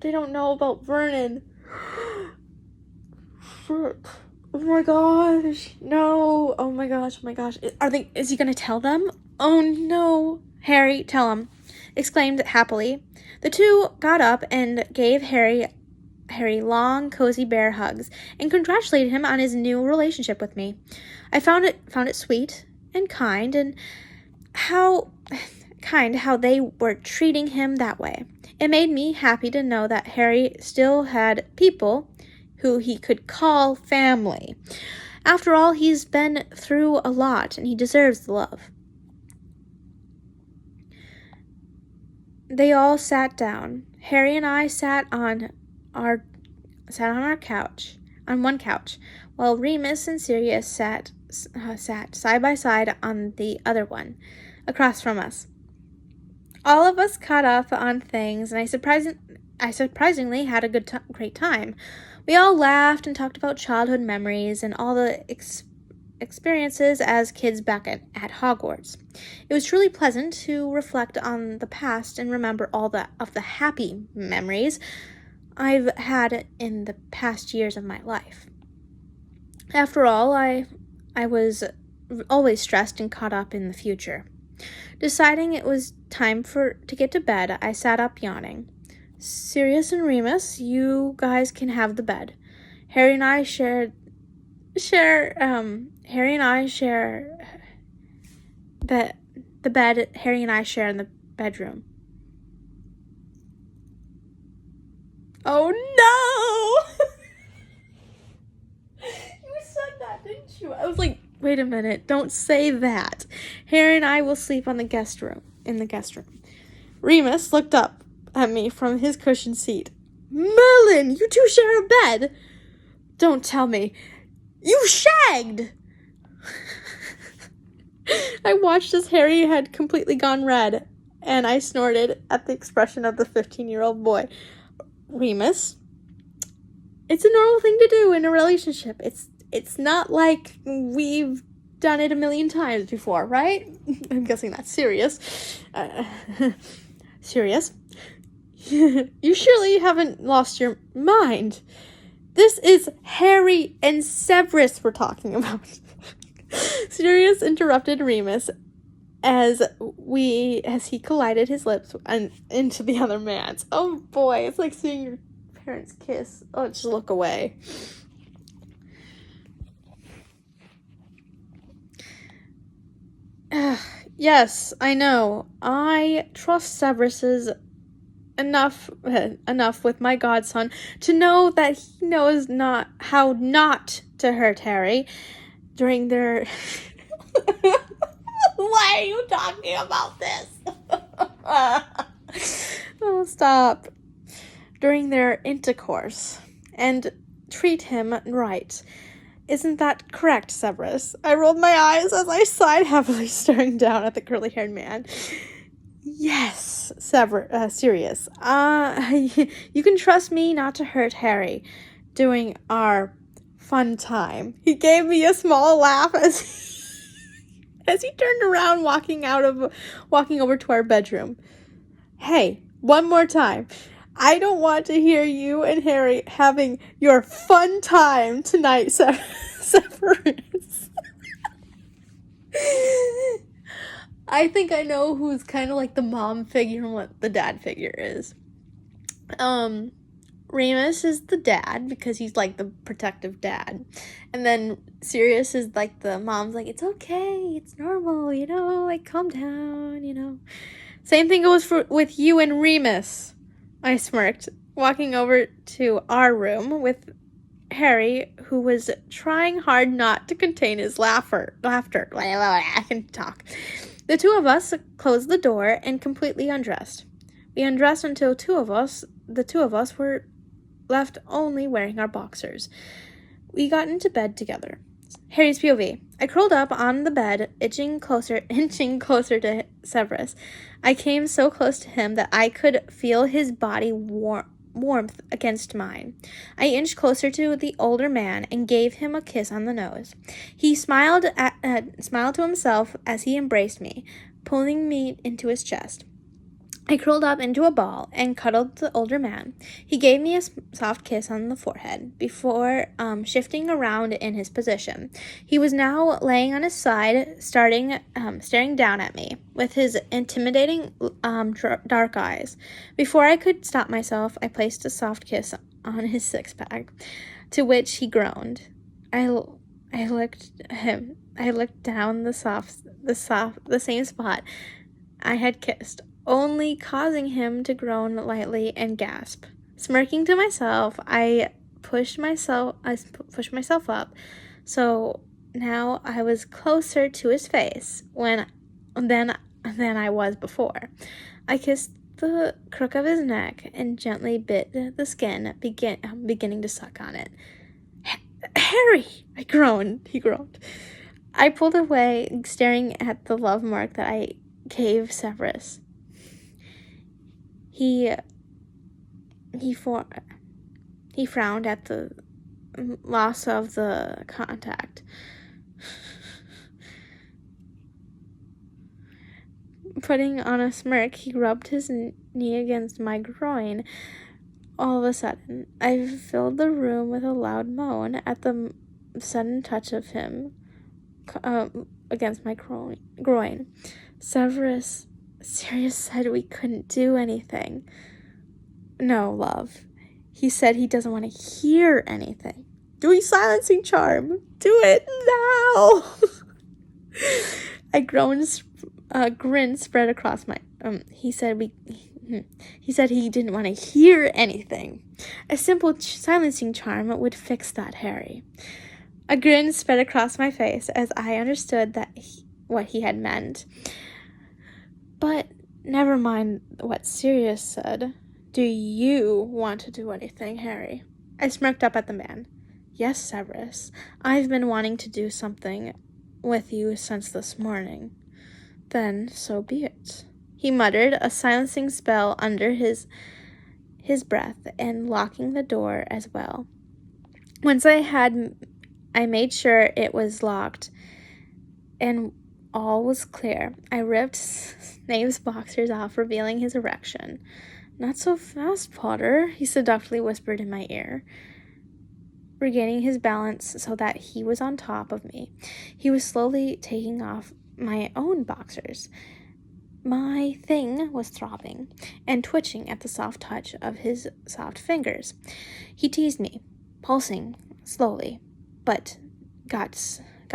They don't know about Vernon. Frick. Oh my gosh. No. Oh my gosh. Is he gonna tell them? Oh no. Harry, tell him, exclaimed happily. The two got up and gave Harry long, cozy bear hugs and congratulated him on his new relationship with me. I found it sweet and kind, and how they were treating him that way. It made me happy to know that Harry still had people who he could call family. After all, he's been through a lot, and he deserves the love. They all sat down. Harry and I sat on one couch, while Remus and Sirius sat side by side on the other one, across from us. All of us caught up on things, and I surprisingly had a great time. We all laughed and talked about childhood memories and all the experiences as kids back at Hogwarts. It was truly pleasant to reflect on the past and remember all of the happy memories I've had in the past years of my life. After all, I was always stressed and caught up in the future. Deciding it was time to get to bed, I sat up yawning. Sirius and Remus, you guys can have the bed. Harry and I share the bed Harry and I share in the bedroom. Oh no! You said that, didn't you? I was like, wait a minute, don't say that. Harry and I will sleep in the guest room. Remus looked up at me from his cushioned seat. Merlin, you two share a bed? Don't tell me. You shagged! I watched as Harry had completely gone red, and I snorted at the expression of the 15-year-old boy. Remus, it's a normal thing to do in a relationship. It's not like we've done it a million times before, right? I'm guessing that's serious. Serious? You surely haven't lost your mind. This is Harry and Severus we're talking about. Sirius interrupted Remus as he collided his lips into the other man's. Oh boy, it's like seeing your parents kiss. Oh, just look away. Yes, I know. I trust Severus's enough with my godson to know that he knows how not to hurt Harry during their... Why are you talking about this? Oh, stop. During their intercourse, and treat him right. Isn't that correct, Severus? I rolled my eyes as I sighed heavily, staring down at the curly-haired man. Yes, Sirius. You can trust me not to hurt Harry during our fun time. He gave me a small laugh as he turned around, walking over to our bedroom. Hey, one more time. I don't want to hear you and Harry having your fun time tonight, Severus. I think I know who's kind of like the mom figure and what the dad figure is. Remus is the dad because he's like the protective dad. And then Sirius is like the mom's like, it's okay, it's normal, like calm down. Same thing goes with you and Remus, I smirked, walking over to our room with Harry, who was trying hard not to contain his laughter. I can talk. The two of us closed the door and completely undressed. We undressed until the two of us were left only wearing our boxers. We got into bed together. Harry's POV. I curled up on the bed, inching closer to Severus. I came so close to him that I could feel his body warmth against mine. I inched closer to the older man and gave him a kiss on the nose. He smiled to himself as he embraced me, pulling me into his chest. I curled up into a ball and cuddled the older man. He gave me a soft kiss on the forehead before shifting around in his position. He was now laying on his side, staring down at me with his intimidating dark eyes. Before I could stop myself, I placed a soft kiss on his six-pack, to which he groaned. I licked him. I licked down the same spot I had kissed, only causing him to groan lightly and gasp. Smirking to myself, I pushed myself up, so now I was closer to his face than I was before. I kissed the crook of his neck and gently bit the skin, beginning to suck on it. Harry! He groaned. I pulled away, staring at the love mark that I gave Severus. He frowned at the loss of the contact. Putting on a smirk, he rubbed his knee against my groin. All of a sudden, I filled the room with a loud moan at the sudden touch of him against my groin. Sirius said we couldn't do anything. No, love. He said he doesn't want to hear anything. Do a silencing charm. Do it now. I groaned. A grin spread across my. He said he didn't want to hear anything. A simple silencing charm would fix that, Harry. A grin spread across my face as I understood what he had meant. But never mind what Sirius said. Do you want to do anything, Harry? I smirked up at the man. Yes, Severus. I've been wanting to do something with you since this morning. Then so be it. He muttered a silencing spell under his breath and locking the door as well. Once I made sure it was locked and all was clear. I ripped Snape's boxers off, revealing his erection. Not so fast, Potter, he seductively whispered in my ear, regaining his balance so that he was on top of me. He was slowly taking off my own boxers. My thing was throbbing and twitching at the soft touch of his soft fingers. He teased me, pulsing slowly, but got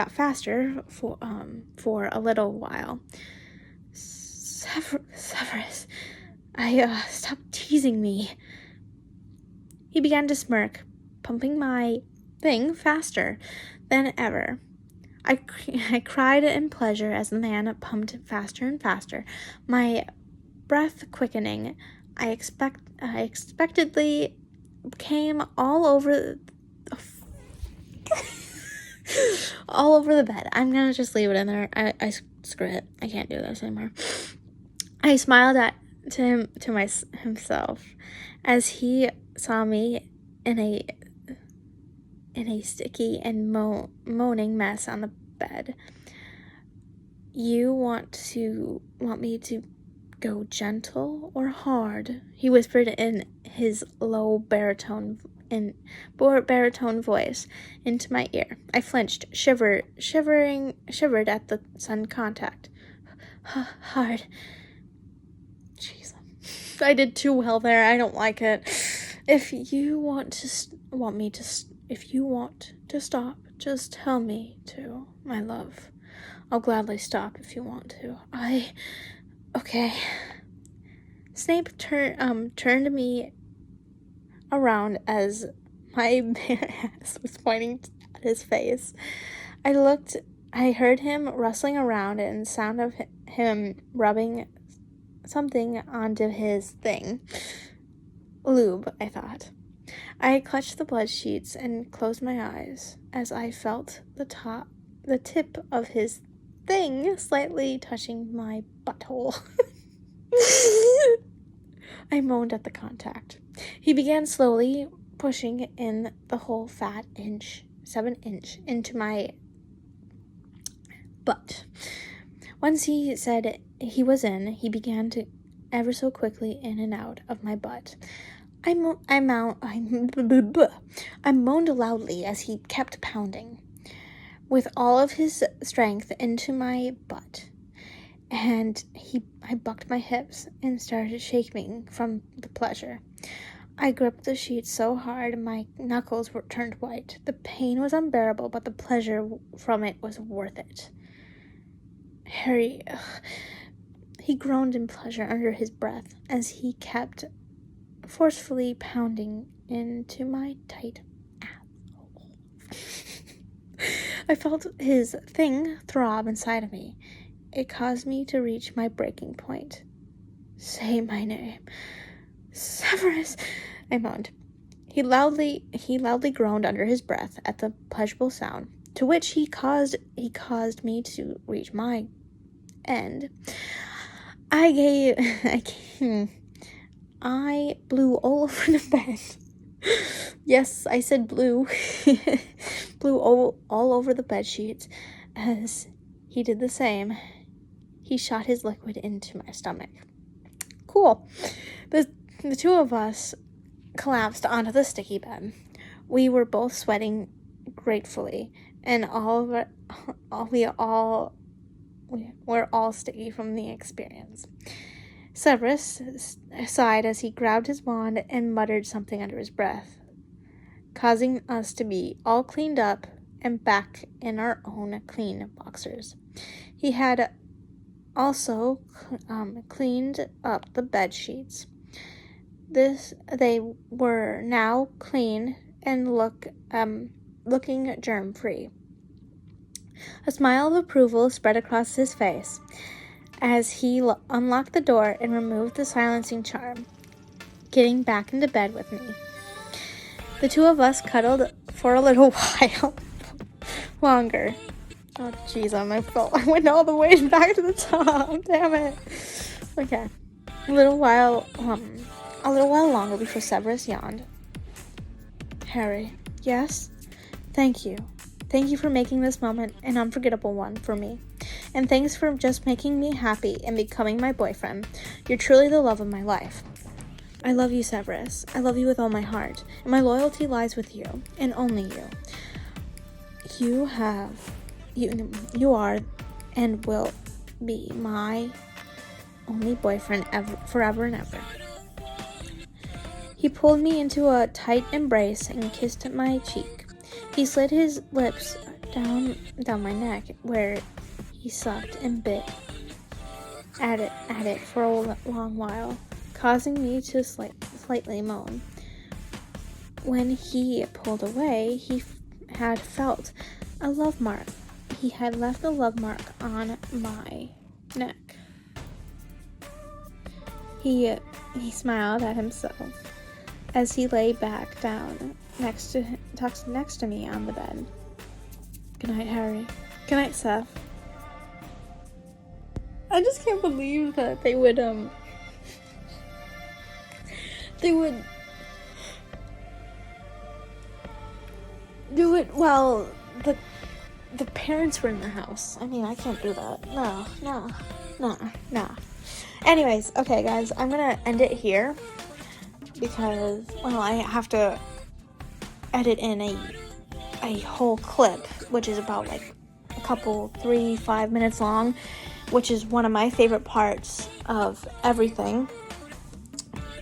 faster for a little while. Severus, stop teasing me. He began to smirk, pumping my thing faster than ever. I cried in pleasure as the man pumped faster and faster, my breath quickening. I expectedly came all over the bed. I'm gonna just leave it in there. I screw it. I can't do this anymore. I smiled to himself as he saw me in a sticky and moaning mess on the bed. You want me to go gentle or hard? He whispered in his low baritone voice into my ear. I flinched, shivered at the sudden contact. Hard. Jeez, I did too well there. I don't like it. If you want to stop, just tell me to, my love. I'll gladly stop if you want to. Okay. Snape turned me around as my bare ass was pointing at his face. I heard him rustling around and sound of him rubbing something onto his thing. Lube, I thought. I clutched the blood sheets and closed my eyes as I felt the tip of his thing slightly touching my butthole. I moaned at the contact. He began slowly pushing in the whole fat 7-inch, into my butt. Once he said he was in, he began to ever so quickly in and out of my butt. I moaned loudly as he kept pounding with all of his strength into my butt, and I bucked my hips and started shaking from the pleasure. I gripped the sheet so hard my knuckles turned white. The pain was unbearable, but the pleasure from it was worth it. Harry, he groaned in pleasure under his breath as he kept forcefully pounding into my tight asshole. I felt his thing throb inside of me. It caused me to reach my breaking point. Say my name. Severus, I moaned. He loudly groaned under his breath at the pleasurable sound, to which he caused me to reach my end. I blew all over the bed. Yes, I said blew. Blew all over the bed sheets. As he did the same, he shot his liquid into my stomach. Cool. The two of us collapsed onto the sticky bed. We were both sweating gratefully, and we're all sticky from the experience. Severus sighed as he grabbed his wand and muttered something under his breath, causing us to be all cleaned up and back in our own clean boxers. He had also cleaned up the bed sheets. They were now clean and looking germ-free. A smile of approval spread across his face as he unlocked the door and removed the silencing charm, getting back into bed with me. The two of us cuddled for a little while longer. Oh, jeez, I went all the way back to the top. Damn it. Okay. A little while longer before Severus yawned. Harry. Yes? Thank you. Thank you for making this moment an unforgettable one for me. And thanks for just making me happy and becoming my boyfriend. You're truly the love of my life. I love you, Severus. I love you with all my heart, and my loyalty lies with you, and only you. You are and will be my only boyfriend forever and ever. He pulled me into a tight embrace and kissed my cheek. He slid his lips down my neck, where he sucked and bit at it for a long while, causing me to slightly moan. When he pulled away, he had felt a love mark. He had left a love mark on my neck. He smiled at himself as he lay back down next to me on the bed. Good night, Harry. Good night, Seth. I just can't believe that they would do it while the parents were in the house. I mean, I can't do that. No. Anyways, okay, guys, I'm gonna end it here because, well, I have to edit in a whole clip, which is about like a couple 3-5 minutes long, which is one of my favorite parts of everything.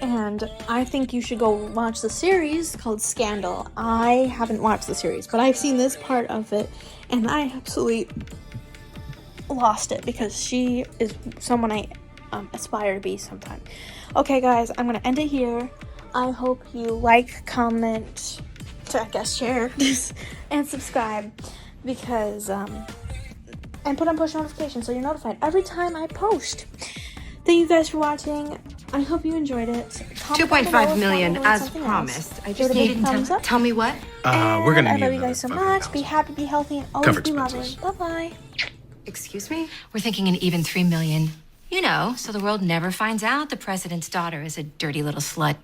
and I think you should go watch the series called Scandal. I haven't watched the series, but I've seen this part of it, and I absolutely lost it because she is someone I aspire to be sometime. Okay, guys, I'm gonna end it here. I hope you like, comment, I guess share, and subscribe, because and put on push notifications so you're notified every time I post. Thank you guys for watching. I hope you enjoyed it. 2.5 million as promised. I just needed to tell me what. We're gonna need I love you guys so much. Be happy, be healthy, and always Cover be loving. expenses. Bye-bye. Excuse me? We're thinking an even 3 million. You know, so the world never finds out the president's daughter is a dirty little slut.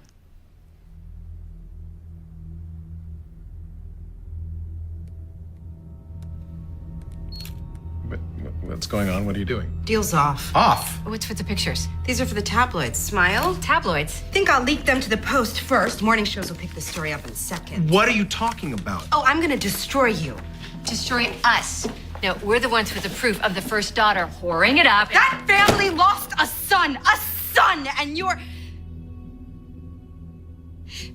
What's going on? What are you doing? Deal's off. Off! What's with the pictures? These are for the tabloids. Smile. Tabloids. Think I'll leak them to the Post first. Morning shows will pick the story up in seconds. What are you talking about? Oh, I'm gonna destroy you. Destroy us. No, we're the ones with the proof of the first daughter whoring it up. That family lost a son, and you're...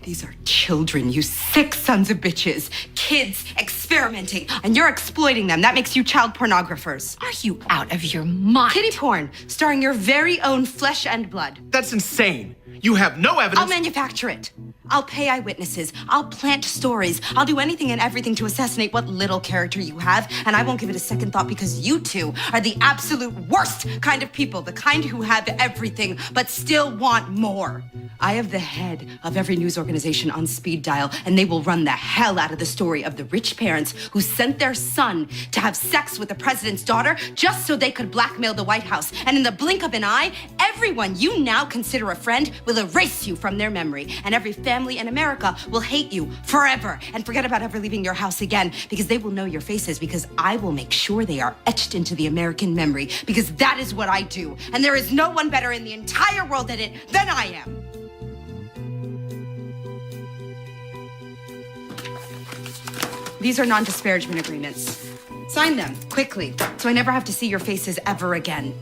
These are children, you sick sons of bitches. Kids experimenting, and you're exploiting them. That makes you child pornographers. Are you out of your mind? Kitty porn, starring your very own flesh and blood. That's insane. You have no evidence. I'll manufacture it. I'll pay eyewitnesses. I'll plant stories. I'll do anything and everything to assassinate what little character you have, and I won't give it a second thought because you two are the absolute worst kind of people, the kind who have everything but still want more. I have the head of every news organization on speed dial, and they will run the hell out of the story of the rich parents who sent their son to have sex with the president's daughter just so they could blackmail the White House. And in the blink of an eye, everyone you now consider a friend will erase you from their memory, and every family in America will hate you forever and forget about ever leaving your house again, because they will know your faces, because I will make sure they are etched into the American memory, because that is what I do, and there is no one better in the entire world at it than I am. These are non-disparagement agreements. Sign them quickly so I never have to see your faces ever again.